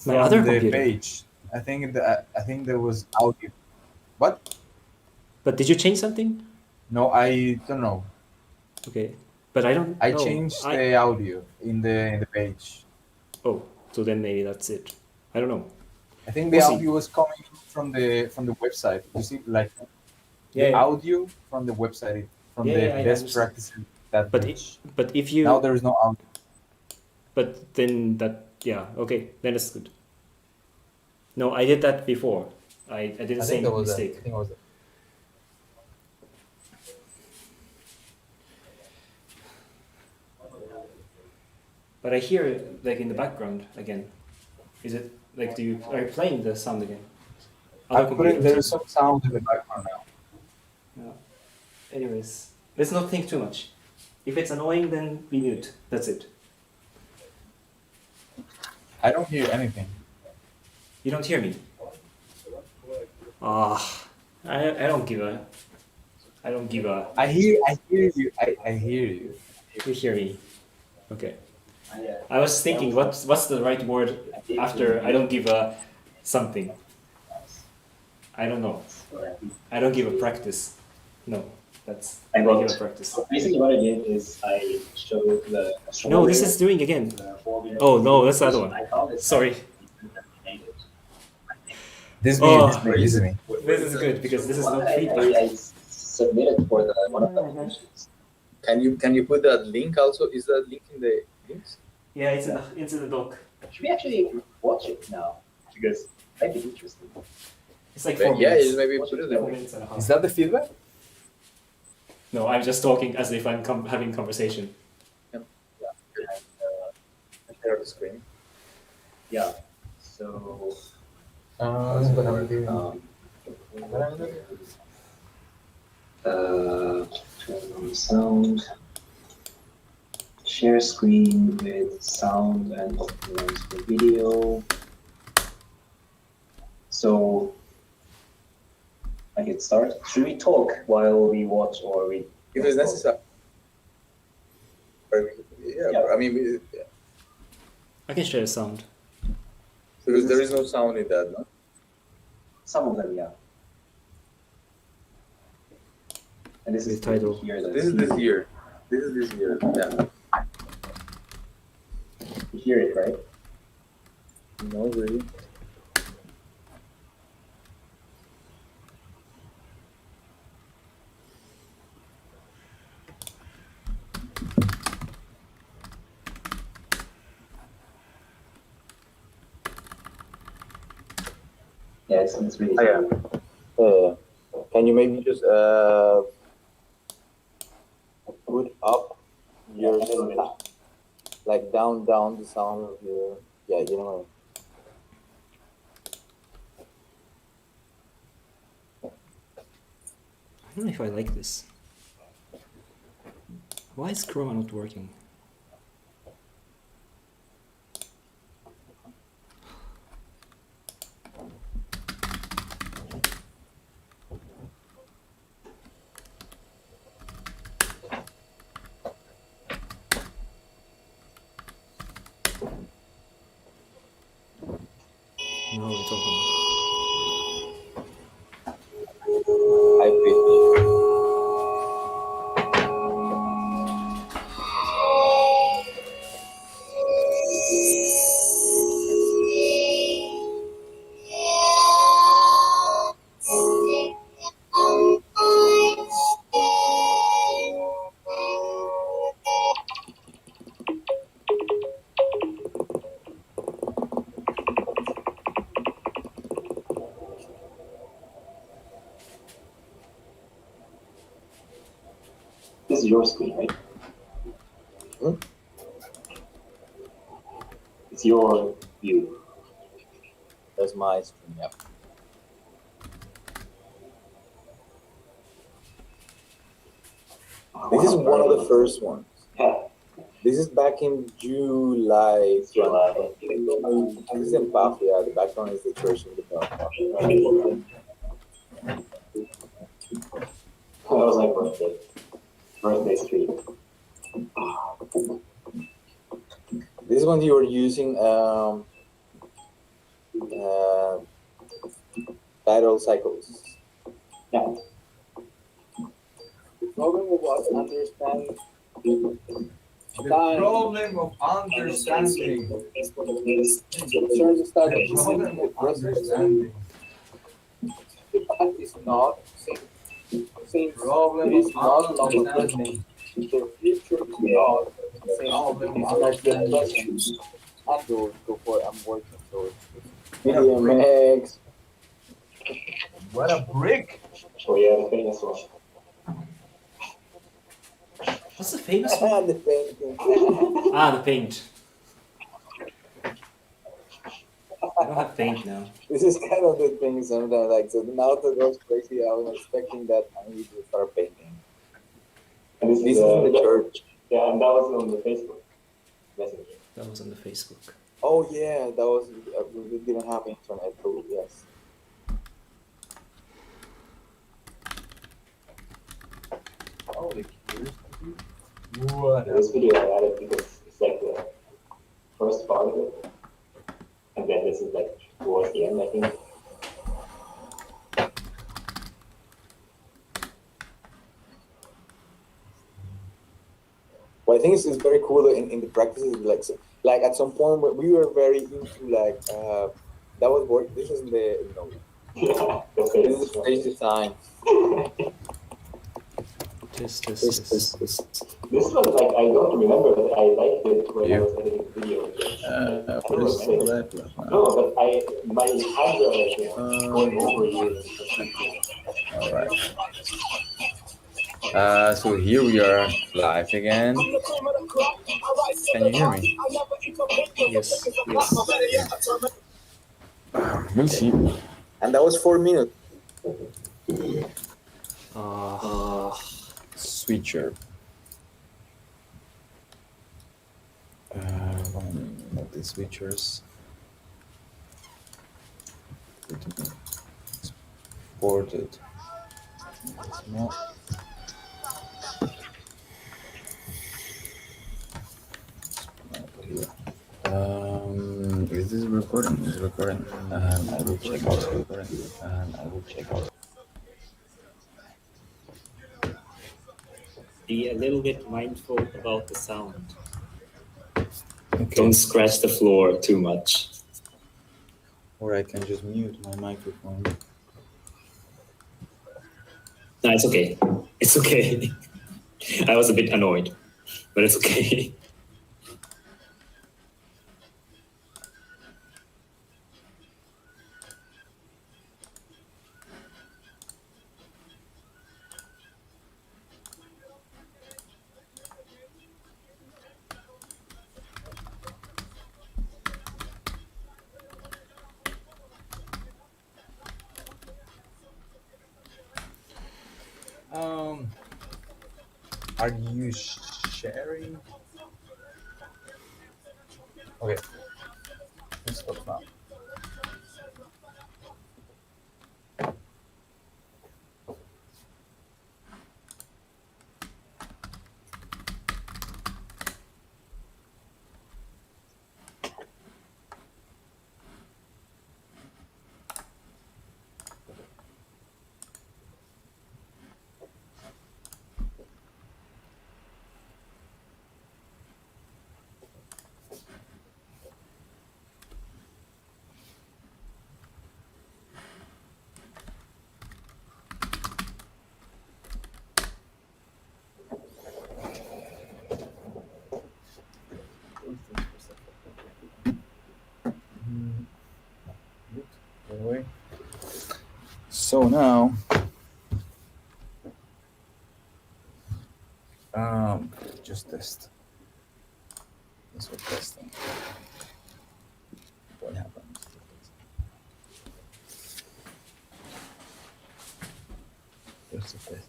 My other the computer. page. I think there was audio. What? But did you change something? No, I don't know. Okay. But I don't I know. changed the audio in the page. Oh, so then maybe that's it. I don't know. I think the We'll see. audio was coming from the website. You see, like Yeah, the yeah. audio from the website, from Yeah, the yeah, I best understand. practices that But page. but if you Now there is no audio. but then that yeah, okay, then it's good. No, I did that before. I did the I think same that was it. mistake. I think it was it. But I hear it like in the background again. Is it like are you playing the sound again? Other I'm putting computer. there is some sound in the background now. Yeah. Anyways, let's not think too much. If it's annoying, then we mute. That's it. I don't hear anything. You don't hear me? Ah, I don't give a. I don't give a. I hear you. I hear you. You hear me? Okay. I was thinking, what's the right word after I don't give a something? I don't know. I don't give a practice. No, that's I don't give a practice. Basically, what I did is I showed the. No, this is doing again. Oh no, that's the other one. Sorry. This is me. Oh. This is me. This is me. This is good because this is not feedback. I submitted for the one of the applications. Can you put that link also? Is that link in the links? Yeah, it's in the doc. Should we actually watch it now? Because it might be interesting. It's like 4 Yeah, minutes. maybe put it 4 there. minutes and a half. Is that the feedback? No, I'm just talking as if I'm having conversation. Share the screen. Yeah. So. Turn on sound. Share screen with sound and optimize for video. So I can start. Should we talk while we watch or we? If it's necessary. Yeah. I mean, I can share sound. because there is no sound in that, no? Some of them, yeah. And this is The title. Here, This is this year. This is this year. Yeah. You hear it, right? No, really. Yeah, it's really. Can you maybe just put up your like down the sound of your you know. I don't know if I like this. Why is Chroma not working? No, we're talking. High pitch. This is your screen, right? Hmm? It's your view. That's my screen. Yeah. This is one of the first ones. Yeah. This is back in July. July. This is in Buff, yeah. The background is the church in the Buff. That was like birthday stream. This one you were using battle cycles. Yeah. The problem was understanding. The problem of understanding. Turn to start The problem of understanding. The path is not since Problem it is of not long understanding. the future is not Problem of understanding. I'm go for it. I'm working so BMX. What a brick! Oh yeah, the famous one. What's the famous one? The painting. Ah, the paint. I don't have paint now. This is kind of the thing sometimes. Like so now that goes crazy, I was expecting that I need to start painting. And This is in the church. Yeah, and that was on the Facebook Messenger. That was on the Facebook. Oh yeah, that was it didn't happen to Naoto. Yes. Holy curiosity. What This video I added because it's like the first part of it, and then this is like towards the end, I think. What I think is very cool in the practices, like at some point we were very into that was work. This is the Yeah, this is the stage design. This. This was like, I don't remember, but I liked it when I was editing the video. I What don't is remember. that? No, but my hands are like, going over you. All right. So here we are live again. Can you hear me? Yes. We'll see. And that was 4 minutes. Switcher. Not the switchers. Ported. Small. Is this recording? Is recording? I will check out. Be a little bit mindful about the sound. Okay. Don't scratch the floor too much. Or I can just mute my microphone. No, it's okay. It's okay. I was a bit annoyed, but it's okay. Are you sharing? Okay. Let's stop now. Anyway. So now, just test. That's what testing. What happens? Just a test.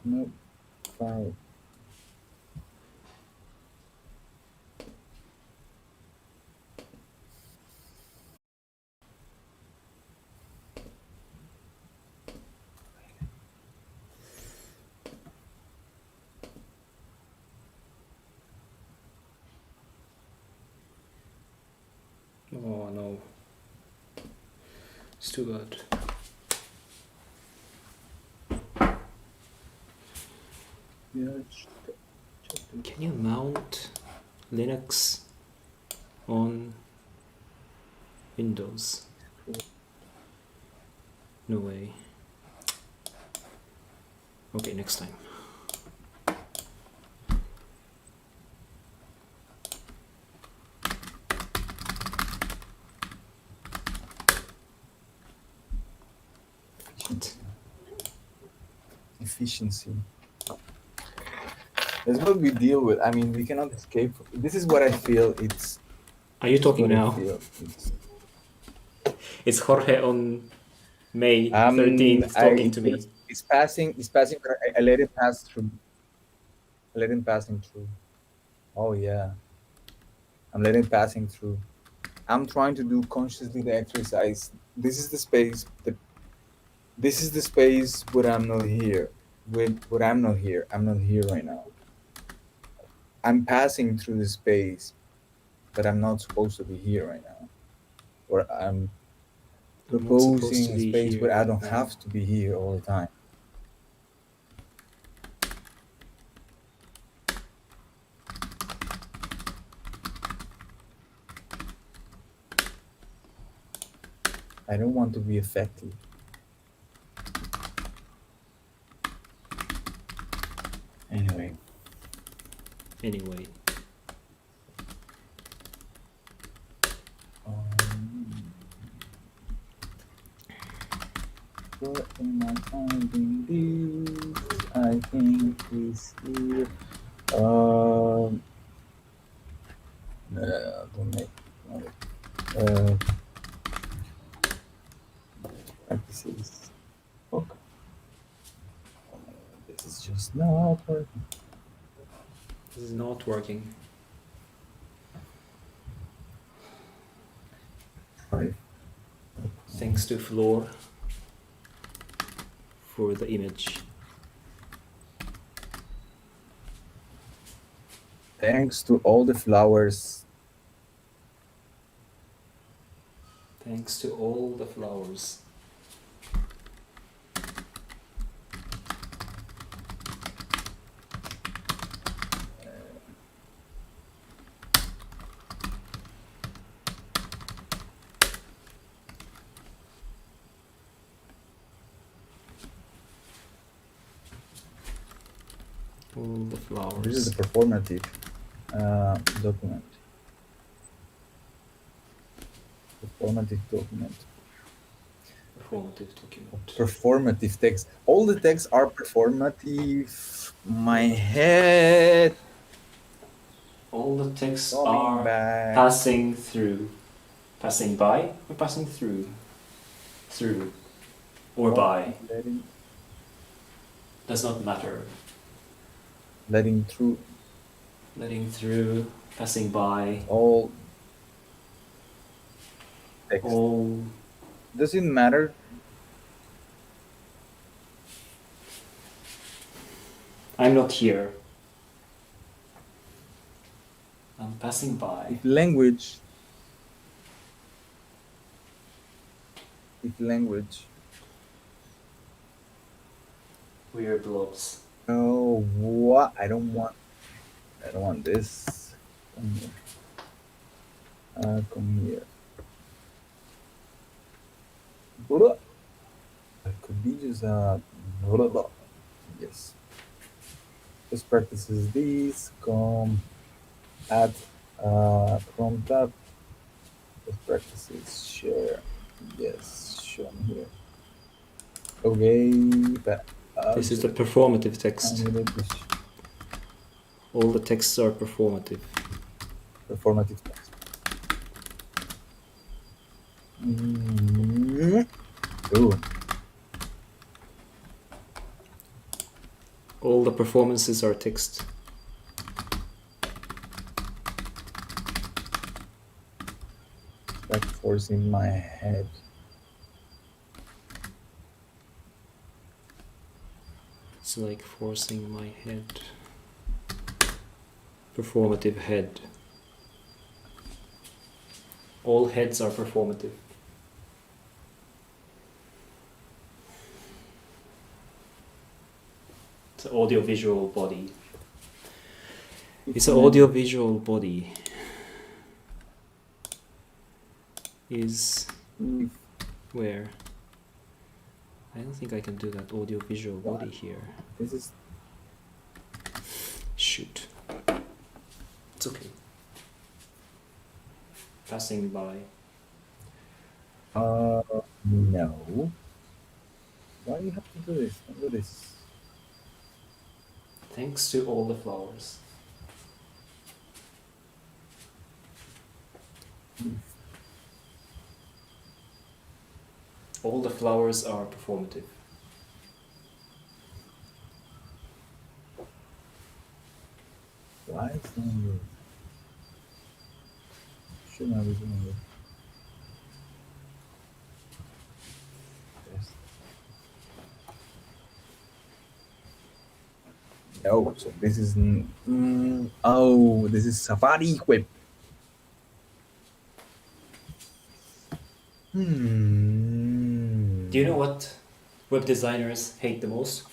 Nope. 5. Oh no. It's too bad. Yeah. Can you mount Linux on Windows? No way. Okay, next time. Efficiency. That's what we deal with. I mean, we cannot escape. This is what I feel. Are you talking what I now? feel. It's Jorge on May 13th talking to me. It's passing. It's passing. But I let it pass through. I let him passing through. Oh yeah, I'm letting passing through. I'm trying to do consciously the exercise. This is the space. This is the space where I'm not here. When I'm not here. I'm not here right now. I'm passing through the space, but I'm not supposed to be here right now. Or I'm I'm not supposed to proposing a be space here where I right don't now. have to be here all the time. I don't want to be effective. Anyway, Anyway, what am I finding this? I think is here. Don't make. Uh, practices. Okay. This is just not working. this is not working. Right. Thanks to floor for the image. Thanks to all the flowers. Thanks to all the flowers. All the flowers. This is the performative document. Performative document. Performative document. Performative text. All the texts are performative. My head. All the texts Coming are back. passing through. Passing by or passing through? Through. Or by. Does not matter. Letting through. Letting through, passing by. All text. All. Does it matter? I'm not here. I'm passing by. If language. If language. We are blobs. Oh, what? I don't want this. Come here. Come here. Blah. It could be just blah. Yes. This practices these. Come add from tab. This practices share. Yes, show me here. Okay, but This is the performative text. I'm gonna just All the texts are performative. performative text. Ooh. All the performances are text. Like forcing my head. It's like forcing my head. Performative head. All heads are performative. It's an audiovisual body. It's an audiovisual body. Is where? I don't think I can do that audiovisual body here. This is Shoot. It's okay. Passing by. no. Why do you have to do this? Don't do this. Thanks to all the flowers. All the flowers are performative. Why is it doing this? Should not be doing this. Yes. No, so this is oh, this is Safari web. Do you know what web designers hate the most?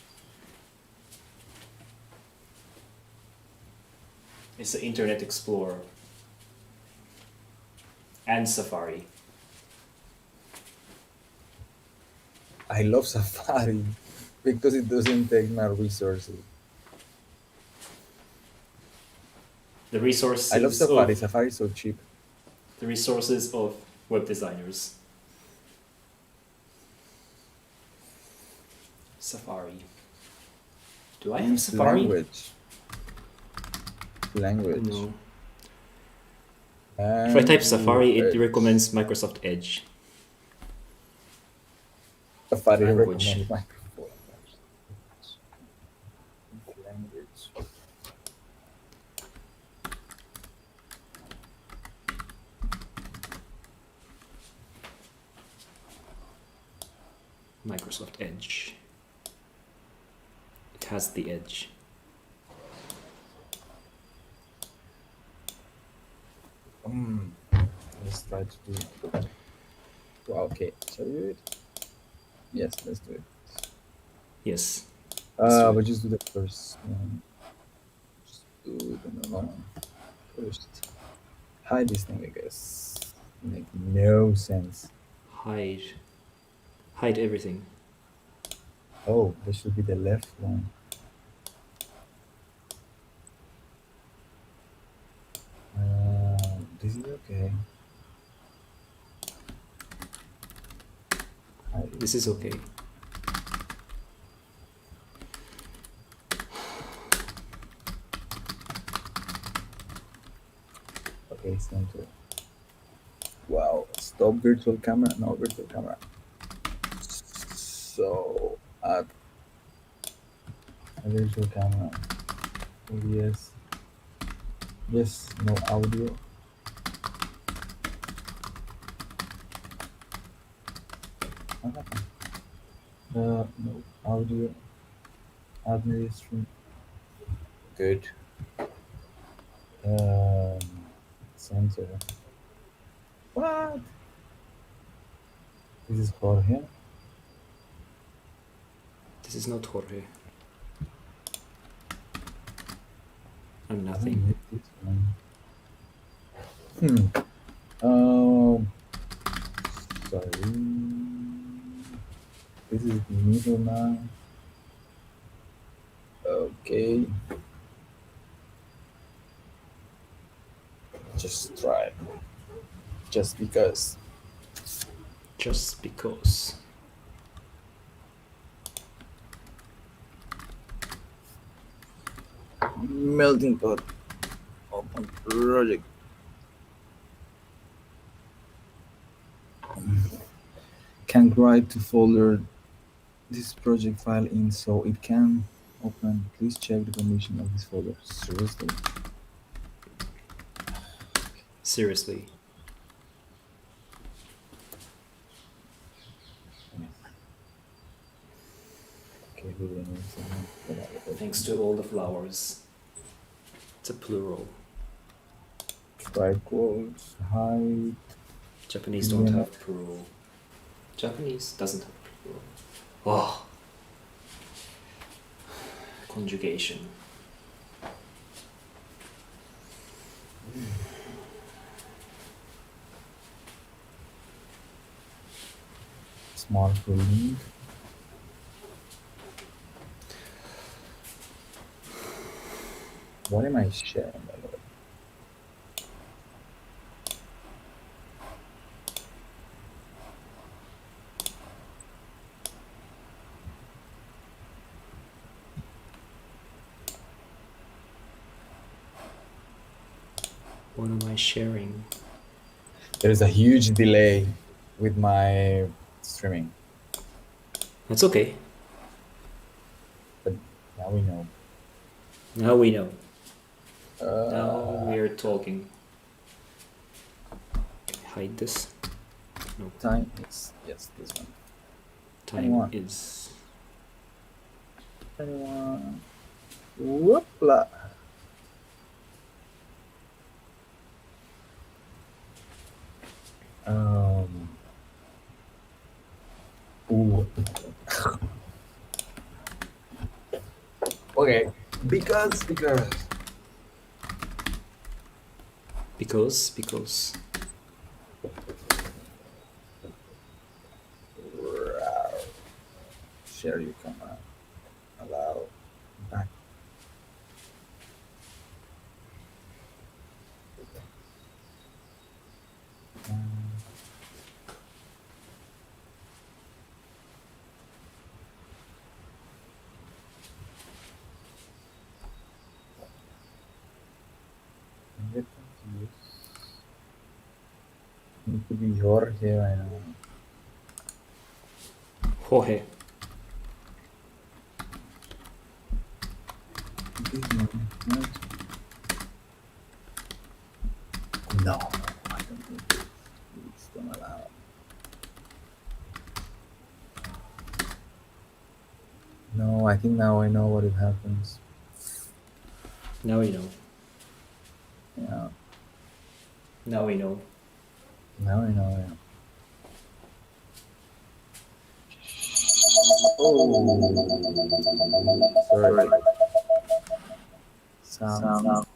It's the Internet Explorer and Safari. I love Safari because it doesn't take my resources. The resources I love Safari. of Safari is so cheap. the resources of web designers. Safari. Do I have It's Safari? Language. No. If I type Safari, it Language. recommends Microsoft Edge. Safari Language. recommends Microsoft language. Microsoft Edge. It has the edge. Let's try to do it. Wow, okay. Shall we do it? Yes, let's do it. Yes. But just do the first one. Just do the normal one first. Hide this thing, I guess. Make no sense. Hide. Hide everything. Oh, this should be the left one. This is okay. This is okay. Okay, center. Wow, stop virtual camera. No, virtual camera. So, add a virtual camera. OBS. Yes, no audio. What happened? No audio. Add media stream. Good. Center. What? This is Jorge. This is not Jorge. I'm I don't nothing. need this one. Sorry. This is the middle now. Okay. Just try. Just because. Just because. Melting pot. Open project. Can write to folder this project file in so it can open. Please check the permission of this folder. Seriously. Seriously. Okay, Thanks to all the flowers. It's a plural. try quotes, hide. Japanese don't have plural. Japanese doesn't have plural. Oh. Conjugation. Small link. What am I sharing, by the way? What am I sharing? There's a huge delay with my streaming. That's okay. But now we know. Now we know. Now we're talking. Hide this. No. Time is, yes, this one. Time 21. is 21. Whoopla. Ooh. Okay. Because. because. Share your camera. Allow. Back. I'm getting confused. It could be Jorge right now. Jorge. No, I don't think it's don't allow. No, I think now I know what it happens. Now we know. Yeah, Now we know. now I know. Yeah. Oh, sorry. Sound.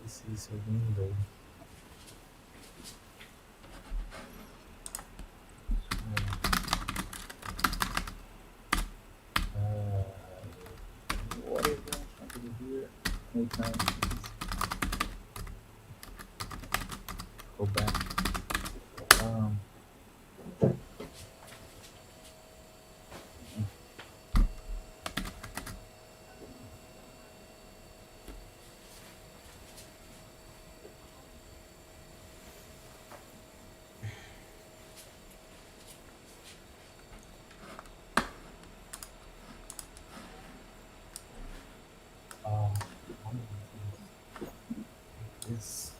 This is a window. What is that happening here? Anytime. Go back. This.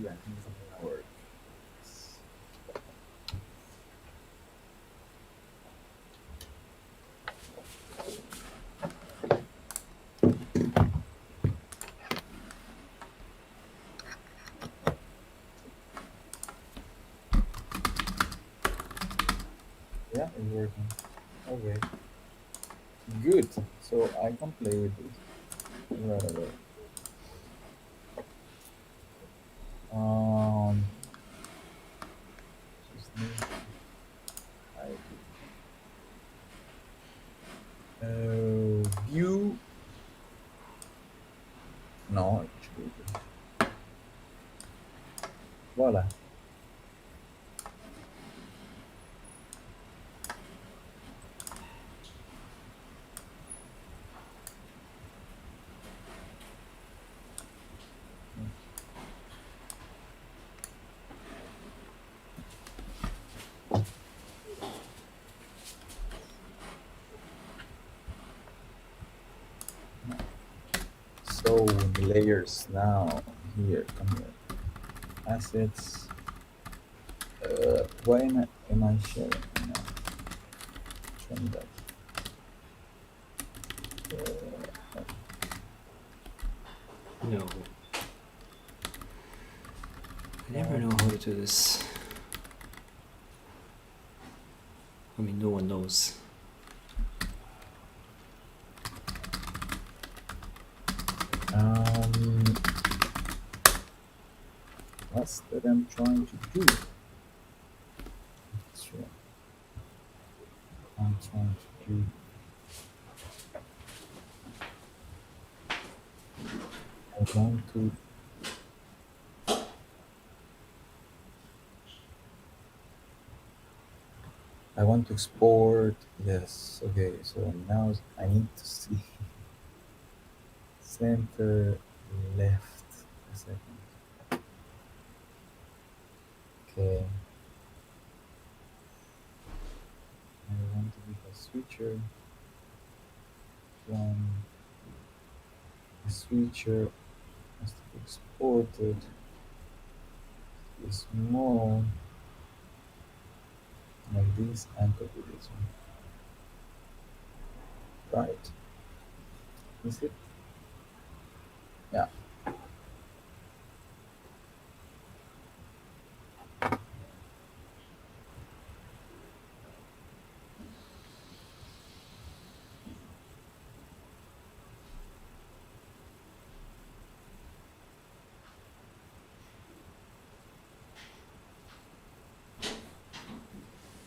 Yeah, I think it's gonna work. Yeah, it's working. Okay. Good. So I can play with this right away. Just need view. No, it should be good. Voila. So the layers now here, come here. Assets. Why am I sharing now? Show me that. No. I never know how to do this. I mean, no one knows. What's that I'm trying to do? Sure. I'm trying to do. I want to. I want to export. Yes. Okay. So now I need to see center left. A second. Okay. I want to be a switcher. From the switcher has to be exported. Is small like this and copy this one. Right. Is it? Yeah.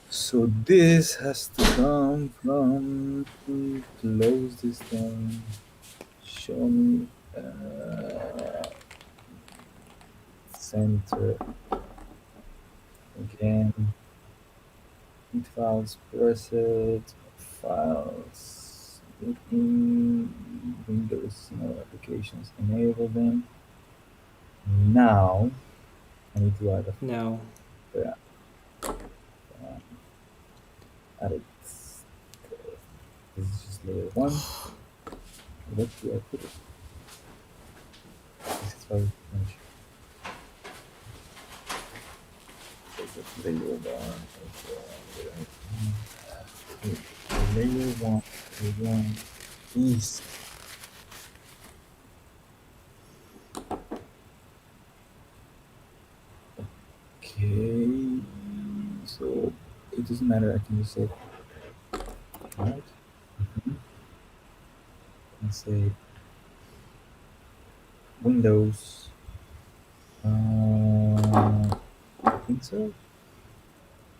So this has to come from close this down. Show me center again. Hit files, preset, files, in Windows, no applications, enable them. Now I need to add a Now, yeah. Add it. This is just layer one. What do I put it? This is how it finish. Layer one. Layer one is okay. So it doesn't matter. I can just say right. And say Windows. I think so.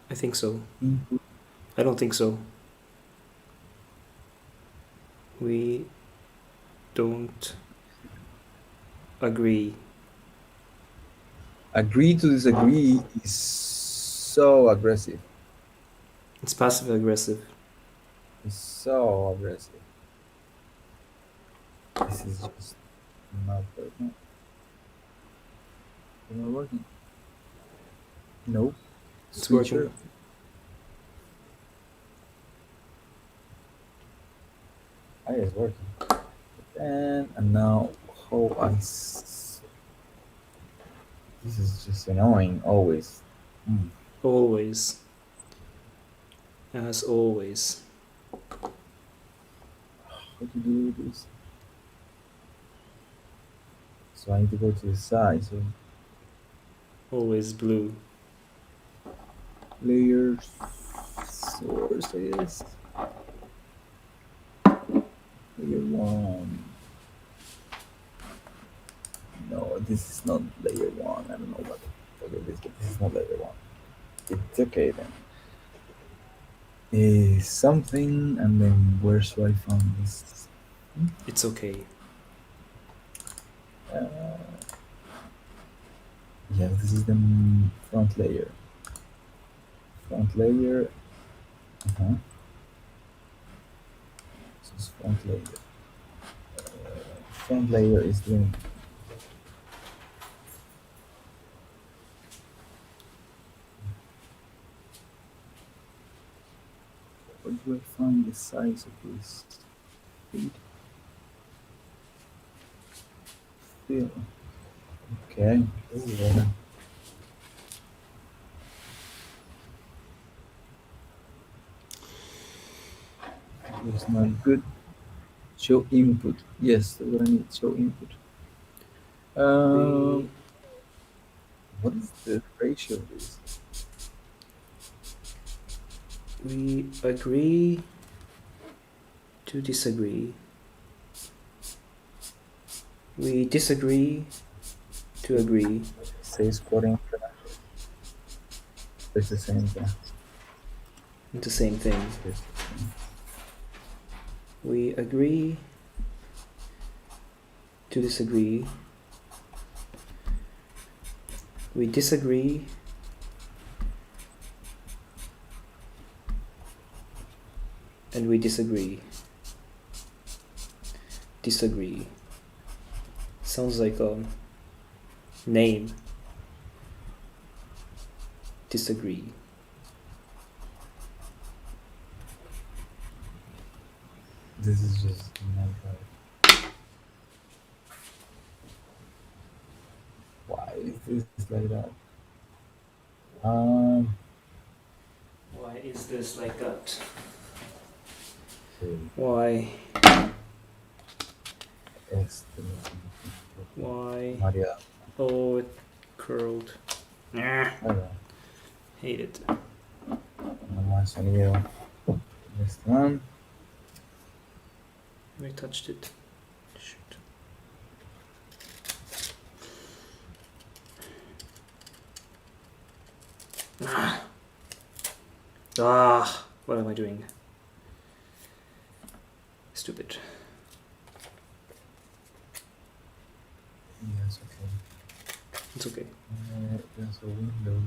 I think so. Input. I don't think so. We don't agree. Agree to disagree is so aggressive. It's passive aggressive. It's so aggressive. This is just not working. It's not working. Nope. It's Switcher. working. Ah, it's working. And now how this is just annoying always. Always. As always. How to do this? So I need to go to the side. So Always blue. layers, sources, layer one. No, this is not layer one. I don't know what the fuck it is, but this is not layer one. It's okay then. Is something, and then where should I find this? It's okay. Yeah, this is the front layer. Front layer. This is front layer. Front layer is doing. Where do I find the size of this feed? Fill. Okay. Yeah. It's not good. Show input. Yes, that's what I need. Show input. Um, what is the ratio of this? We agree to disagree. We disagree to agree. Says quoting. It's the same thing. It's the same thing. It's the same. We agree to disagree. We disagree and we disagree. Disagree. Sounds like a name. Disagree. This is just not right. Why is this like that? Why is this like that? Okay. Why? Este. Why? Maria. Oh, it curled. Nah. Ahora, Hate it. no más sonido. Este one. I touched it. Shoot. What am I doing? Stupid. Yes, okay. It's okay. There's a window.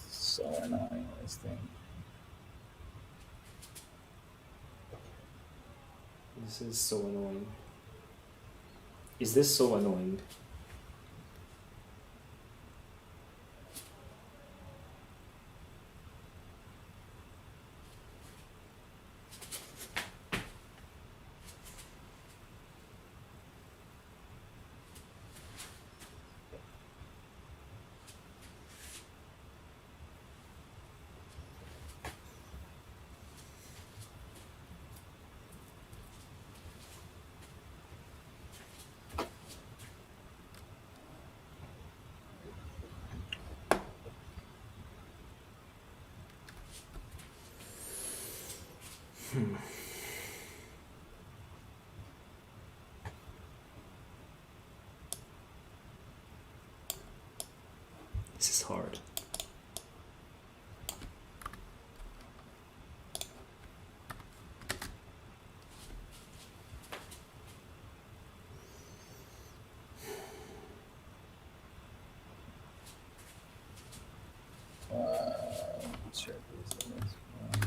So annoying, this thing. This is so annoying. Is this so annoying? This is hard. Check this one.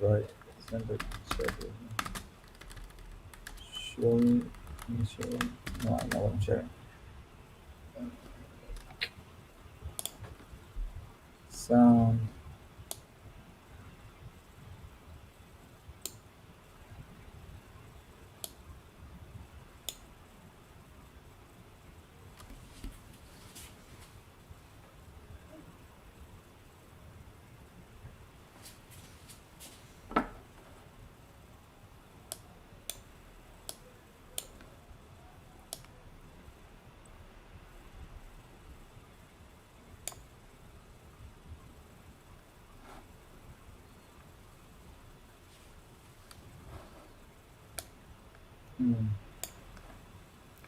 Right, center check it. Show me, show me. No, I know what I'm sharing. Sound.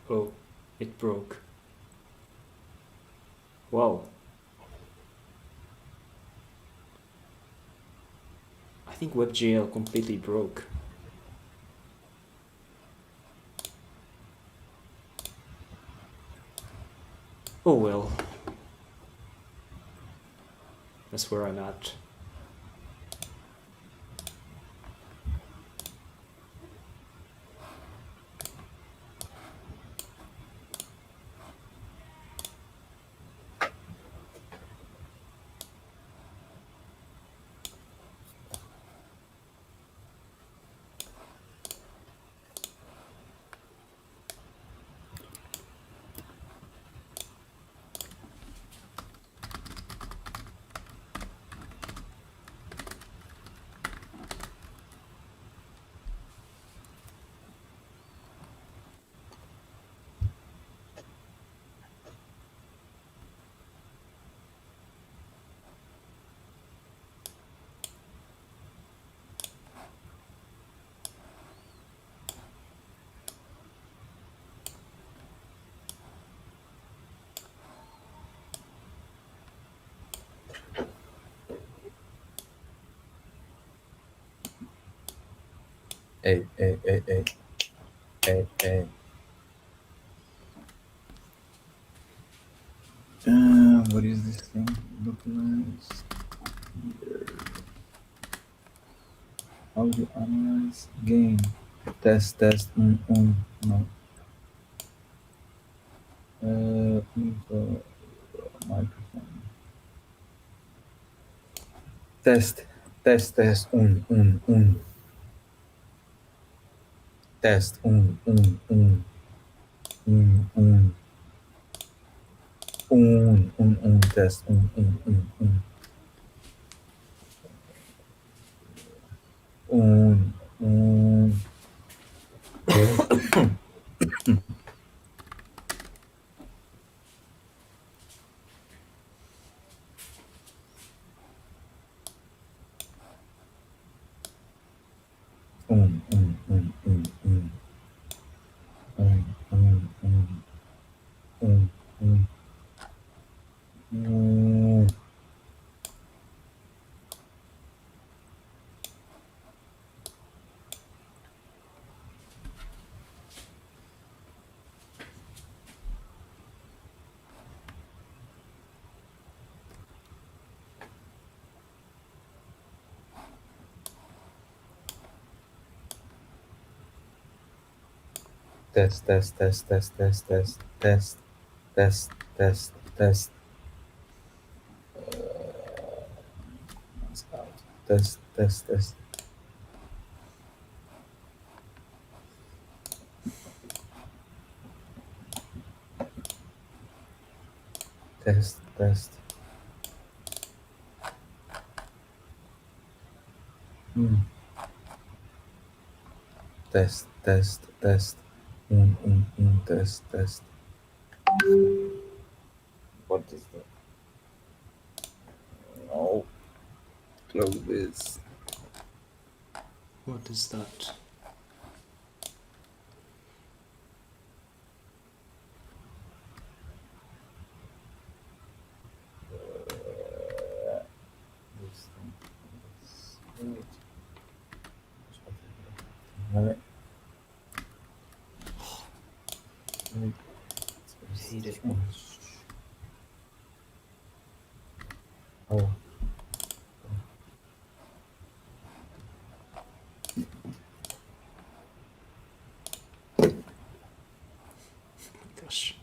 Oh, it broke. Wow. I think WebGL completely broke. Oh well. That's where I'm at. Hey. Hey. What is this thing? Documents. Here. Audio analyze. Game. Test. No. Info. Microphone. Test. Un. Test. Un. Test. Un. Un. Test. It's out. Test. Test. Test. Test. What is that? No. Close this. What is that? This thing. Right. Hate it. Oh. Gosh.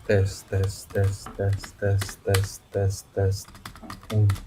Test. Un.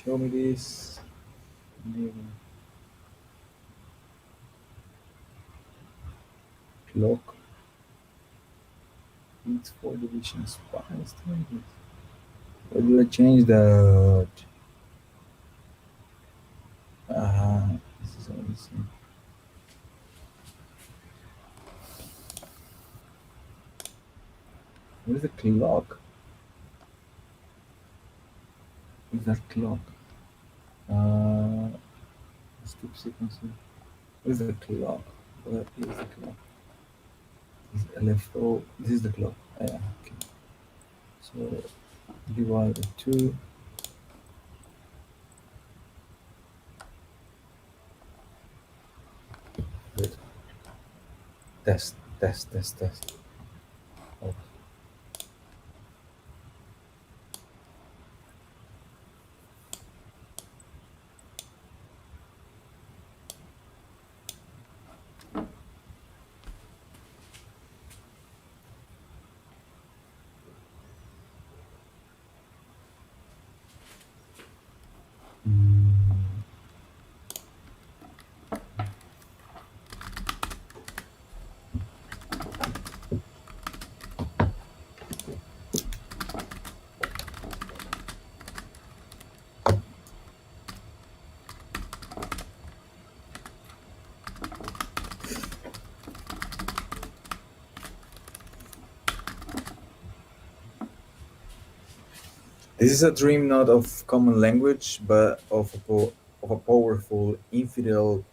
Show me this. Clock. It's 4 division spice. Why did I change that? This is all the same. Where's the clock? Where's that clock? Skip sequencing. Where's the clock? Where is the clock? Is LFO? This is the clock. Yeah, okay. So divide by 2. Wait. Test. Oh. Mm. This is a dream not of common language, but of a powerful infidel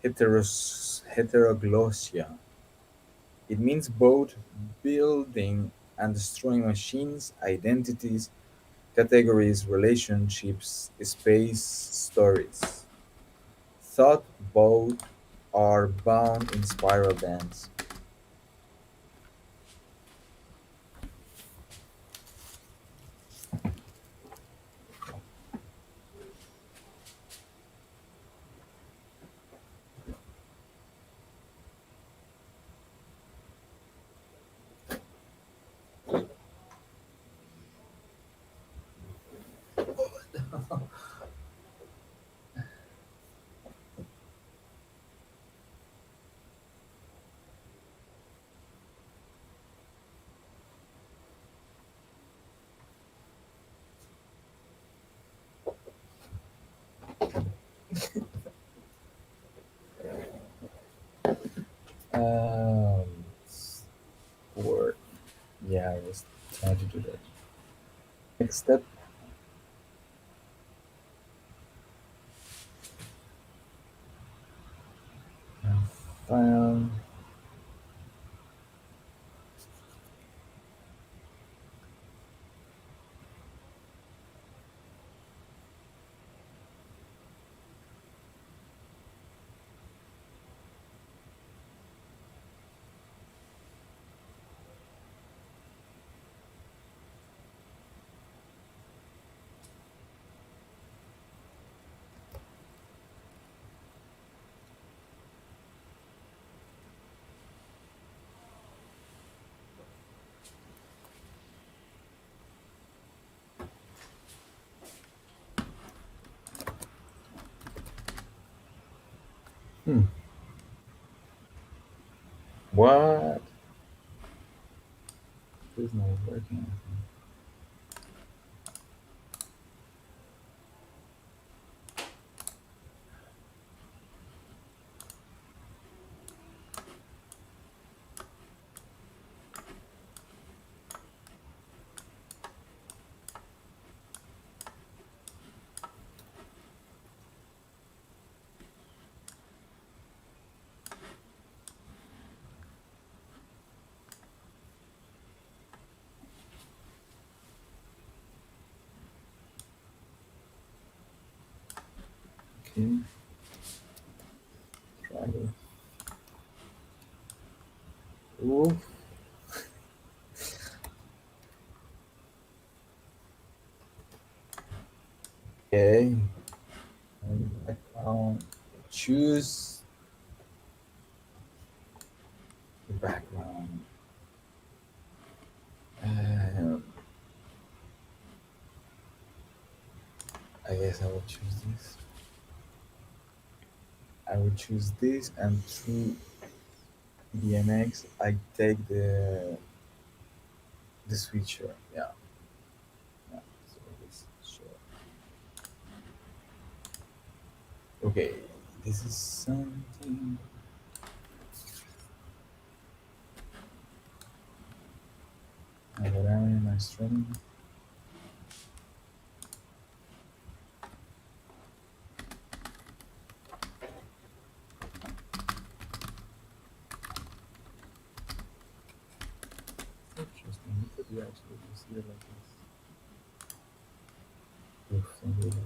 heteroglossia. It means both building and destroying machines, identities, categories, relationships, space, stories. Thought both are bound in spiral bands. Um, word. Yeah, I was trying to do that. Next step. File. Hmm. What? This is not working. Okay. Try this. Ooh. Okay. And background. Choose the background. Um, I guess I will choose this. I will choose this, and through DMX, I take the switcher. Yeah. Yeah. So this. Sure. Okay. This is something. What am I streaming? Interesting. It could be actually just here like this. Oof, don't do that.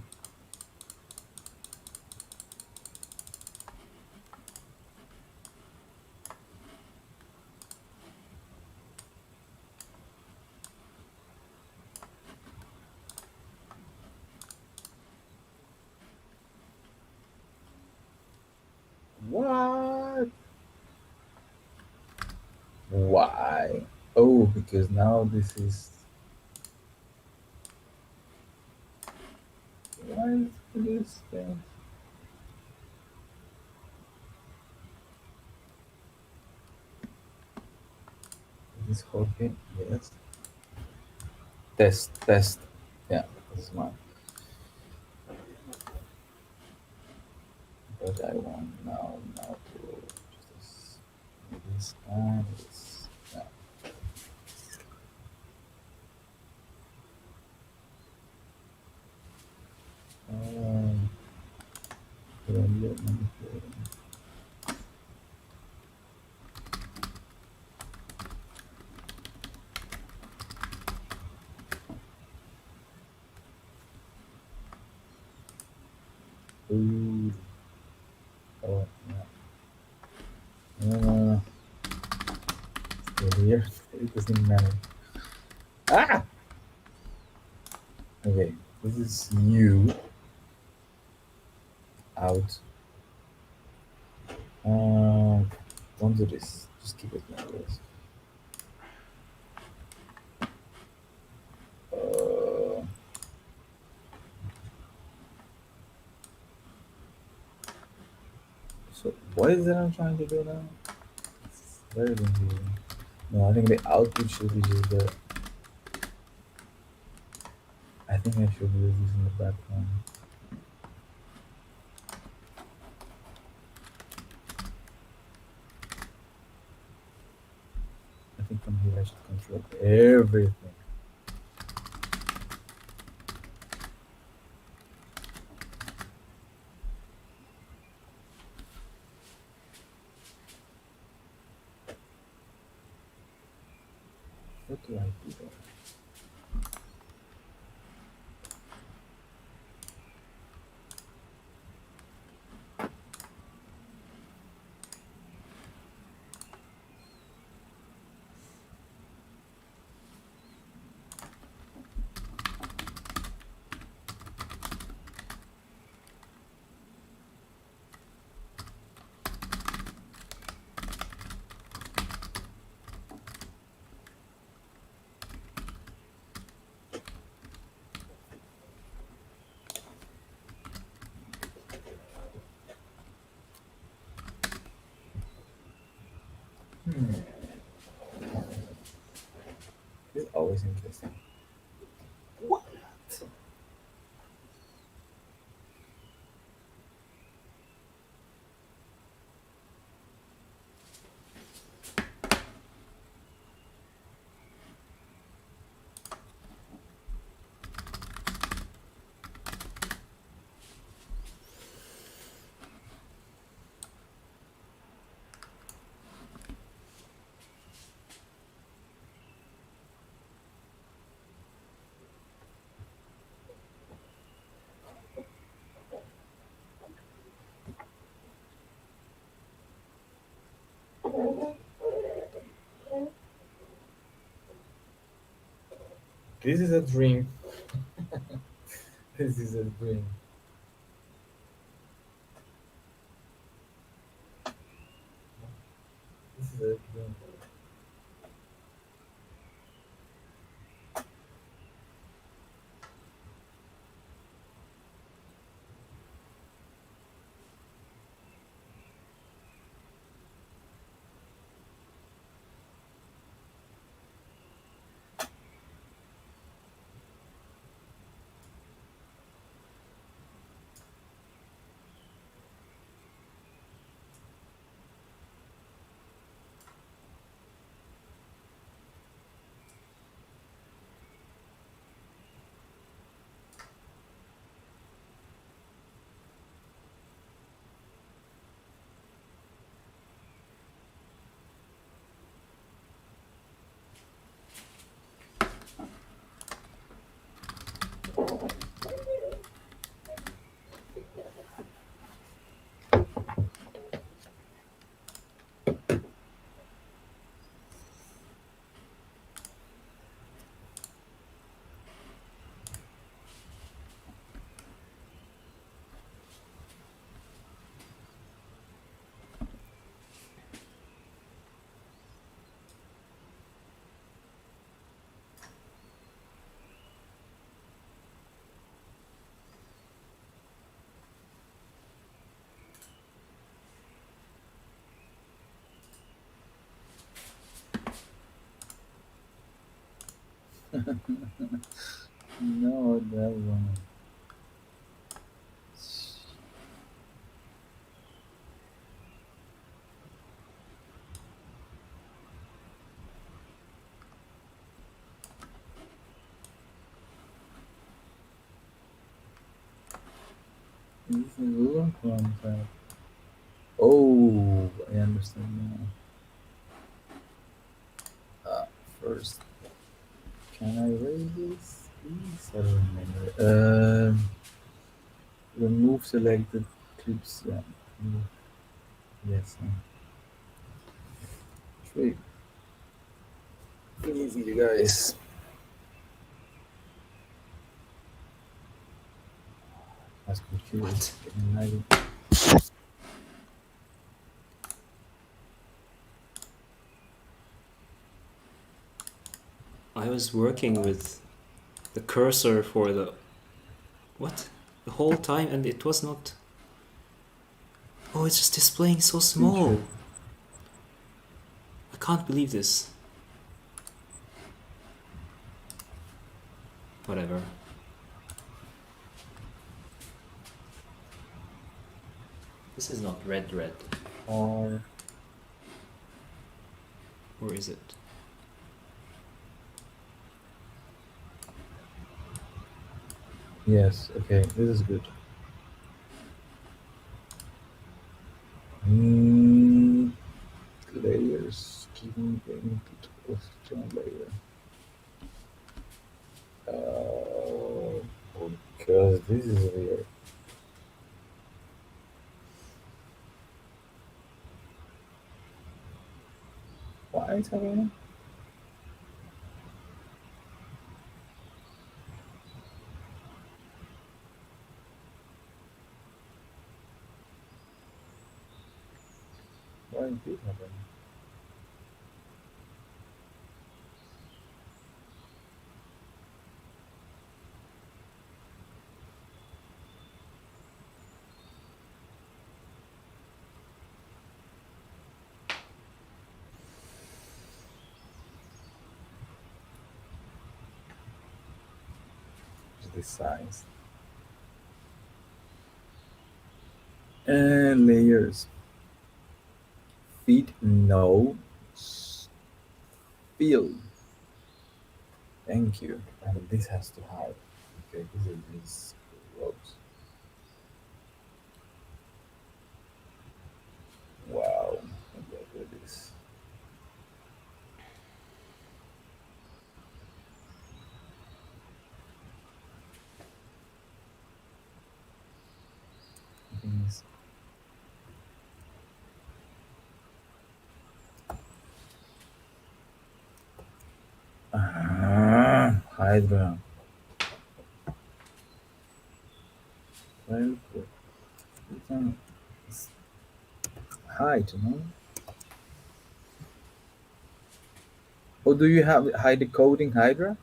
What? Why? Oh, because now this is. Why is this thing? Is this Jorge? Yes. Test, test. Yeah, this is mine. But I want now to just this and this. Yeah. Um, manipulating. Ooh. Oh, yeah. No. Still here. It doesn't matter. Ah! Okay, this is you out. Don't do this. Just keep it like this. Uh, so what is it I'm trying to do now? It's very confusing. No, I think the output should be just the. I think I should use this in the background. I think from here I should control everything. What do I do there? It's always interesting. What? This is a dream. This is a dream. This is a dream. No, that one. This is Google Chrome tab. Oh, I understand now. First, can I raise this? Please, I don't remember. Remove selected clips. Yeah. Yes. Trade. Easy, you guys. That's confused. I was working with the cursor for the whole time, and it was not. Oh, it's just displaying so small. I can't believe this. Whatever. This is not red. Or is it? yes. Okay, this is good. Layers. Keep moving to strong layer. Because this is weird. Why is happening? Why is this happening? The size and layers. Feed no. Field. Thank you. And this has to hide. Okay, this gross. Wow. Look at this. These. Hydra. Well, we can hide, no? Or do you have hide the code in Hydra?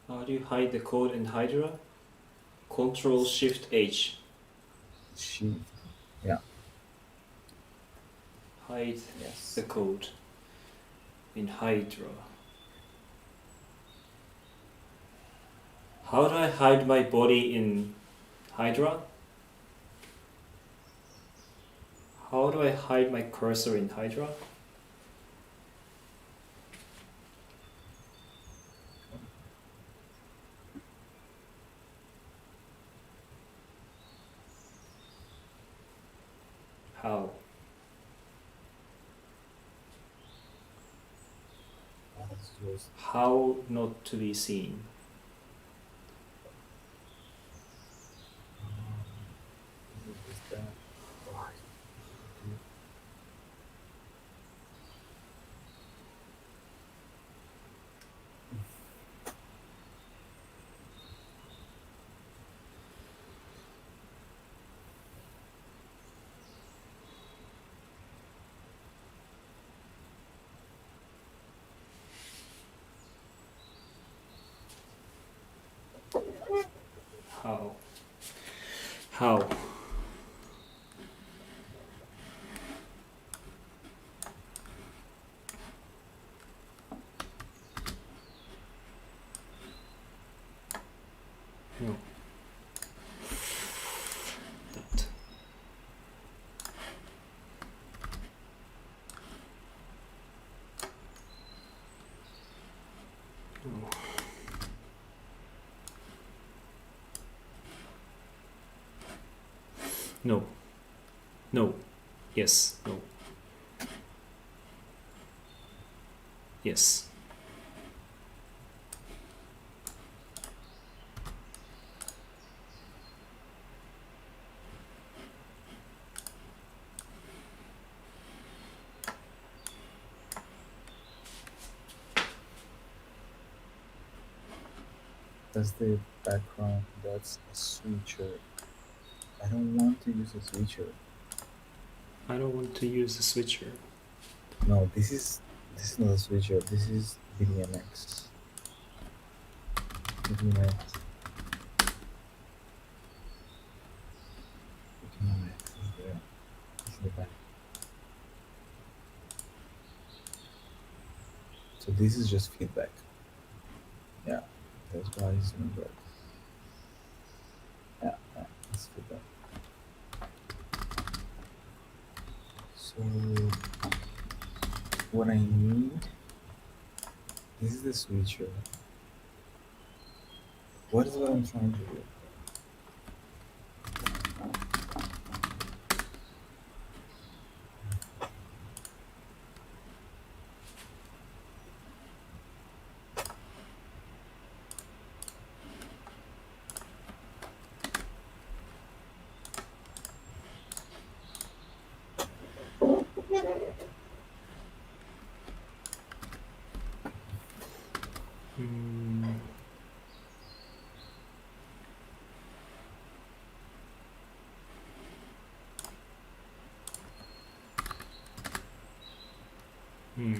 How do you hide the code in Hydra? Control Shift H. Shift. Yeah. Hide Yes. the code in Hydra. How do I hide my body in Hydra? How do I hide my cursor in Hydra? How? That's just How not to be seen? this is that. Why? How? How? No. No. Yes. No. Yes. That's the background. That's a switcher. I don't want to use a switcher. I don't want to use the switcher. No, this is not a switcher. This is BDMX. BDMX. BDMX is there. It's in the back. So this is just feedback. Yeah, that's why it's not right. Yeah, it's feedback. So what I need, this is the switcher. What is what I'm trying to do? Hmm. Hmm.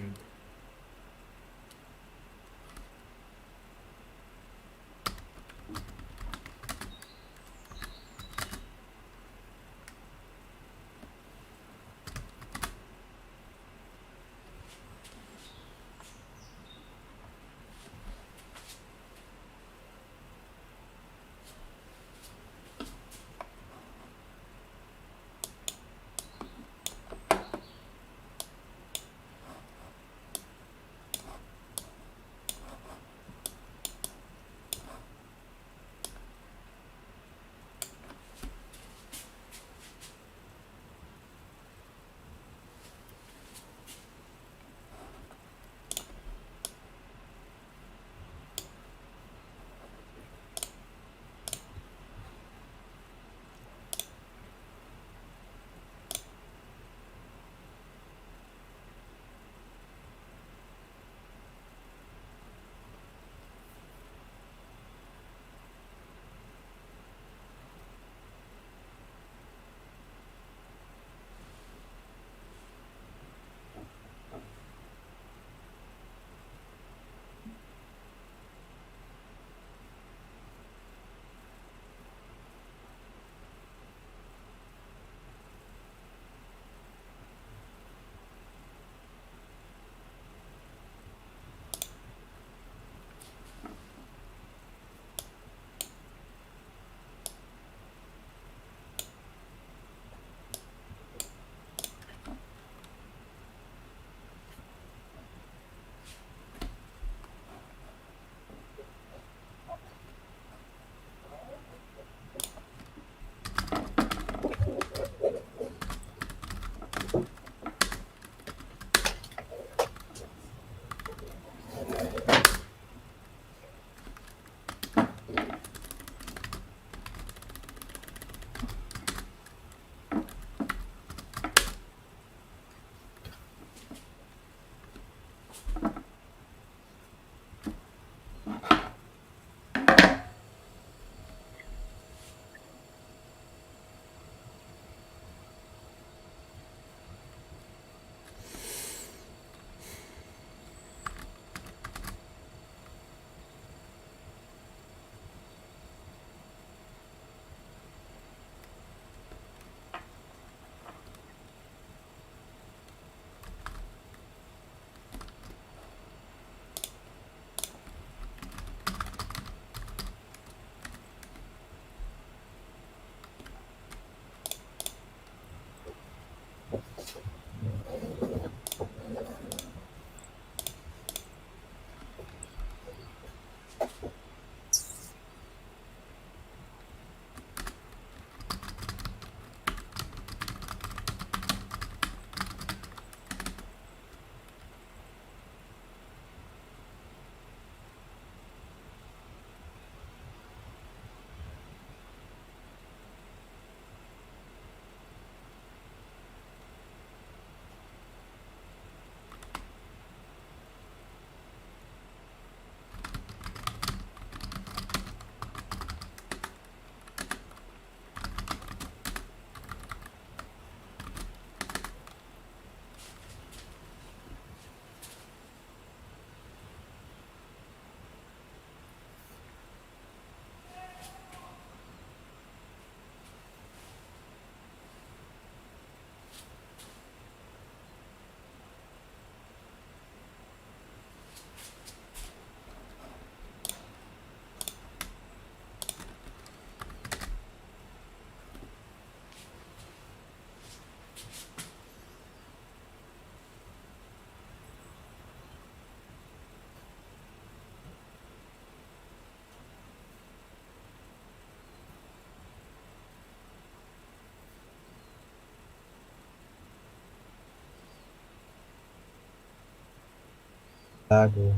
Lago.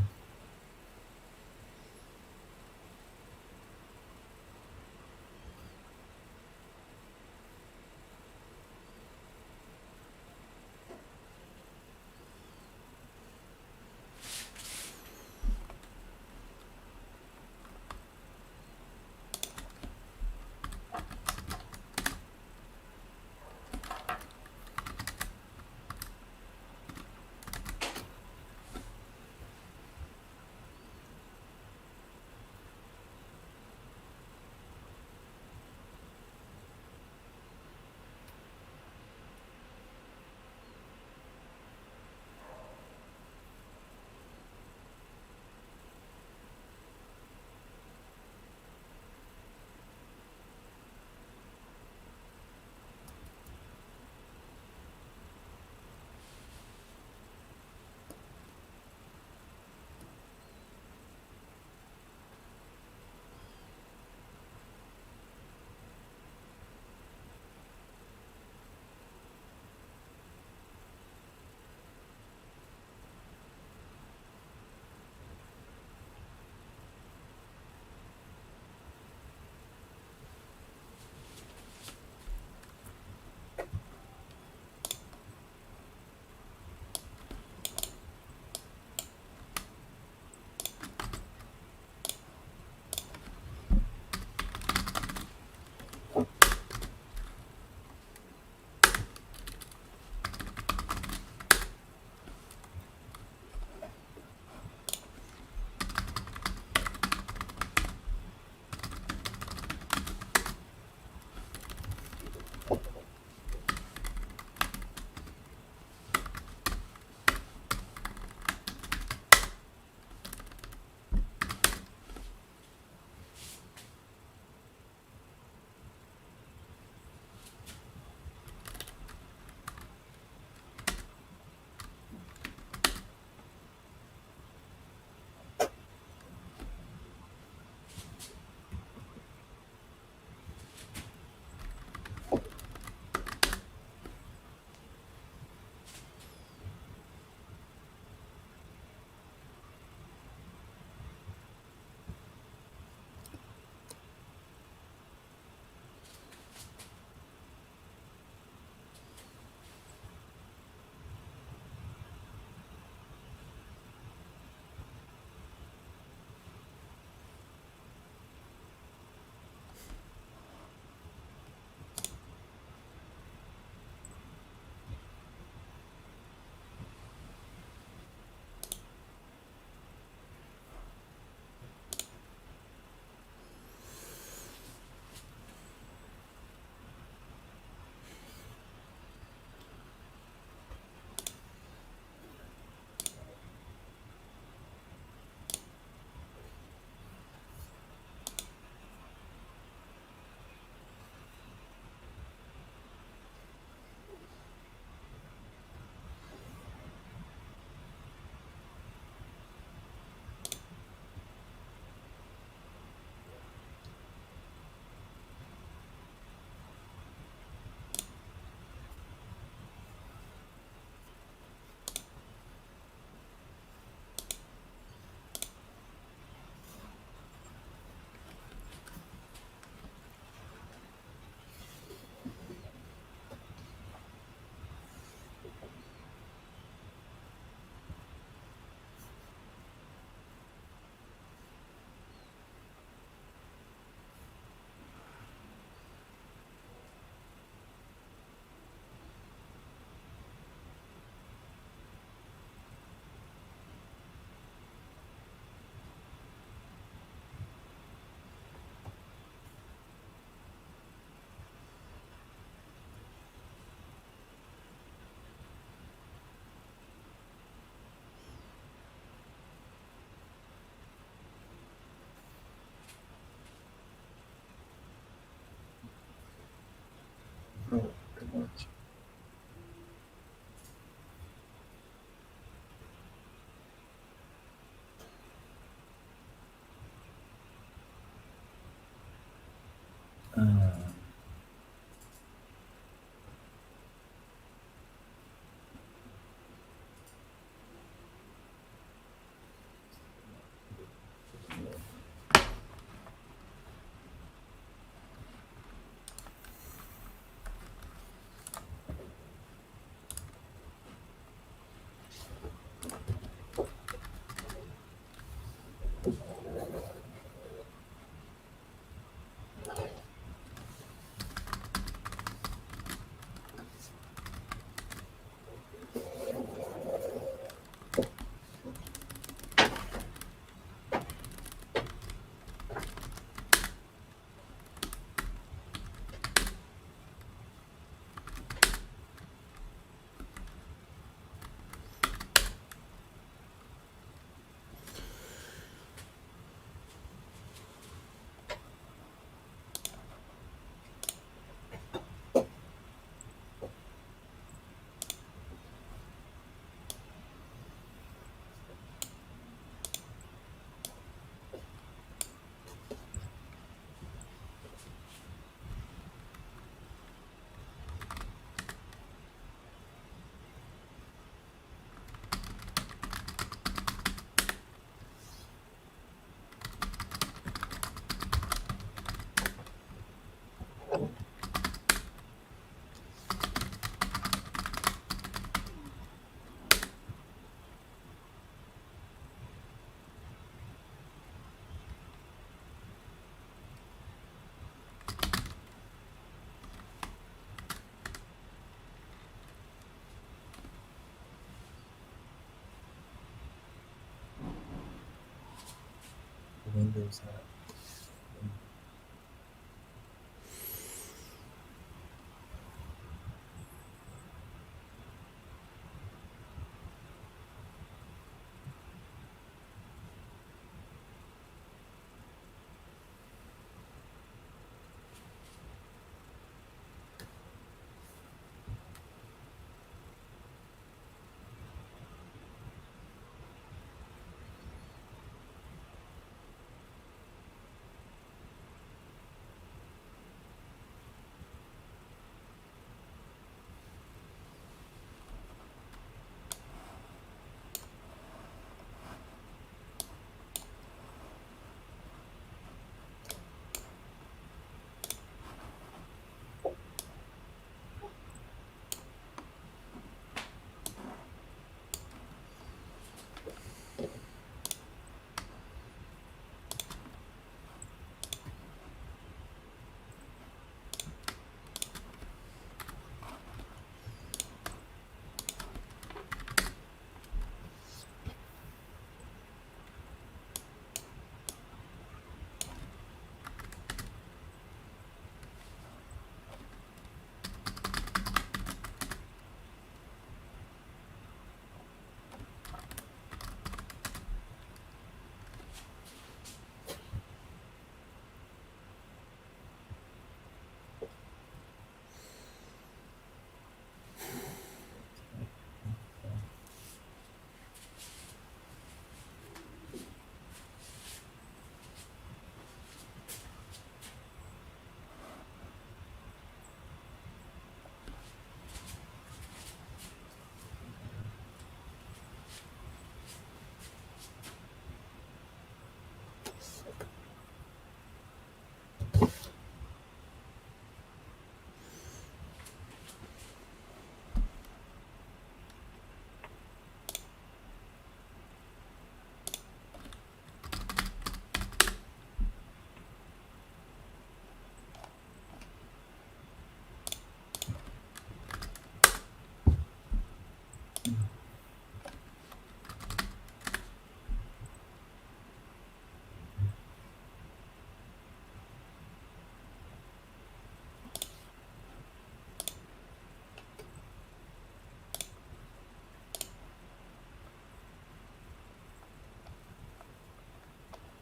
Windows app.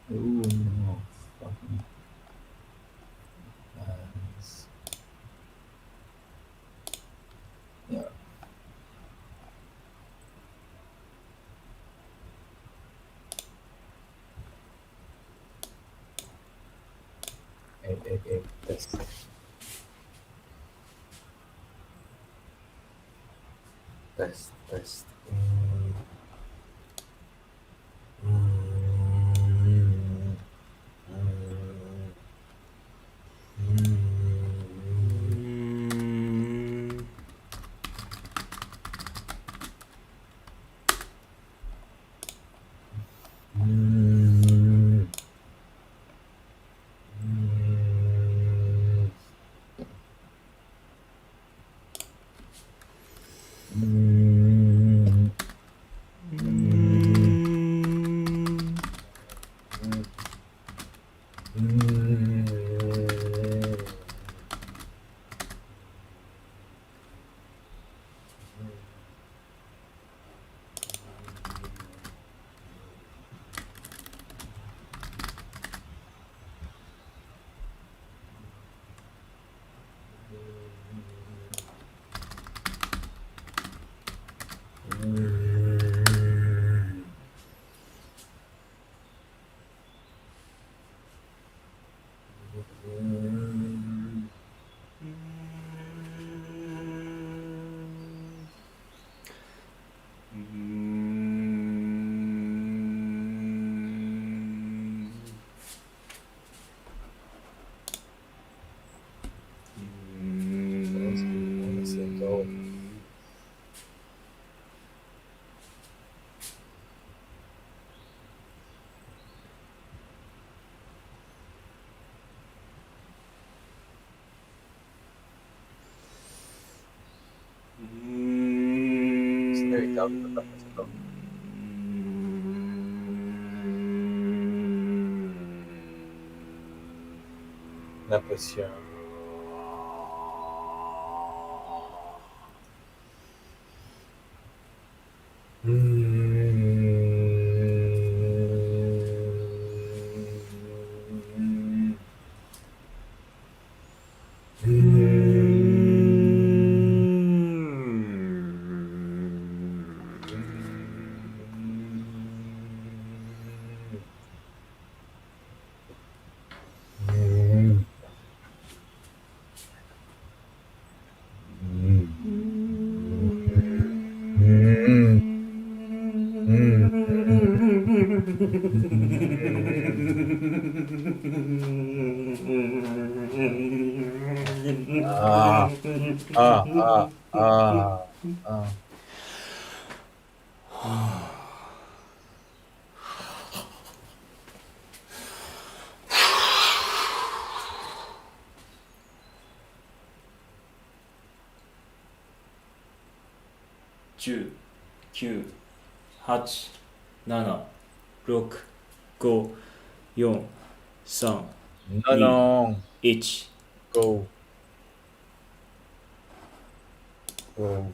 Ooh, no. Fucking nice. Yeah. Hey, test. Test. Mm. Honestly, go. La presión. Ah, ah, ah, ah, ah. Two, Q, 8, 7, 6, 5, 4, 3, No, 2, no. 1. Go. Go.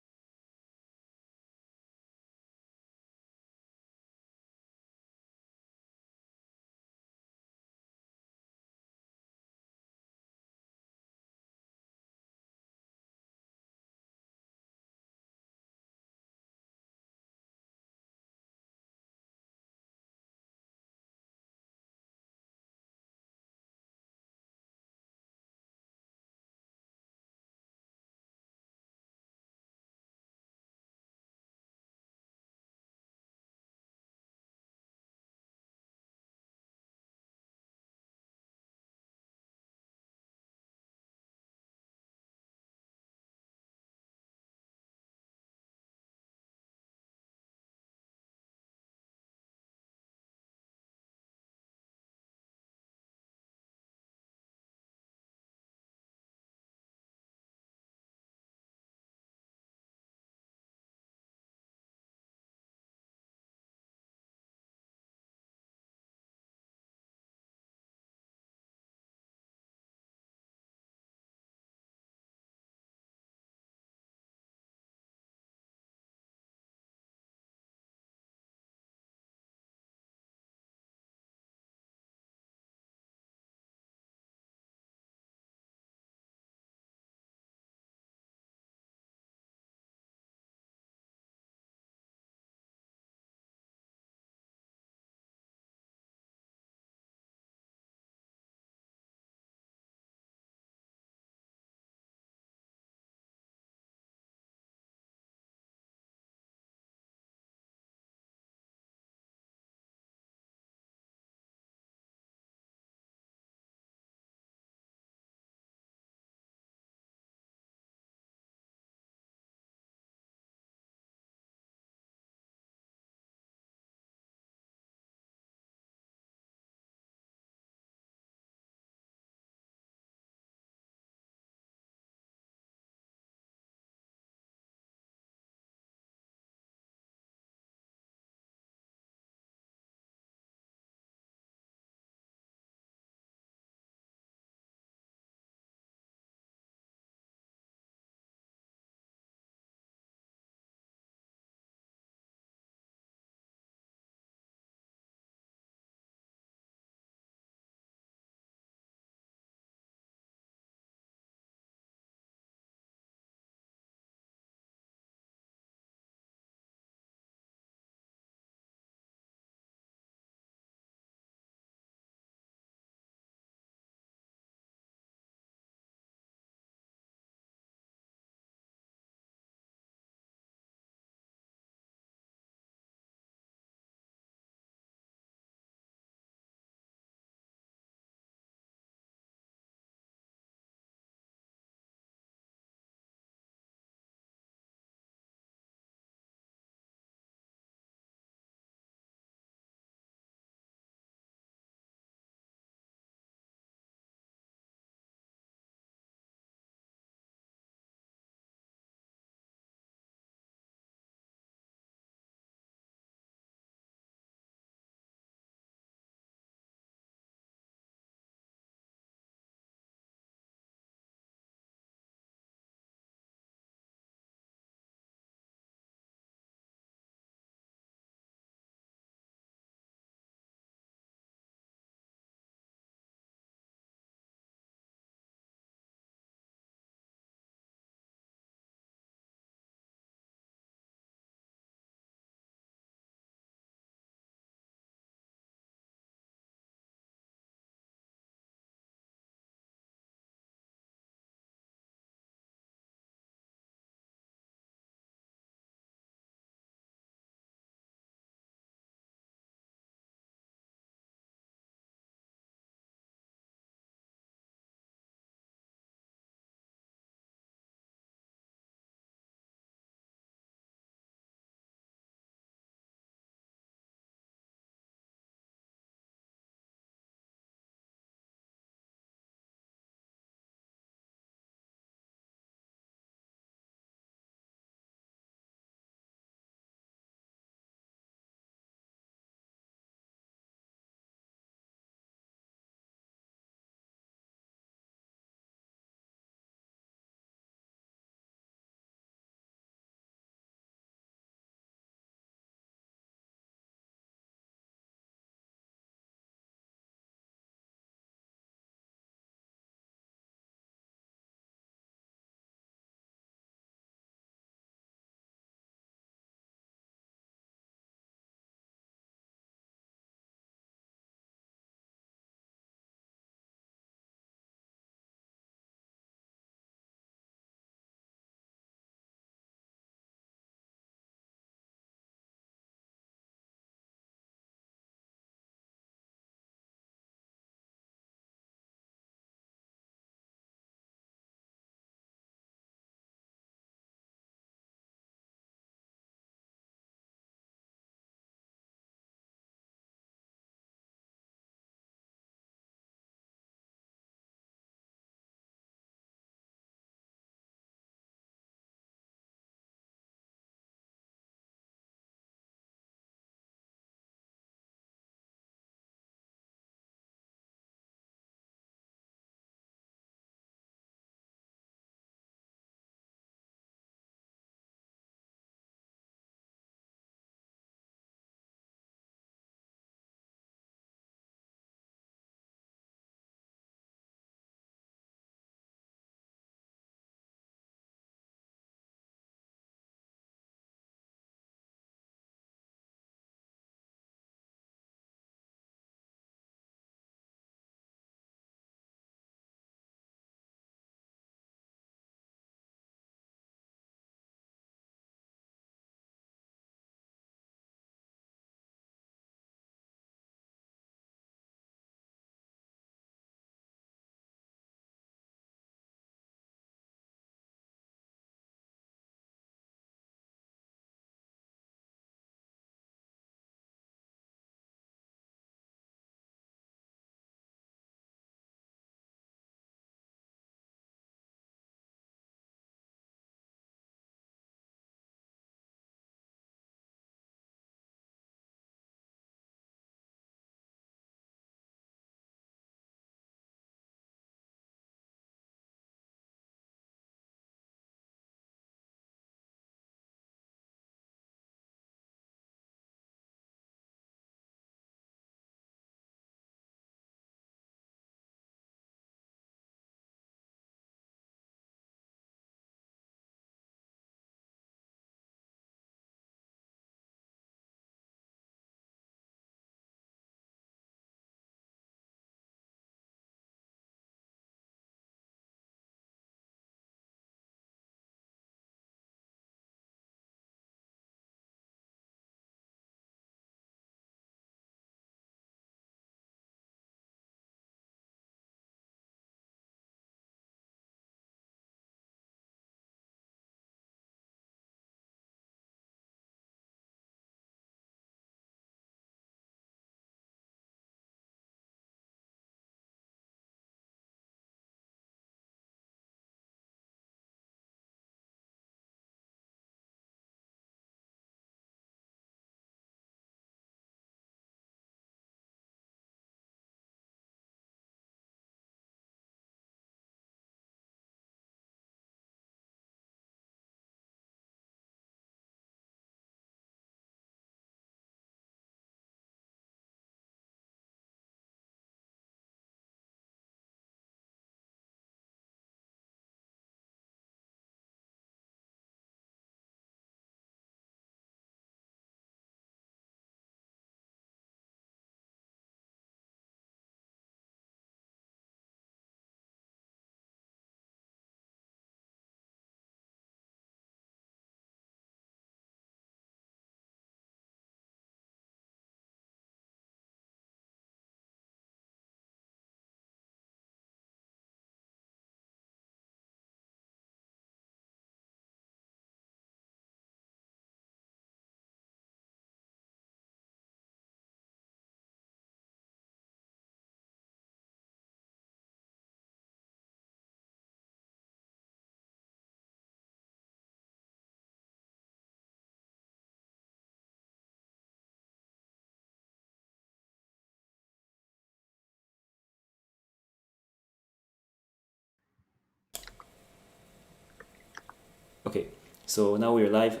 Okay, so now we're live.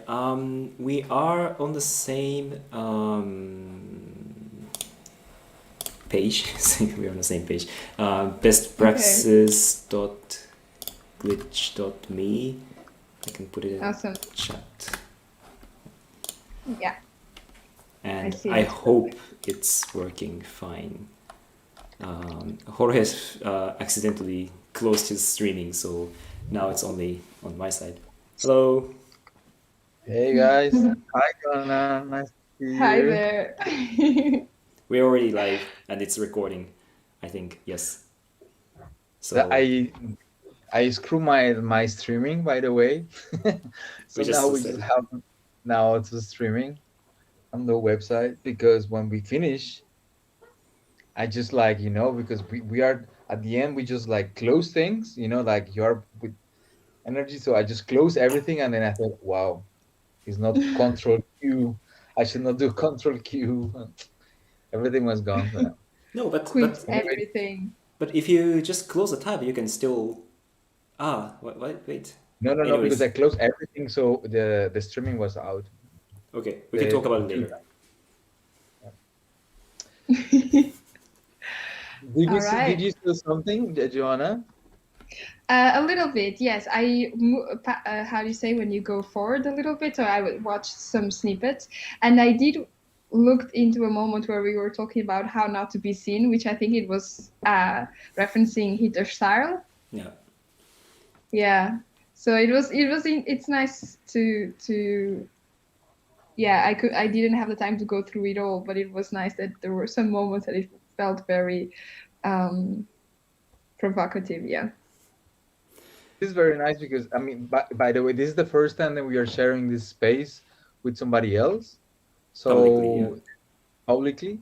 We are on the same page. We're on the same page. Bestpraxis.glitch.me. I can put it in Awesome. chat. Yeah. And see I it. hope it's working fine. Jorge has accidentally closed his streaming, so now it's only on my side. Hello. Hey guys. Hi Donna. Nice to see Hi you. there. We're already live and it's recording, I think. Yes. So I screw my streaming, by the way. So we just now we said just it. have now it's streaming on the website, because when we finish, I just like, because we are at the end, we just like close things, like you're with energy. So I just close everything, and then I thought, wow, it's not control Q. I should not do control Q. Everything was gone. So No, Quit anyway, everything. but if you just close the tab, you can still wait. no, because Anyways, I closed everything, so the streaming was out. okay, we can The talk about it computer. later. All right. Did you see something, Joanna? A little bit, yes. How do you say when you go forward a little bit? So I would watch some snippets, and I did looked into a moment where we were talking about how not to be seen, which I think it was referencing Hitler style. Yeah. Yeah. So it's nice to yeah, I didn't have the time to go through it all, but it was nice that there were some moments that it felt very provocative. Yeah. This is very nice because, I mean, by the way, this is the first time that we are sharing this space with somebody else. Publicly, yeah. So publicly,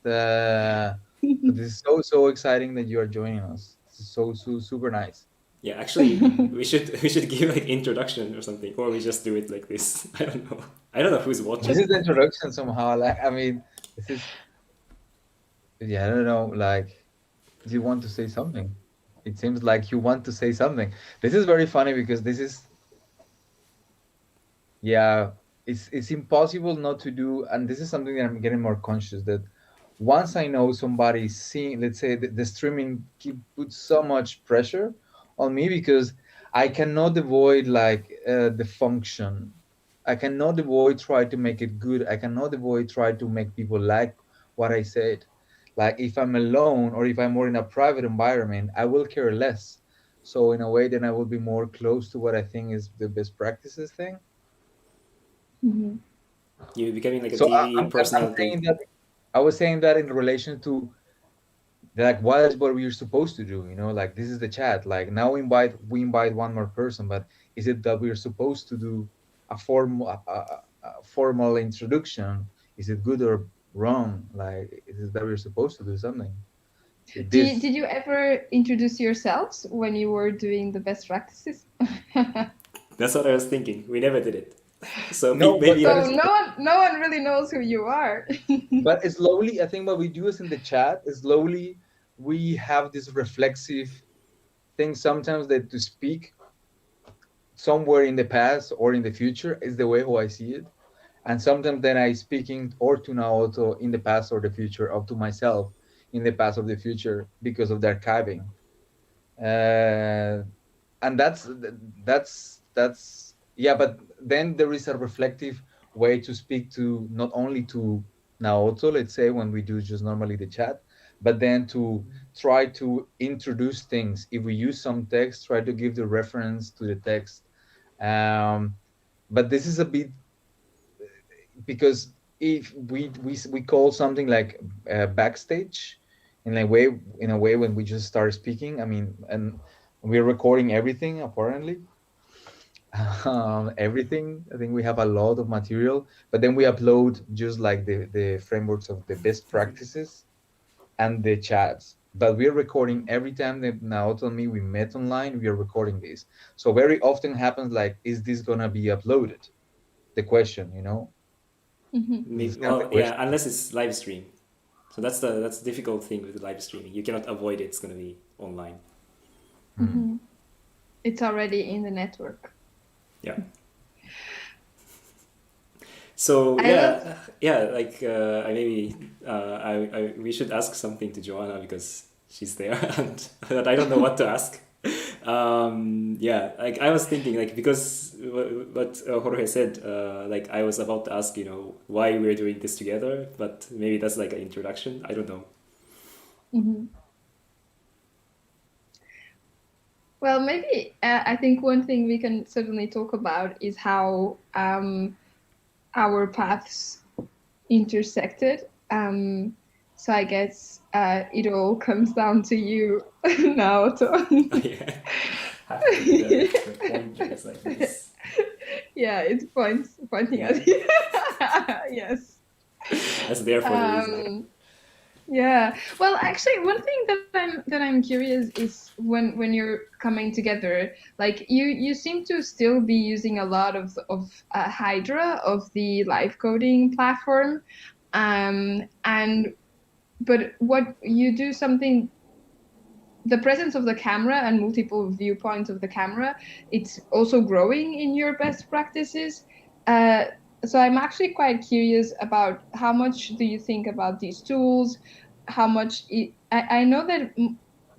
so this is so exciting that you are joining us. This is so super nice. Yeah, actually, we should give like introduction or something, or we just do it like this. I don't know. I don't know who's This watching. is the introduction somehow. Like, I mean, this is, yeah, I don't know. Like, do you want to say something? It seems like you want to say something. This is very funny because this is, yeah, it's impossible not to do, and this is something that I'm getting more conscious that once I know somebody's seeing, let's say the streaming puts so much pressure on me, because I cannot avoid like the function. I cannot avoid try to make it good. I cannot avoid try to make people like what I said. Like if I'm alone or if I'm more in a private environment, I will care less. So in a way, then I will be more close to what I think is the best practices thing. Mm-hmm. You're becoming like a So TV I'm saying personality. that I was saying that in relation to like what is what we're supposed to do, like this is the chat. Like now we invite one more person, but is it that we're supposed to do a formal introduction? Is it good or wrong? Like is it that we're supposed to do something with this? Did you ever introduce yourselves when you were doing the best practices? That's what I was thinking. We never did it. So No, maybe but So it's, no one really knows who you are. but slowly, I think what we do is in the chat, slowly we have this reflexive thing sometimes that to speak somewhere in the past or in the future is the way how I see it. And sometimes then I speaking or to Naoto in the past or the future, or to myself in the past or the future, because of the archiving. And that's yeah, but then there is a reflective way to speak to not only to Naoto, let's say when we do just normally the chat, but then to try to introduce things. If we use some text, try to give the reference to the text. But this is a bit, because if we call something like backstage in a way when we just start speaking, I mean, and we're recording everything apparently. Everything, I think we have a lot of material, but then we upload just like the frameworks of the best practices and the chats, but we're recording every time that now told me we met online, we are recording this. So very often happens like, is this gonna be uploaded, the question, this is kind of the well, question. yeah, unless it's live stream. So that's the difficult thing with live streaming. You cannot avoid it. It's gonna be online. Mhm. It's already in the network. Yeah. So I love. like I maybe we should ask something to Joanna because she's there, and but I don't know what to ask. Yeah, like I was thinking, like because what Jorge said, like I was about to ask, why we're doing this together, but maybe that's like an introduction. I don't know. Mhm. Well, maybe I think one thing we can certainly talk about is how our paths intersected. So I guess it all comes down to you now, Tom. Yeah, have to put the pointers like this. Yeah, it's pointing Yeah, at you. Yes. that's there for the reason. Yeah. Well, actually, one thing that I'm curious is when you're coming together, like you seem to still be using a lot of Hydra, of the live coding platform, and but what you do something, the presence of the camera and multiple viewpoints of the camera, it's also growing in your best practices. Uh, so I'm actually quite curious about how much do you think about these tools? How much I know that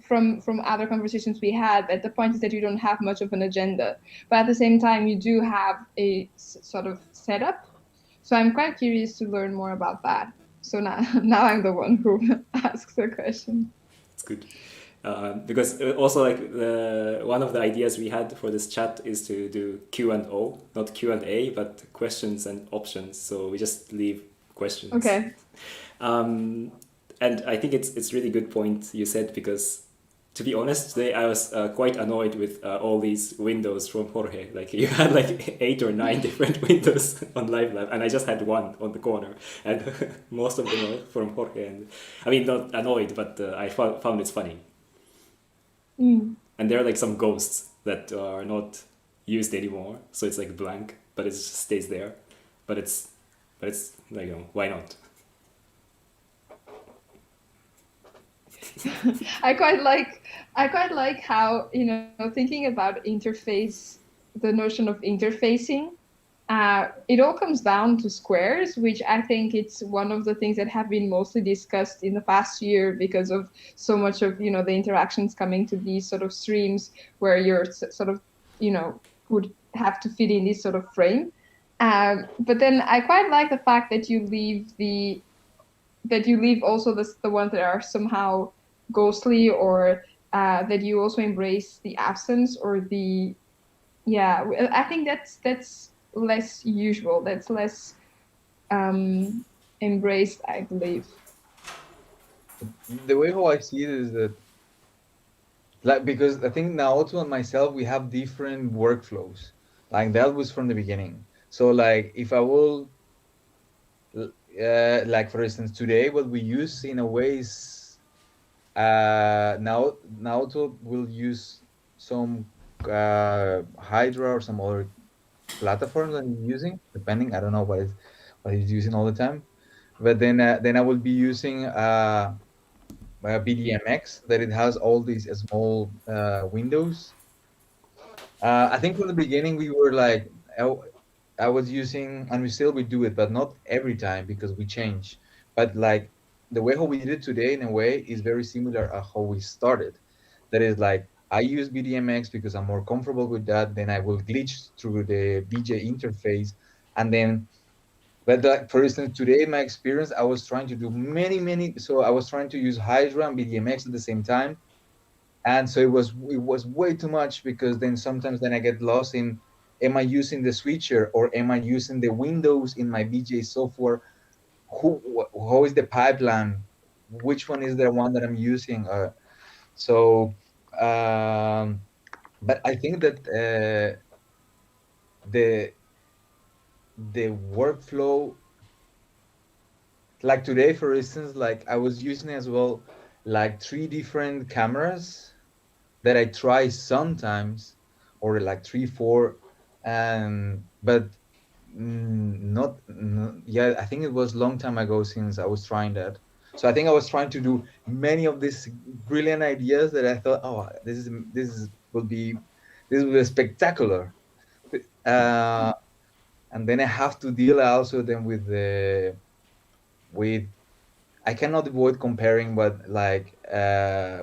from other conversations we had that the point is that you don't have much of an agenda, but at the same time you do have a sort of setup. So I'm quite curious to learn more about that. So now, now I'm the one who asks the question. It's good. Because also like one of the ideas we had for this chat is to do Q and O, not Q and A, but questions and options. So we just leave questions. Okay. And I think it's really good point you said, because to be honest, today I was quite annoyed with all these windows from Jorge. Like you had like 8 or 9 different windows on Live Lab, and I just had one on the corner, and most of them are from Jorge. And I mean, not annoyed, but I found it's funny. Mm. And there are like some ghosts that are not used anymore, so it's like blank, but it just stays there. But it's like, why not? I quite like how, thinking about interface, the notion of interfacing, it all comes down to squares, which I think it's one of the things that have been mostly discussed in the past year because of so much of, the interactions coming to these sort of streams where you're sort of, would have to fit in this sort of frame. But then I quite like the fact that you leave also the ones that are somehow ghostly, or that you also embrace the absence or the, yeah, I think that's less usual, that's less embraced, I believe. The way how I see it is that, like, because I think Naoto and myself, we have different workflows. Like that was from the beginning. So like if I will, like for instance, today what we use in a way is, now Naoto will use some Hydra or some other platforms that he's using, depending. I don't know what he's using all the time. But then I will be using BDMX, that it has all these small windows. I think from the beginning we were like, I was using, and we still we do it, but not every time because we change. But like the way how we did it today, in a way, is very similar to how we started. That is like I use BDMX because I'm more comfortable with that. Then I will glitch through the BJ interface, and then. But like, for instance, today in my experience, I was trying to do many. So I was trying to use Hydra and BDMX at the same time, and so it was way too much, because then sometimes then I get lost in, am I using the switcher or am I using the windows in my BJ software? How is the pipeline? Which one is the one that I'm using? So um, but I think that the the workflow, like today for instance, like I was using as well like 3 different cameras that I try sometimes, or like 3, 4, and but not, yeah, I think it was long time ago since I was trying that. So I think I was trying to do many of these brilliant ideas that I thought, oh, this will be spectacular. And then I have to deal also then with I cannot avoid comparing what like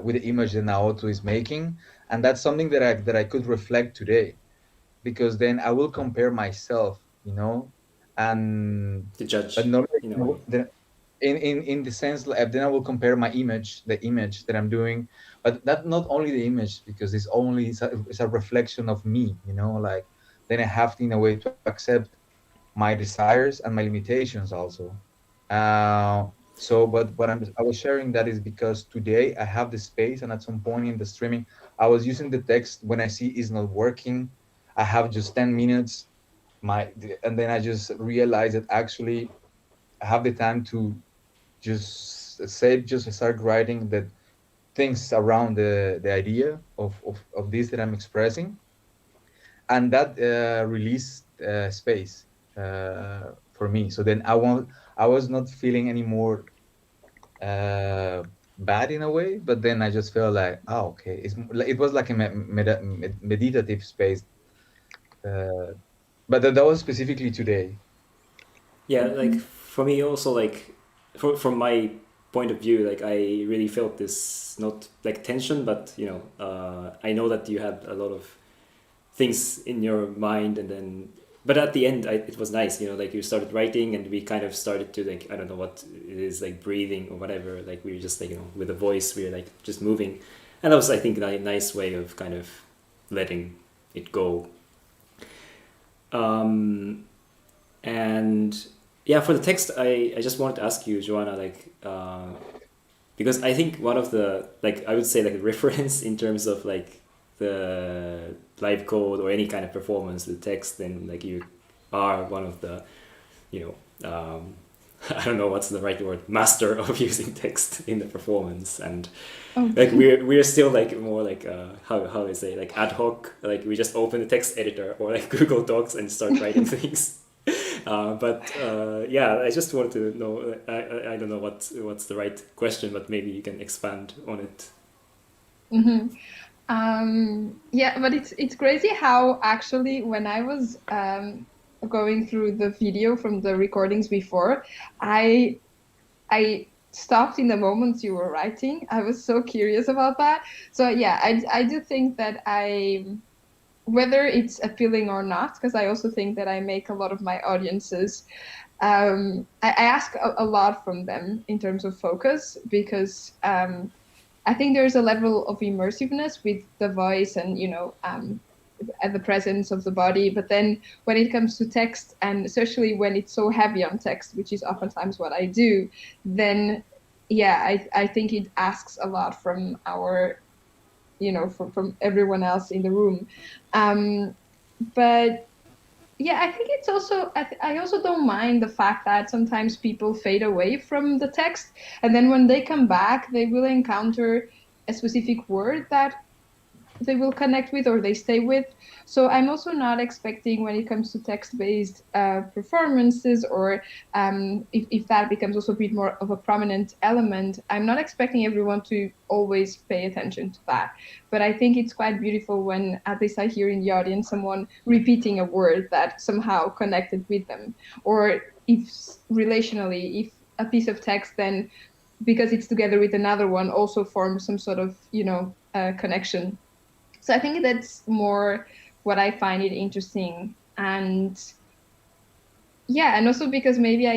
with the image that Naoto is making, and that's something that I could reflect today, because then I will compare myself, and To but judge normally, in a way. in the sense like, then I will compare the image that I'm doing, but that not only the image, because it's a reflection of me, like then I have to, in a way, to accept my desires and my limitations also. So, but I was sharing that is because today I have the space, and at some point in the streaming, I was using the text when I see it's not working. I have just 10 minutes, and then I just realized that actually I have the time to just start writing the things around the idea of this that I'm expressing, and that released space for me. So then I was not feeling any more bad in a way, but then I just felt like, oh, okay, it was like a meditative space, uh, but that was specifically today. Yeah, like for me also, like from my point of view, like I really felt this, not like tension, but I know that you had a lot of things in your mind, and then but at the end it was nice, like you started writing and we kind of started to, like, I don't know what it is, like breathing or whatever, like we were just like, with a voice we were like just moving, and that was, I think, a nice way of kind of letting it go. And yeah, for the text, I just wanted to ask you, Joanna, like, because I think one of the, like, I would say, like, reference in terms of like the live code or any kind of performance with text, then like you are one of the, you know, I don't know what's the right word, master of using text in the performance, and like we're still like more like how I say, like ad hoc, like we just open the text editor or like Google Docs and start writing things. Yeah, I just want to know. I don't know what's the right question, but maybe you can expand on it. Yeah, but it's crazy how actually when I was going through the video from the recordings before, I I stopped in the moments you were writing. I was so curious about that. So yeah, I do think that whether it's appealing or not, because I also think that I make a lot of my audiences. I ask a lot from them in terms of focus, because I think there's a level of immersiveness with the voice and at the presence of the body. But then when it comes to text, and especially when it's so heavy on text, which is oftentimes what I do, then yeah, I think it asks a lot from from everyone else in the room. But yeah, I think it's also, I also don't mind the fact that sometimes people fade away from the text, and then when they come back, they will encounter a specific word that they will connect with or they stay with. So I'm also not expecting, when it comes to text-based performances, or if that becomes also a bit more of a prominent element, I'm not expecting everyone to always pay attention to that. But I think it's quite beautiful when at least I hear in the audience someone repeating a word that somehow connected with them, or if relationally, if a piece of text then, because it's together with another one, also forms some sort of connection. So I think that's more what I find it interesting. And yeah, and also because maybe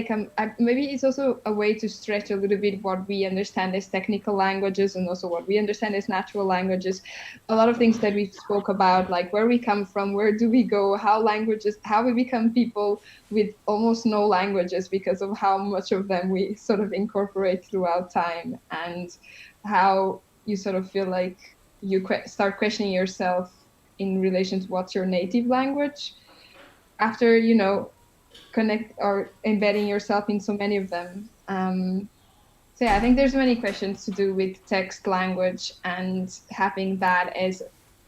maybe it's also a way to stretch a little bit what we understand as technical languages and also what we understand as natural languages. A lot of things that we spoke about, like where we come from, where do we go, how we become people with almost no languages because of how much of them we sort of incorporate throughout time, and how you sort of feel like you start questioning yourself in relation to what's your native language after connect or embedding yourself in so many of them. So yeah, I think there's many questions to do with text language and having that as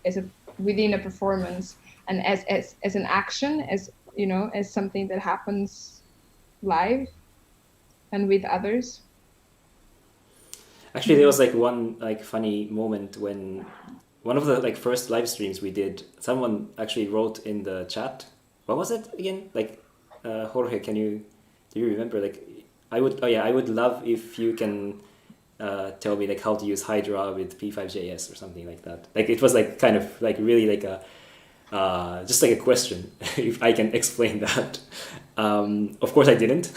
a within a performance, and as an action, as something that happens live and with others. Actually, there was like one like funny moment when one of the like first live streams we did, someone actually wrote in the chat what was it again? Like, Jorge, do you remember? Like, I would love if you can tell me like how to use Hydra with P5JS or something like that. Like it was like kind of like really like a just like a question if I can explain that. Of course I didn't,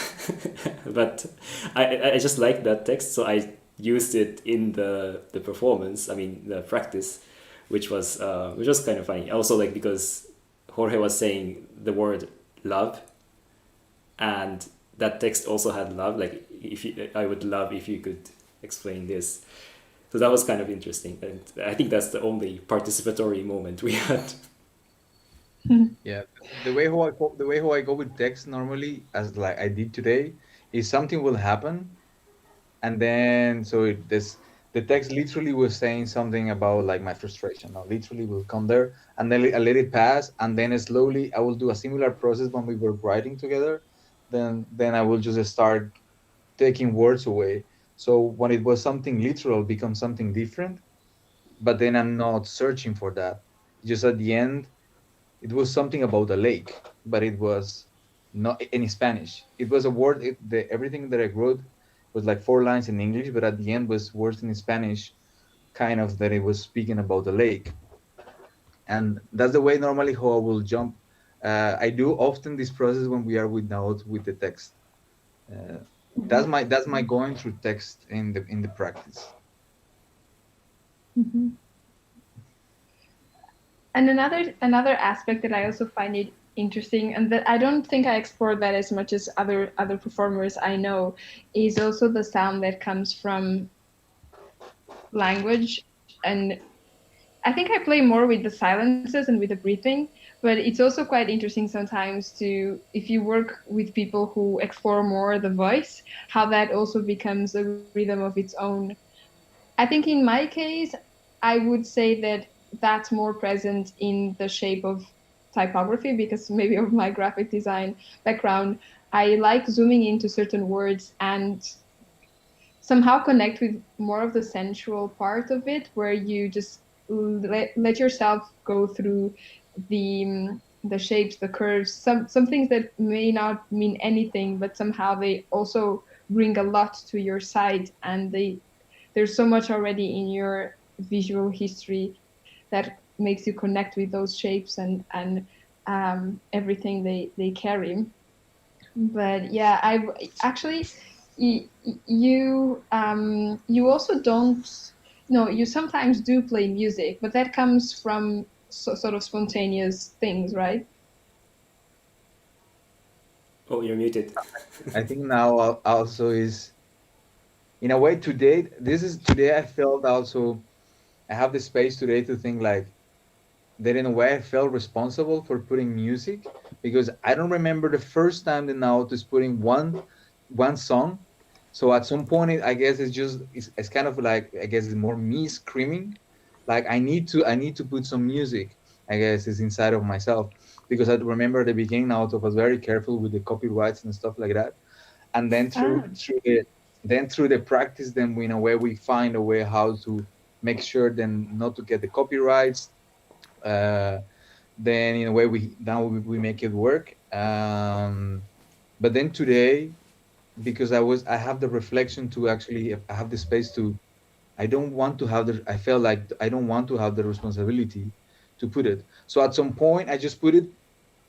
but I just liked that text, so I used it in the performance. I mean the practice, which was kind of funny. Also like because Jorge was saying the word love, and that text also had love. Like if you, I would love if you could explain this. So that was kind of interesting, and I think that's the only participatory moment we had. Yeah, the way how I go with text normally, as like I did today, is something will happen, and then so this the text literally was saying something about like my frustration. I literally will come there, and then I let it pass, and then slowly I will do a similar process when we were writing together. Then I will just start taking words away. So when it was something literal, becomes something different. But then I'm not searching for that. Just at the end, it was something about a lake, but it was not in Spanish. It was a word. Everything that I wrote was like 4 lines in English, but at the end was words in Spanish, kind of that it was speaking about the lake. And that's the way normally how I will jump. I do often this process when we are with notes with the text. Uh, that's my going through text in the practice. Mhm. And another aspect that I also find it interesting, and that I don't think I explore that as much as other performers I know, is also the sound that comes from language. And I think I play more with the silences and with the breathing, but it's also quite interesting sometimes to, if you work with people who explore more the voice, how that also becomes a rhythm of its own. I think in my case, I would say that that's more present in the shape of typography because maybe of my graphic design background. I like zooming into certain words and somehow connect with more of the sensual part of it, where you just let yourself go through the shapes, the curves, some things that may not mean anything, but somehow they also bring a lot to your site, and there's so much already in your visual history that makes you connect with those shapes and everything they carry. But yeah, I actually you also don't, no, you sometimes do play music, but that comes from sort of spontaneous things, right? Oh, you're muted. I think now also is in a way today. This is today. I felt also I have the space today to think like that in a way I felt responsible for putting music because I don't remember the first time that now is putting one song. So at some point, I guess it's kind of like I guess it's more me screaming, like I need to put some music. I guess it's inside of myself because I remember at the beginning now I was very careful with the copyrights and stuff like that, and then Ah. through the practice, then we in a way we find a way how to make sure then not to get the copyrights, uh, then in a way we make it work. But then today, because I have the reflection to actually I have the space to I don't want to have the I felt like I don't want to have the responsibility to put it. So at some point I just put it,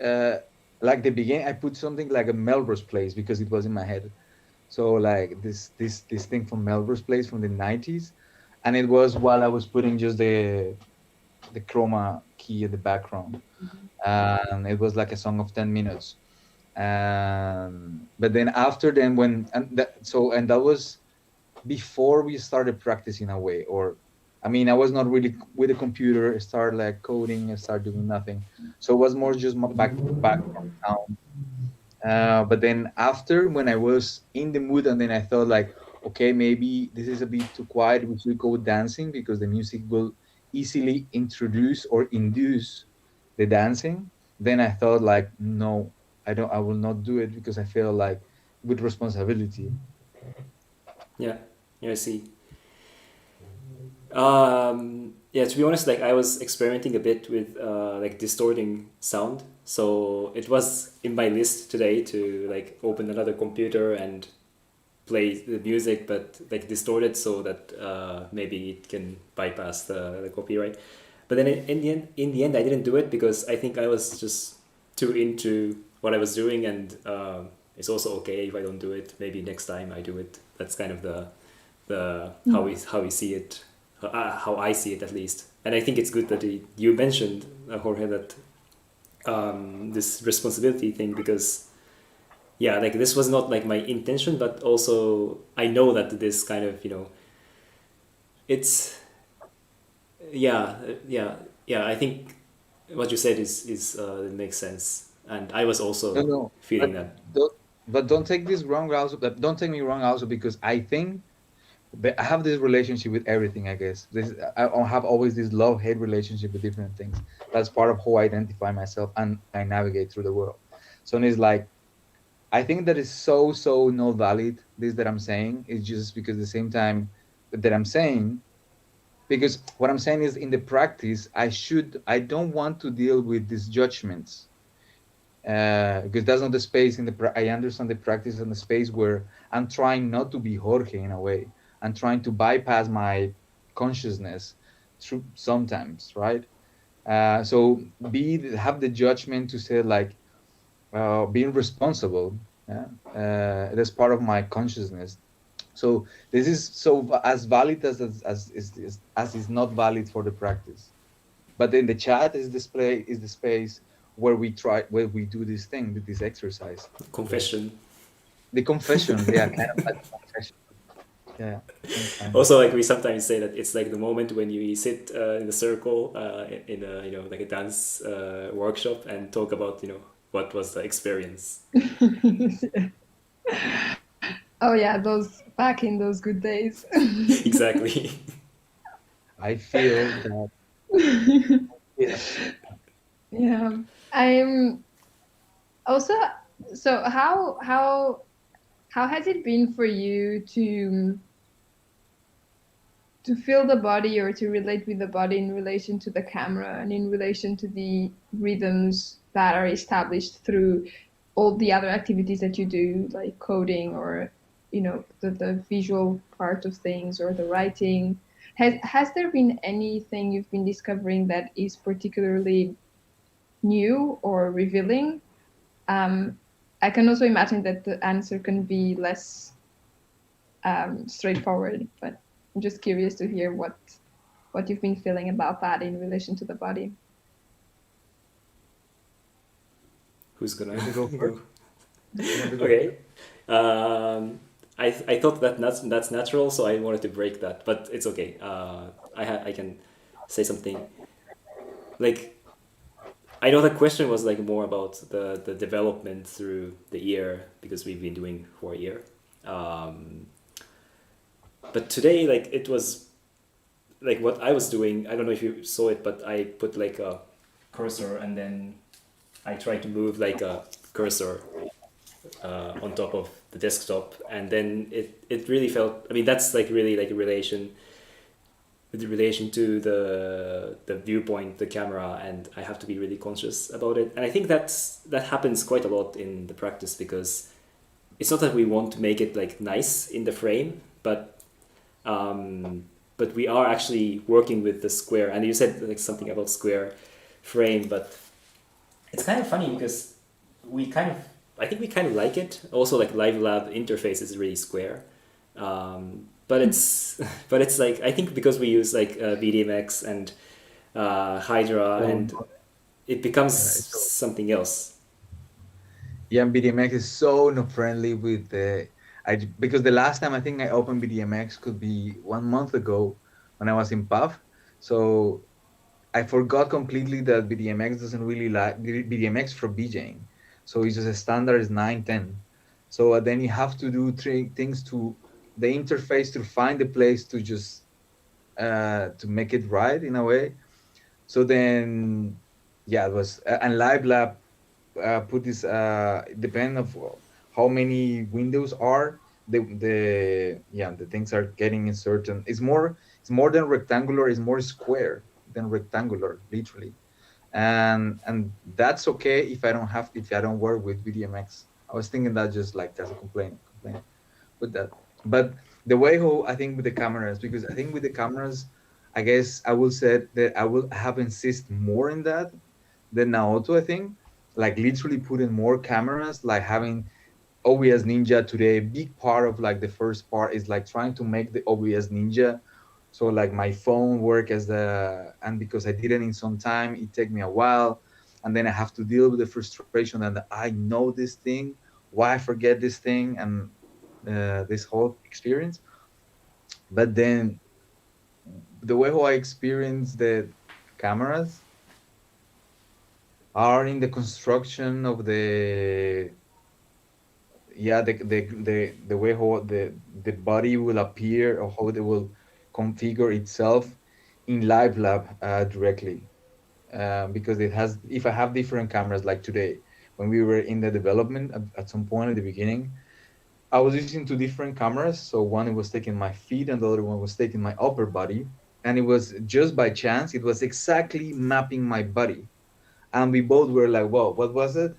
uh, like the beginning I put something like a Melrose Place because it was in my head. So like this thing from Melrose Place from the 90s, and it was while I was putting just the chroma key in the background, and it was like a song of 10 minutes. But then after then when and that was before we started practicing a way, or I mean I was not really with the computer. I started like coding. I started doing nothing, so it was more just my background sound. But then after, when I was in the mood, and then I thought like, okay, maybe this is a bit too quiet. We should go dancing because the music will easily introduce or induce the dancing. Then I thought like, no, I don't. I will not do it because I feel like with responsibility. Yeah, yeah, I see. Um, Yeah, to be honest, like I was experimenting a bit with like distorting sound. So it was in my list today to like open another computer and play the music, but like distort it so that maybe it can bypass the copyright. But then in the end, I didn't do it because I think I was just too into what I was doing, and it's also okay if I don't do it. Maybe next time I do it. That's kind of the how we see it, how I see it at least. And I think it's good that you mentioned Jorge that this responsibility thing, because yeah, like this was not like my intention, but also I know that this kind of it's yeah. I think what you said is it makes sense, and I was No, also no, feeling but that. don't take this wrong also. But don't take me wrong also, because I think but I have this relationship with everything. I guess I have always this love-hate relationship with different things. That's part of how I identify myself and I navigate through the world. So it's like I think that is so not valid. This that I'm saying is just because at the same time that I'm saying, because what I'm saying is in the practice I don't want to deal with these judgments, because that's not the space I understand the practice and the space where I'm trying not to be Jorge in a way. I'm trying to bypass my consciousness through sometimes, right? So have the judgment to say like being responsible. Yeah, that's part of my consciousness. So this is as valid as is not valid for the practice. But then the chat is the space where we do this thing, this exercise. Confession. The confession, yeah, kind of like confession. Yeah, some kind of. Also, like we sometimes say that it's like the moment when you sit in a circle in a like a dance workshop and talk about what was the experience. Oh yeah, those back in those good days. Exactly. I feel that. Yeah. Yeah. I'm also, so how has it been for you to feel the body or to relate with the body in relation to the camera and in relation to the rhythms that are established through all the other activities that you do, like coding or the visual part of things or the writing? Has there been anything you've been discovering that is particularly new or revealing? um, I can also imagine that the answer can be less straightforward, but I'm just curious to hear what you've been feeling about that in relation to the body. Who's gonna You want to go go? first? You want to go Okay. first? I thought that that's natural, so I wanted to break that, but it's okay. I can say something. Like I know the question was like more about the development through the year because we've been doing for a year. Um, but today, like it was like what I was doing. I don't know if you saw it, but I put like a cursor and then I tried to move like a cursor on top of the desktop, and then it really felt. I mean, that's like really like a relation with relation to the viewpoint, the camera, and I have to be really conscious about it. And I think that happens quite a lot in the practice because it's not that we want to make it like nice in the frame, but we are actually working with the square. And you said like something about square frame, but it's kind of funny because I think we kind of like it. Also, like Live Lab interface is really square, but it's but it's like I think because we use like BDMX and Hydra, So and it becomes yeah, so something else. yeah, BDMX is so not friendly with the. Because the last time I think I opened BDMX could be 1 month ago when I was in PUF. So I forgot completely that BDMX doesn't really like BDMX for BJing. So it's just a standard is 910. So then you have to do three things to the interface to find the place to just to make it right in a way. So then, yeah, it was and Live Lab put this depending of how many windows are the things are getting in certain. It's more it's more than rectangular, it's more square than rectangular, literally. And that's okay if I don't work with VDMX. I was thinking that just like as a complaint with that. But the way how I think with the cameras, because I think with the cameras, I guess I will say that I will have insist more in that than Naoto. I think like literally putting more cameras, like having OBS Ninja today. A big part of like the first part is like trying to make the OBS Ninja. So like my phone work as the, and because I did it in some time, it take me a while, and then I have to deal with the frustration and I know this thing, why I forget this thing, and this whole experience. But then the way how I experience the cameras are in the construction of the, yeah, the way how the body will appear or how they will configure itself in live lab directly, because it has, if I have different cameras like today, when we were in the development at some point at the beginning, I was using two different cameras. So one, it was taking my feet and the other one was taking my upper body, and it was just by chance, it was exactly mapping my body, and we both were like, whoa, what was it?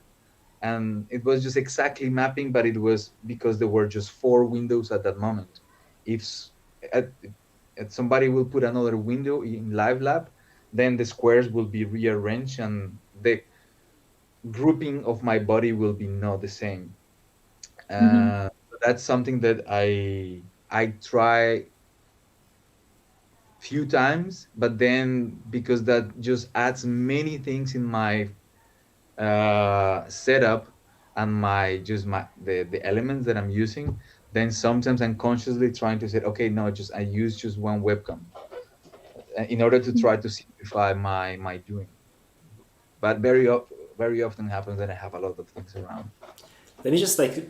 And it was just exactly mapping, but it was because there were just four windows at that moment. If at, somebody will put another window in live lab, then the squares will be rearranged and the grouping of my body will be not the same. Mhm. That's something that I try few times, but then because that just adds many things in my setup and my just my the elements that I'm using, then sometimes I'm consciously trying to say, okay, no, just I use just one webcam in order to try to simplify my doing. But very often happens that I have a lot of things around. Let me just like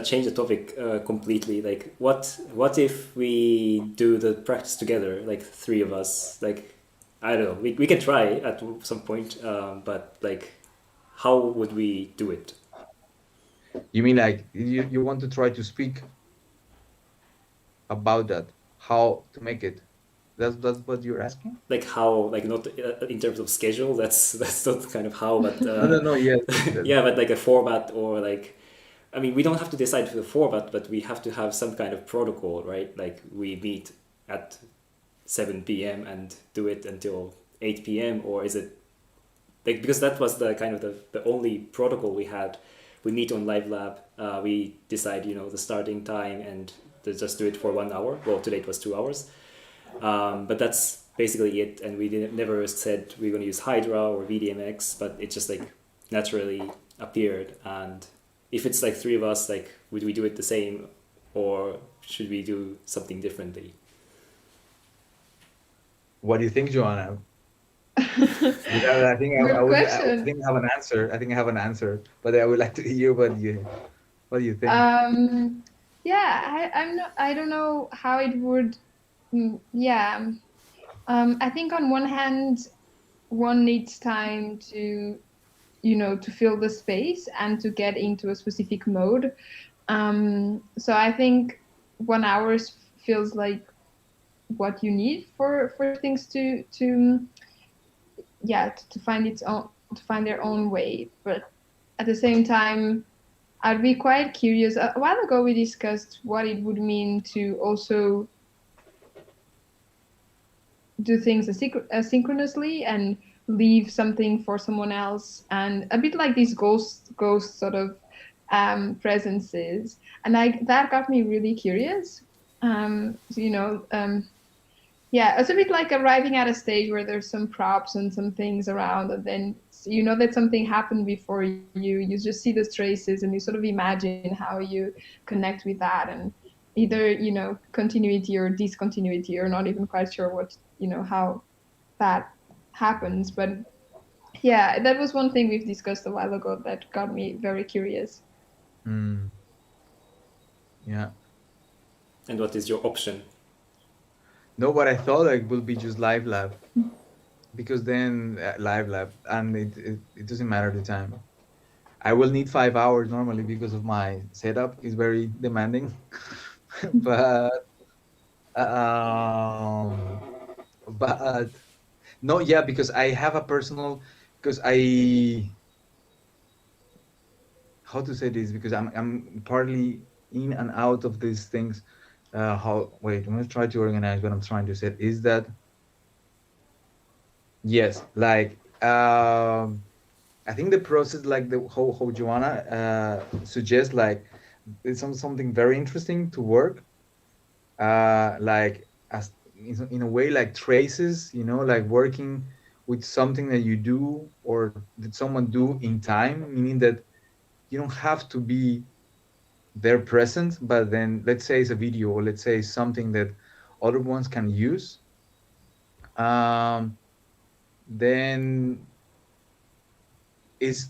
change the topic completely. Like, what if we do the practice together, like three of us? Like, I don't know. We can try at some point, but like, how would we do it? You mean like you want to try to speak about that, how to make it? That's what you're asking? Like how, like not in terms of schedule. That's not kind of how, but No, yes. yeah, but like a format or like, I mean, we don't have to decide for the format, but we have to have some kind of protocol, right? Like we meet at 7 p.m. and do it until 8 p.m. Or is it like, because that was the kind of the only protocol we had. We meet on live lab, we decide, the starting time, and to just do it for 1 hour. Well, today it was 2 hours, but that's basically it. And we never said we're going to use Hydra or VDMX, but it just like naturally appeared. And if it's like three of us, like would we do it the same, or should we do something differently? What do you think, Joanna? Yeah, I think Good I question. think I have an answer. I think I have an answer, but I would like to hear what do you think? Yeah, I'm not. I don't know how it would. Yeah. I think on one hand, one needs time to, to fill the space and to get into a specific mode. So I think 1 hour feels like what you need for things to yeah to find its own to find their own way. But at the same time, I'd be quite curious. A while ago, we discussed what it would mean to also do things asynchronously and leave something for someone else, and a bit like these ghost sort of presences. And that got me really curious. So, yeah, it's a bit like arriving at a stage where there's some props and some things around, and then you know that something happened before you. You just see the traces, and you sort of imagine how you connect with that, and either continuity or discontinuity, or not even quite sure what how that happens. But yeah, that was one thing we've discussed a while ago that got me very curious. Mm, yeah. And what is your option? No, what I thought like will be just live lab, because then live lab, and it doesn't matter the time. I will need 5 hours normally because of my setup is very demanding, but But no, yeah, because I have a personal, because I, how to say this, because I'm partly in and out of these things. How, wait, I'm gonna try to organize what I'm trying to say is that, yes, like, I think the process, like the how Joanna suggests, like it's something very interesting to work, like as in a way, like traces, you know, like working with something that you do or did someone do in time, meaning that you don't have to be there present, but then let's say it's a video, or let's say it's something that other ones can use, um, then is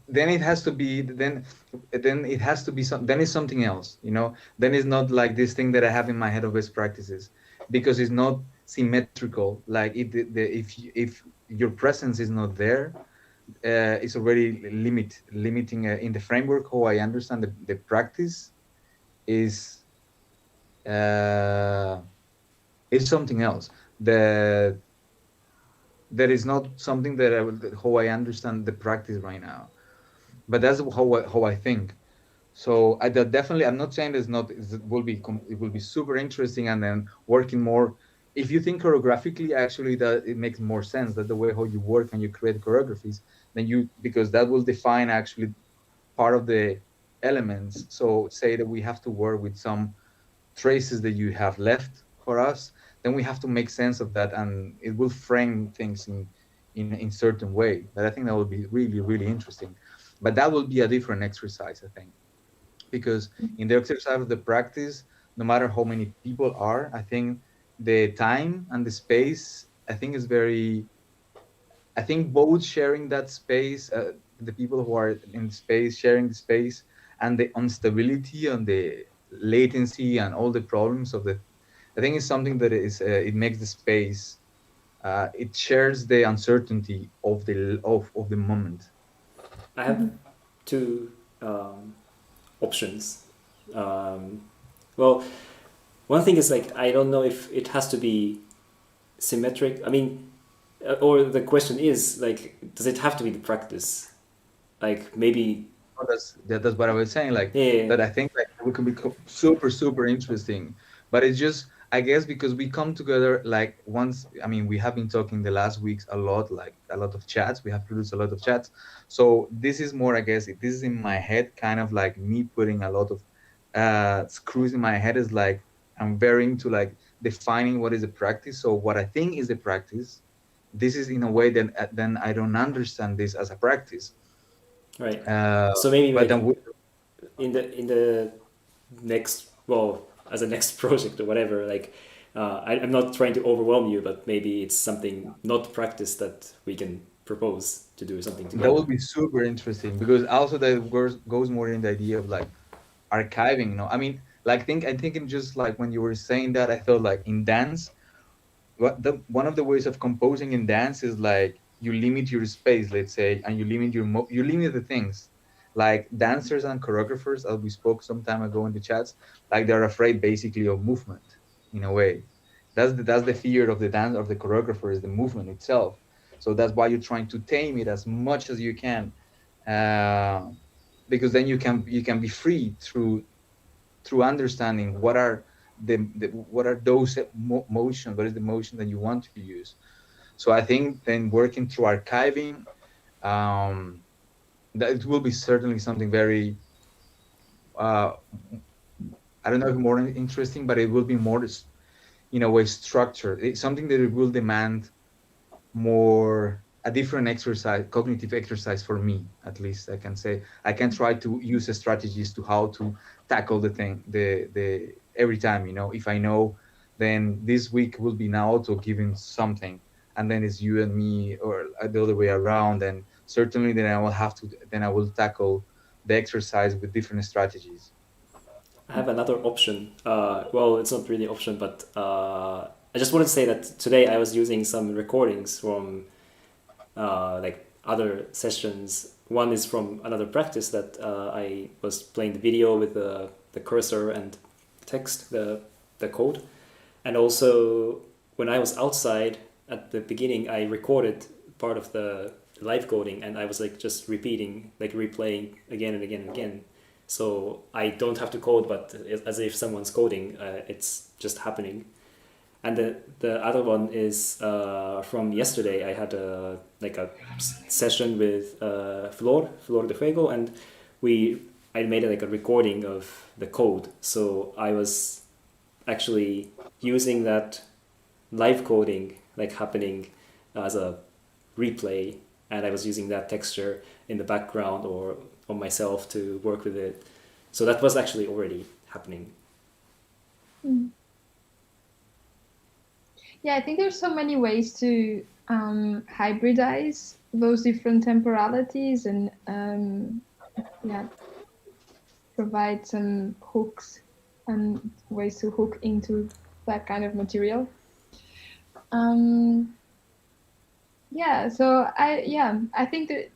then it has to be then it has to be then it's something else, you know. Then it's not like this thing that I have in my head of best practices, because it's not symmetrical. Like if your presence is not there, it's already limiting in the framework. How I understand the practice is uh is something else that that is not something that I will, how I understand the practice right now. But that's how I think. So that definitely, I'm not saying it's not, it will be it will be super interesting, and then working more. If you think choreographically, actually, that it makes more sense that the way how you work and you create choreographies, then you, because that will define actually part of the elements. So say that we have to work with some traces that you have left for us, then we have to make sense of that, and it will frame things in certain way. But I think that will be really really interesting. But that will be a different exercise, I think, because in the exercise of the practice, no matter how many people are, I think the time and the space, I think is very, I think both sharing that space, the people who are in the space sharing the space, and the instability and the latency and all the problems of the, I think it's something that is it makes the space, it shares the uncertainty of the moment. I have two options. Um, well, one thing is like I don't know if it has to be symmetric. I mean, or the question is like, does it have to be the practice? Like maybe. Oh, that's what I was saying. Like Yeah. that, I think like we can be super super interesting, but it's just, I guess, because we come together like once. I mean, we have been talking the last weeks a lot, like a lot of chats. We have produced a lot of chats. So this is more, I guess, this is in my head, kind of like me putting a lot of screws in my head. Is like I'm very into like defining what is a practice. So what I think is a practice, this is in a way that then I don't understand this as a practice. Right. Uh, So maybe but like then we, in the next, well, as a next project or whatever, like I'm not trying to overwhelm you, but maybe it's something not practiced that we can propose to do something that together. would be super interesting, because also that goes more in the idea of like archiving. I mean, like I think in just like when you were saying that, I felt like in dance, one of the ways of composing in dance is like you limit your space, let's say, and you limit you limit the things. Like dancers and choreographers, as we spoke some time ago in the chats, like they're afraid basically of movement in a way. That's the fear of the dance of the choreographer, is the movement itself. So that's why you're trying to tame it as much as you can, uh, because then you can be free through understanding what are what are those motions, what is the motion that you want to use. So I think then working through archiving, um, that it will be certainly something very, uh, I don't know if more interesting, but it will be more in a way structured. It's something that it will demand more a different exercise, cognitive exercise for me, at least I can say. I can try to use strategies to how to tackle the thing, the every time, if I know, then this week will be Naoto giving something, and then it's you and me, or the other way around, and certainly then I will tackle the exercise with different strategies. I have another option. Well, it's not really an option, but I just wanted to say that today I was using some recordings from like other sessions. One is from another practice that I was playing the video with the cursor and text, the code. And also, when I was outside at the beginning, I recorded part of the live coding, and I was like just repeating, like replaying again and again and again. So I don't have to code, but as if someone's coding, it's just happening. And the other one is from yesterday. I had a session with Flor de Fuego, and I made like a recording of the code. So I was actually using that live coding like happening as a replay, and I was using that texture in the background or on myself to work with it. So that was actually already happening. Yeah, I think there's so many ways to hybridize those different temporalities and provide some hooks and ways to hook into that kind of material. I think that.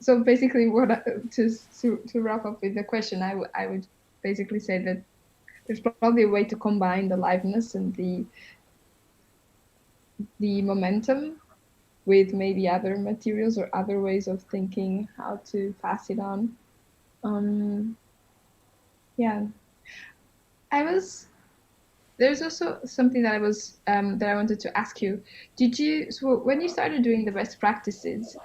So basically, to wrap up with the question, I would basically say that there's probably a way to combine the liveness and the momentum with maybe other materials or other ways of thinking how to pass it on. There's also something that I wanted to ask you. So when you started doing the best practices,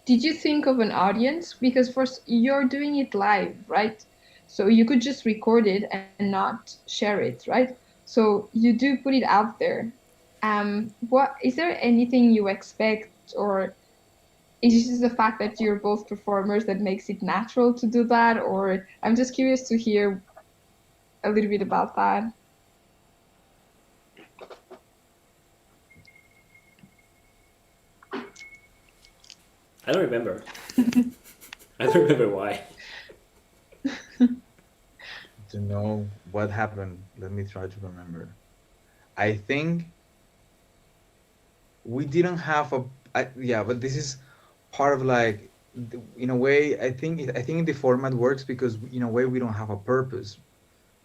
did you think of an audience? Because first you're doing it live, right? So you could just record it and not share it, right? So you do put it out there. What is there anything you expect, or is it just the fact that you're both performers that makes it natural to do that? Or I'm just curious to hear a little bit about that. I don't remember. I don't remember why. To know what happened, let me try to remember. I think we didn't have but this is part of like, in a way, I think the format works because in a way we don't have a purpose.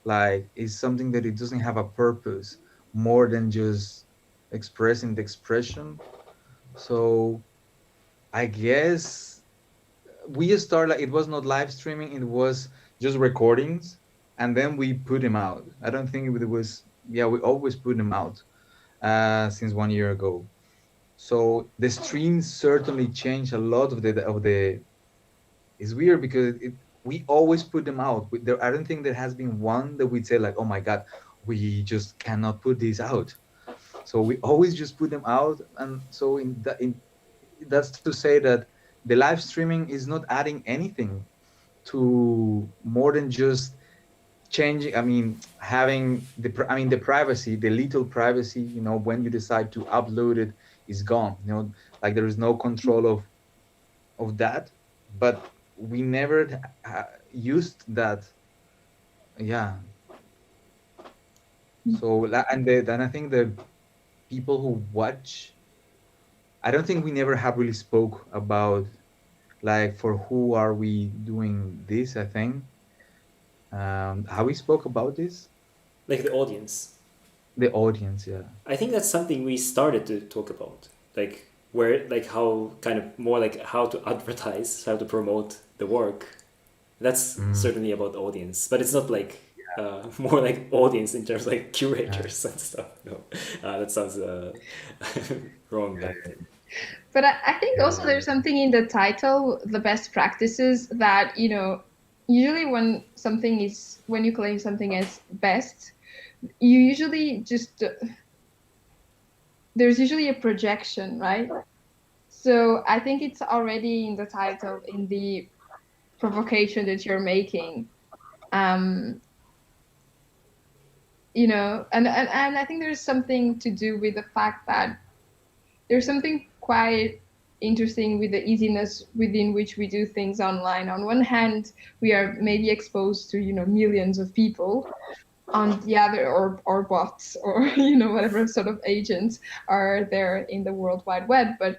Like, it's something that it doesn't have a purpose more than just expressing the expression. So I guess we just started, like, it was not live streaming, it was just recordings, and then we put them out. I don't think it was, yeah, we always put them out since 1 year ago. So the streams certainly changed a lot of the. It's weird because we always put them out. I don't think there has been one that we'd say like, oh my god, we just cannot put these out. So we always just put them out, and so that's to say that the live streaming is not adding anything to more than just changing. I mean, having the privacy, the little privacy, when you decide to upload it, is gone. Like, there is no control of that. But we never used that. Yeah. So and I think the people who watch, I don't think we never have really spoke about, like, for who are we doing this. I think how we spoke about this, Like the audience. the audience. Yeah. I think that's something we started to talk about. Like how kind of more like how to advertise, how to promote the work. That's certainly about the audience, but it's not like more like audience in terms of like curators and stuff. No, that sounds wrong. But I think also there's something in the title, the best practices, that, usually when you claim something as best, you usually just, there's usually a projection, right? So I think it's already in the title, in the provocation that you're making. And I think there's something to do with the fact that there's something quite interesting with the easiness within which we do things online. On one hand, we are maybe exposed to, millions of people. On the other, or bots, or whatever sort of agents are there in the World Wide Web. But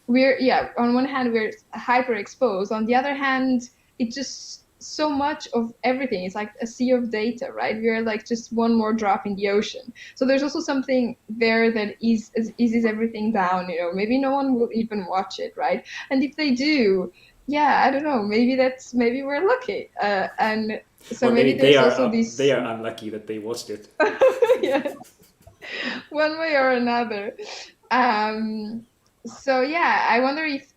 on one hand we're hyper exposed. On the other hand, it just so much of everything. It's like a sea of data, right? We are like just one more drop in the ocean. So there's also something there that eases everything down. Maybe no one will even watch it, right? And if they do, yeah, I don't know. Maybe we're lucky. And so Or maybe maybe they there's are also they this, are unlucky that they watched it. yeah, one way or another. So yeah, I wonder if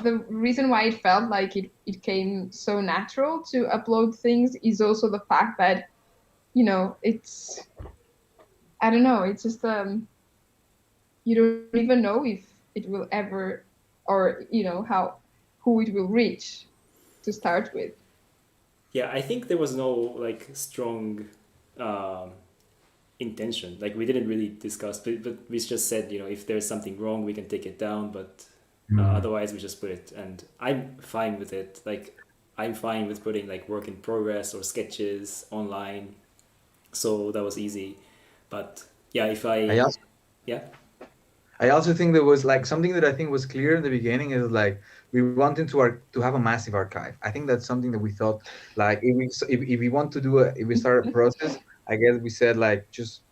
the reason why it felt like it came so natural to upload things is also the fact that it's, I don't know, it's just you don't even know if it will ever, or how, who it will reach to start with. Yeah, I think there was no like strong um, intention. Like we didn't really discuss, but we just said, if there's something wrong, we can take it down, but otherwise we just put it. And I'm fine with it. Like I'm fine with putting like work in progress or sketches online. So that was easy. But yeah, if I I also yeah I also think there was like something that I think was clear in the beginning is like we wanted to have a massive archive. I think that's something that we thought like if we want to do if we start a process, I guess we said like just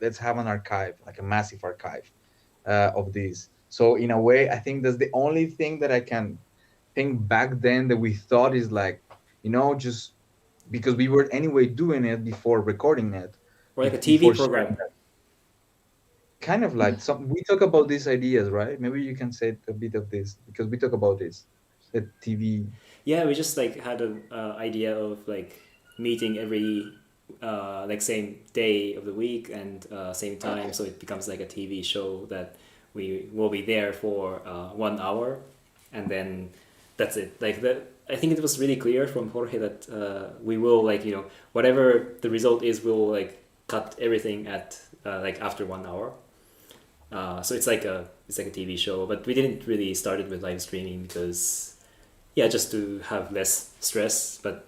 let's have an archive, like a massive archive of these. So in a way, I think that's the only thing that I can think back then that we thought is like, just because we were anyway doing it before recording it, or like a TV before sharing program. that. Kind of like some we talk about these ideas, right? Maybe you can say a bit of this because we talk about this, the TV. Yeah, we just like had an idea of like meeting every like same day of the week and same time, so it becomes like a TV show that we will be there for 1 hour, and then that's it. Like that, I think it was really clear from Jorge that we will like whatever the result is, we'll like cut everything at like after 1 hour. So it's like a TV show, but we didn't really start it with live streaming because yeah, just to have less stress. But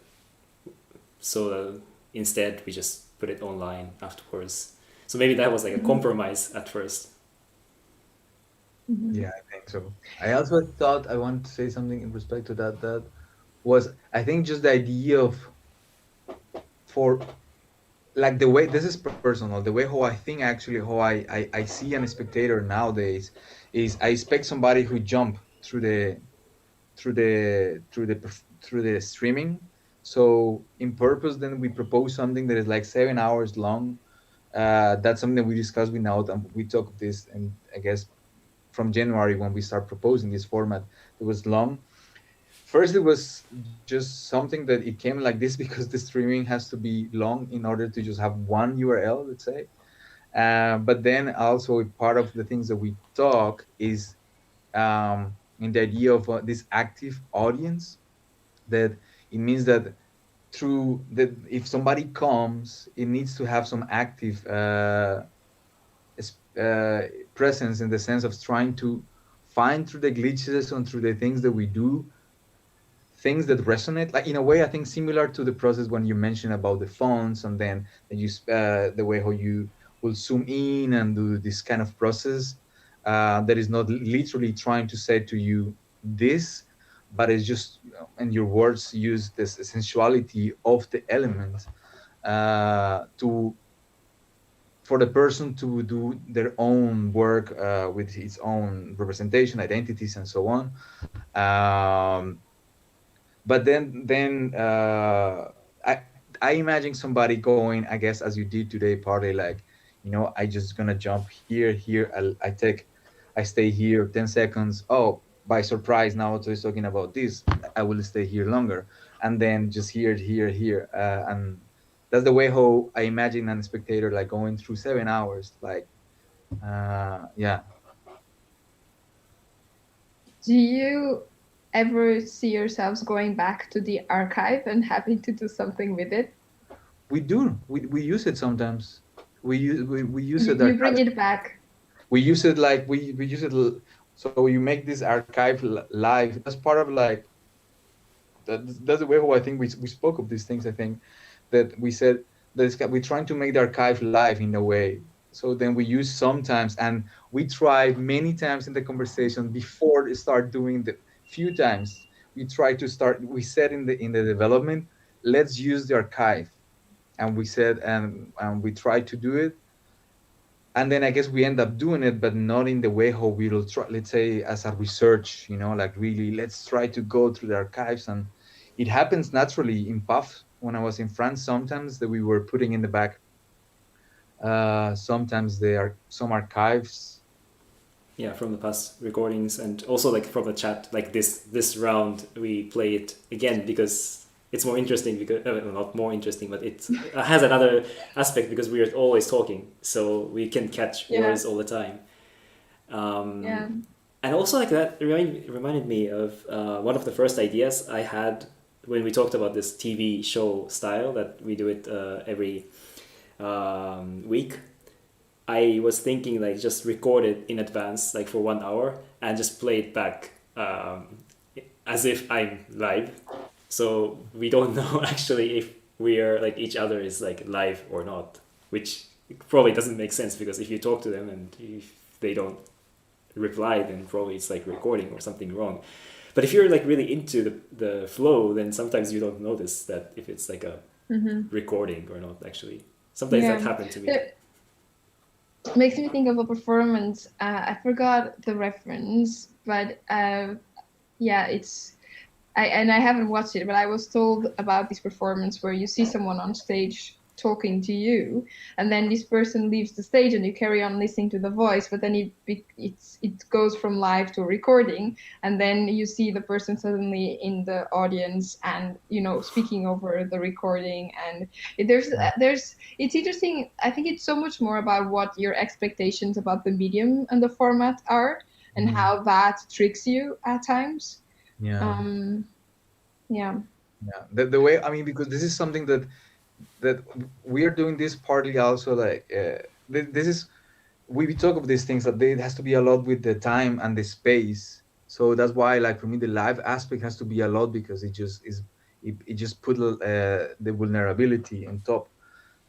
so instead, we just put it online afterwards. So maybe that was like a compromise at first. Mhm. Yeah, I think so. I also thought I want to say something in respect to that. That was I think just the idea of for like the way this is personal, the way how I think actually how I see a spectator nowadays is I expect somebody who jump through the streaming. So in purpose, then we propose something that is like 7 hours long. That's something that we discussed with Naoto, and we talked this, and I guess from January when we start proposing this format, it was long. First, it was just something that it came like this because the streaming has to be long in order to just have one URL, let's say. But then also part of the things that we talk is in the idea of this active audience, that it means that through that if somebody comes, it needs to have some active presence in the sense of trying to find through the glitches and through the things that we do things that resonate, like in a way I think similar to the process when you mentioned about the fonts, and then you the way how you will zoom in and do this kind of process that is not literally trying to say to you this, but it's just and your words use this essentiality of the element to for the person to do their own work with its own representation identities and so on. But I I imagine somebody going, I guess, as you did today, partly like, I just gonna jump here. I stay here 10 seconds. Oh, by surprise, now it's talking about this. I will stay here longer, and then just here, and that's the way how I imagine a spectator like going through 7 hours. Like, yeah. Do you ever see yourselves going back to the archive and having to do something with it? We do. We use it sometimes. We use You, it you bring it back. we use it like we use it so you make this archive live. That's part of like that's the way how I think we spoke of these things. I think that we said that we're trying to make the archive live in a way. So then we use sometimes, and we try many times in the conversation before they start doing the few times we try to start. We said in the development, let's use the archive, and we said, and we tried to do it, and then I guess we end up doing it, but not in the way how we'll try. Let's say as a research, like really, let's try to go through the archives, and it happens naturally in PUF. When I was in France, sometimes that we were putting in the back. Sometimes there are some archives. Yeah, from the past recordings, and also like from the chat. Like this round, we play it again because it's more interesting. Because not more interesting, but it has another aspect because we are always talking, so we can catch words all the time. Yeah. And also like that reminded me of one of the first ideas I had when we talked about this TV show style that we do it every week. I was thinking like just record it in advance, like for 1 hour, and just play it back as if I'm live. So we don't know actually if we are like each other is like live or not, which probably doesn't make sense because if you talk to them and if they don't reply, then probably it's like recording or something wrong. But if you're like really into the flow, then sometimes you don't notice that if it's like a recording or not actually. Sometimes that happened to me. It makes me think of a performance. I forgot the reference, but it's. I haven't watched it, but I was told about this performance where you see someone on stage talking to you, and then this person leaves the stage, and you carry on listening to the voice, but then it goes from live to recording, and then you see the person suddenly in the audience, and speaking over the recording, and there's it's interesting. I think it's so much more about what your expectations about the medium and the format are, and how that tricks you at times. Yeah. Yeah. The way, I mean, because this is something that we are doing this partly also like this is we talk of these things that it has to be a lot with the time and the space. So that's why, like for me, the live aspect has to be a lot because it just is it just put the vulnerability on top,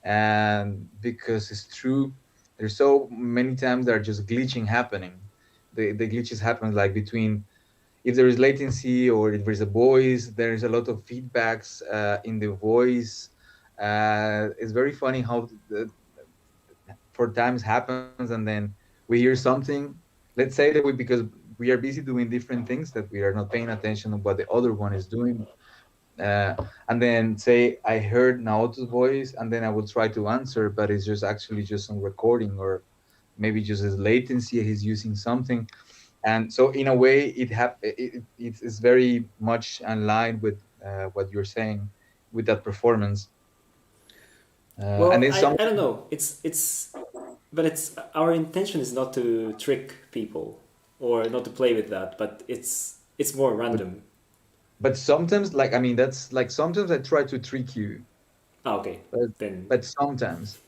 and because it's true, there's so many times that are just glitching happening. The glitches happen like between if there is latency or if there's a voice, there is a lot of feedbacks in the voice. It's very funny how for times happens, and then we hear something. Let's say that because we are busy doing different things that we are not paying attention to what the other one is doing. And then say I heard Naoto's voice, and then I will try to answer, but it's just actually just some recording, or maybe just his latency. He's using something, and so in a way it's very much in line with what you're saying with that performance. And Well, then some I don't know. But it's our intention is not to trick people or not to play with that, but it's more random. but sometimes, like, I mean, that's like sometimes I try to trick you. Okay, but, then but sometimes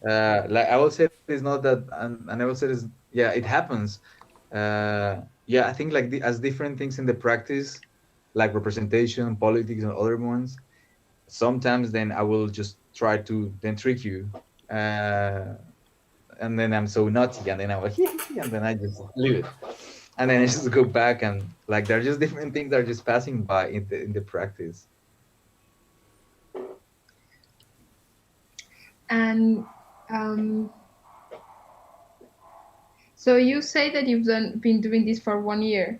like I will say it's not that, and I will say this, yeah, it happens. Yeah, I think like as different things in the practice, like representation, politics, and other ones, sometimes then I will just try to then trick you, and then I'm so naughty, and then I'm like, and then I just leave it, and then I just go back, and like there are just different things that are just passing by in the practice. And so you say that you've been doing this for 1 year.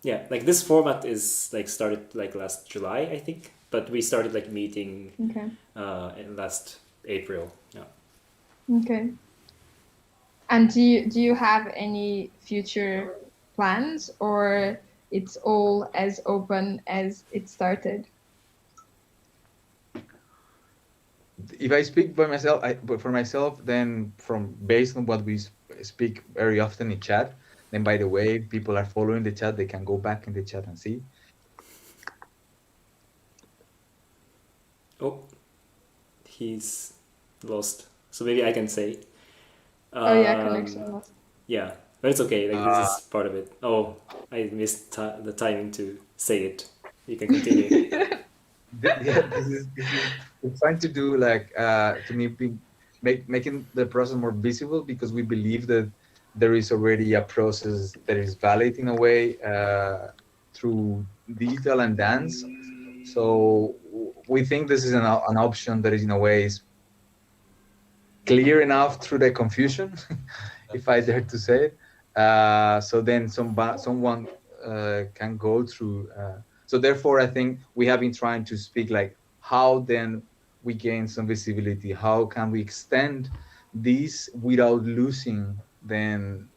Yeah, like this format is like started like last July, I think, but we started like meeting in last April. Yeah. Okay. And do you have any future plans, or it's all as open as it started? If I speak by myself, but for myself, then from based on what we speak very often in chat, then by the way, people are following the chat, they can go back in the chat and see. Oh, he's lost. So maybe I can say. Connection lost. Yeah, but it's okay. Like this is part of it. Oh, I missed the timing to say it. You can continue. Yeah, this is we're trying to do like to making the process more visible, because we believe that there is already a process that is valid in a way, through digital and dance. So we think this is an option that is in a way is clear enough through the confusion, if I dare to say it. So then someone can go through. So therefore, I think we have been trying to speak like how then we gain some visibility. How can we extend this without losing then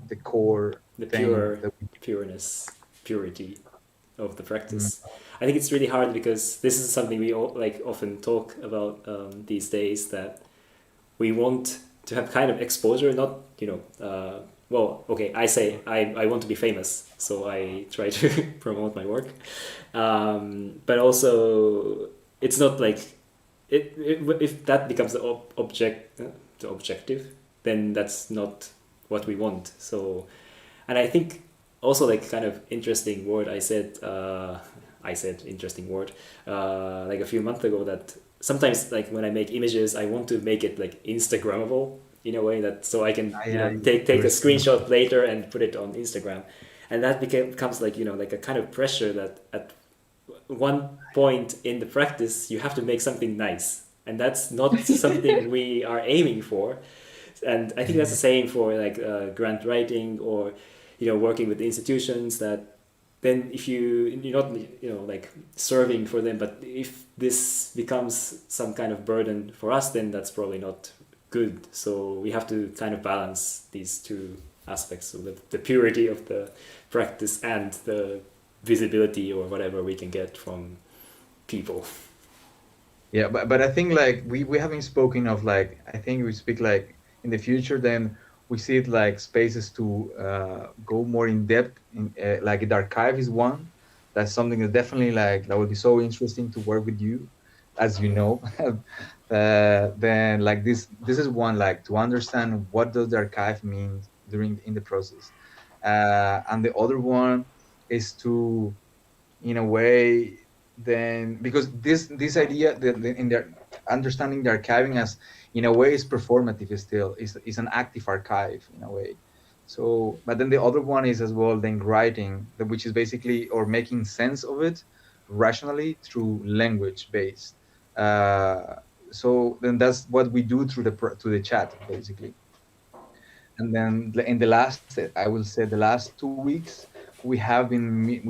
the core The thing pure that we. purity of the Mm. practice. I think it's really hard because this is something we all, like often talk about these days, that we want to have kind of exposure, not well, okay, I say I want to be famous, so I try to promote my work, but also it's not like if that becomes the objective, then that's not what we want. So, and I think also like kind of interesting word I said interesting word like a few months ago, that sometimes like when I make images I want to make it like Instagrammable in a way, that so I can Yeah, take a screenshot later and put it on Instagram, and that becomes like like a kind of pressure that at one point in the practice you have to make something nice, and that's not something we are aiming for. And I think that's the same for like grant writing, or working with institutions, that then if you're not like serving for them, but if this becomes some kind of burden for us, then that's probably not good. So we have to kind of balance these two aspects, so the purity of the practice and the visibility or whatever we can get from people. Yeah, but I think like we haven't spoken of like I think we speak like in the future then we see it like spaces to go more in depth in like the archive is one. That's something that definitely like that would be so interesting to work with you, as you know. Then like this is one like to understand what does the archive mean during in the process, and the other one is to in a way then because this idea that in their understanding the archiving as in a way is performative still is an active archive in a way. So but then the other one is as well then writing which is basically or making sense of it rationally through language based. So then that's what we do through through the chat basically. And then in the last I will say the last 2 weeks we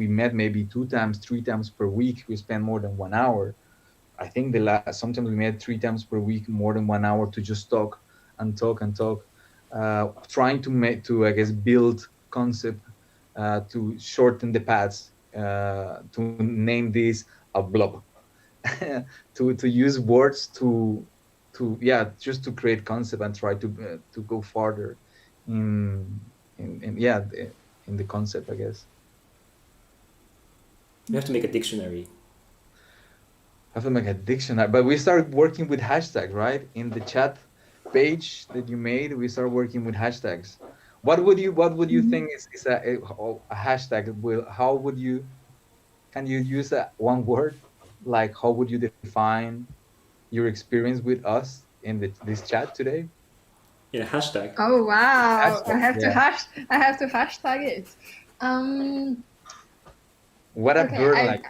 met maybe 2 times 3 times per week. We spend more than 1 hour. I think the last sometimes we met 3 times per week more than 1 hour to just talk and talk and talk, trying to make to I guess build concept, to shorten the paths, to name this a blob. To use words to yeah just to create concept and try to go farther in in the concept I guess. We have to make a dictionary. Have to make a dictionary, but we started working with hashtags, right? In the chat page that you made we started working with hashtags. What would you think is a hashtag will how would you can you use that one word, like how would you define your experience with us in this chat today? In a hashtag. Oh wow! Hashtag, yeah. I have to hashtag it. Um, What a okay, girl like.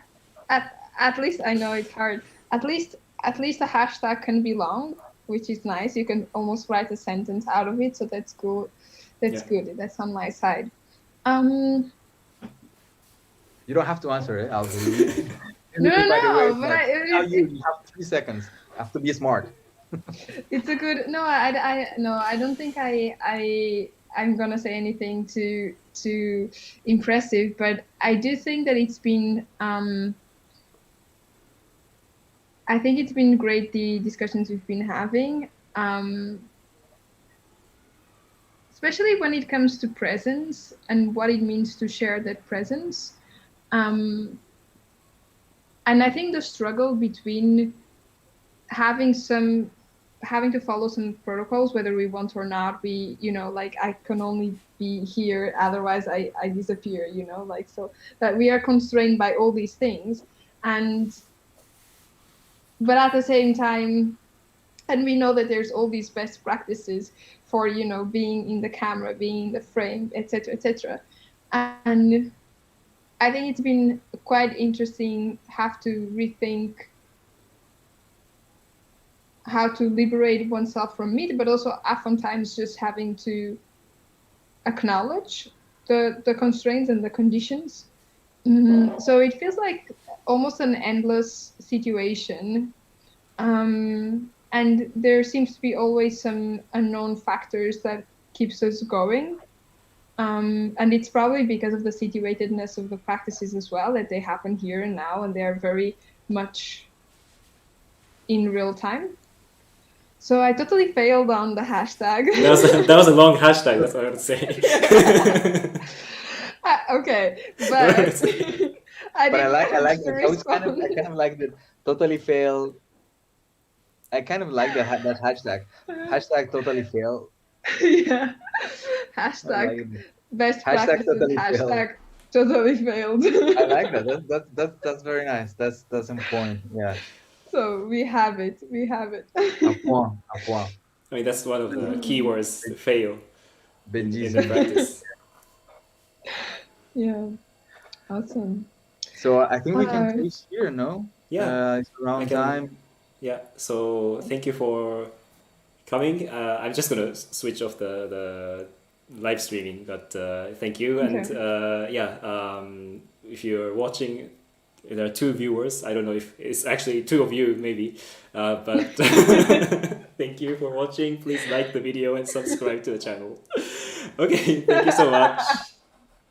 at least I know it's hard. At least a hashtag can be long, which is nice. You can almost write a sentence out of it, so that's good. That's good. That's on my side. You don't have to answer it. I'll believe you. By the way, no, it's but like, now you have 3 seconds. You have to be smart. it's a good. No, no, I don't think I'm gonna say anything too impressive, but I do think that it's been. I think it's been great the discussions we've been having, especially when it comes to presence and what it means to share that presence. And I think the struggle between having to follow some protocols, whether we want or not, we like I can only be here, otherwise I disappear, like so that we are constrained by all these things, but at the same time, and we know that there's all these best practices for being in the camera, being in the frame, etc., etc. And I think it's been quite interesting. Have to rethink how to liberate oneself from it, but also oftentimes just having to acknowledge the constraints and the conditions. So it feels like almost an endless situation. And there seems to be always some unknown factors that keeps us going. And it's probably because of the situatedness of the practices as well, that they happen here and now, and they are very much in real time. So I totally failed on the hashtag. That was a long hashtag, that's what I would say. Okay, but But I like to that. So it's kind of respond. I kind of like the totally fail. I kind of like that hashtag. Hashtag totally fail. Yeah. I like Hashtag it. best Hashtag practices. totally fail. Hashtag totally failed. I like that. That's very nice. That's on point. Yeah. So we have it. We have it. A point. A point. I mean, that's one of the keywords, fail, in the Bellissimo. practice. Yeah. Awesome. So I think we can Uh, finish here, no? Yeah, It's around can- time. Yeah, so thank you for coming. I'm just gonna switch off the live streaming, but thank you. And if you're watching, there are 2 viewers. I don't know if it's actually 2 of you, maybe, but thank you for watching. Please like the video and subscribe to the channel. Okay, thank you so much.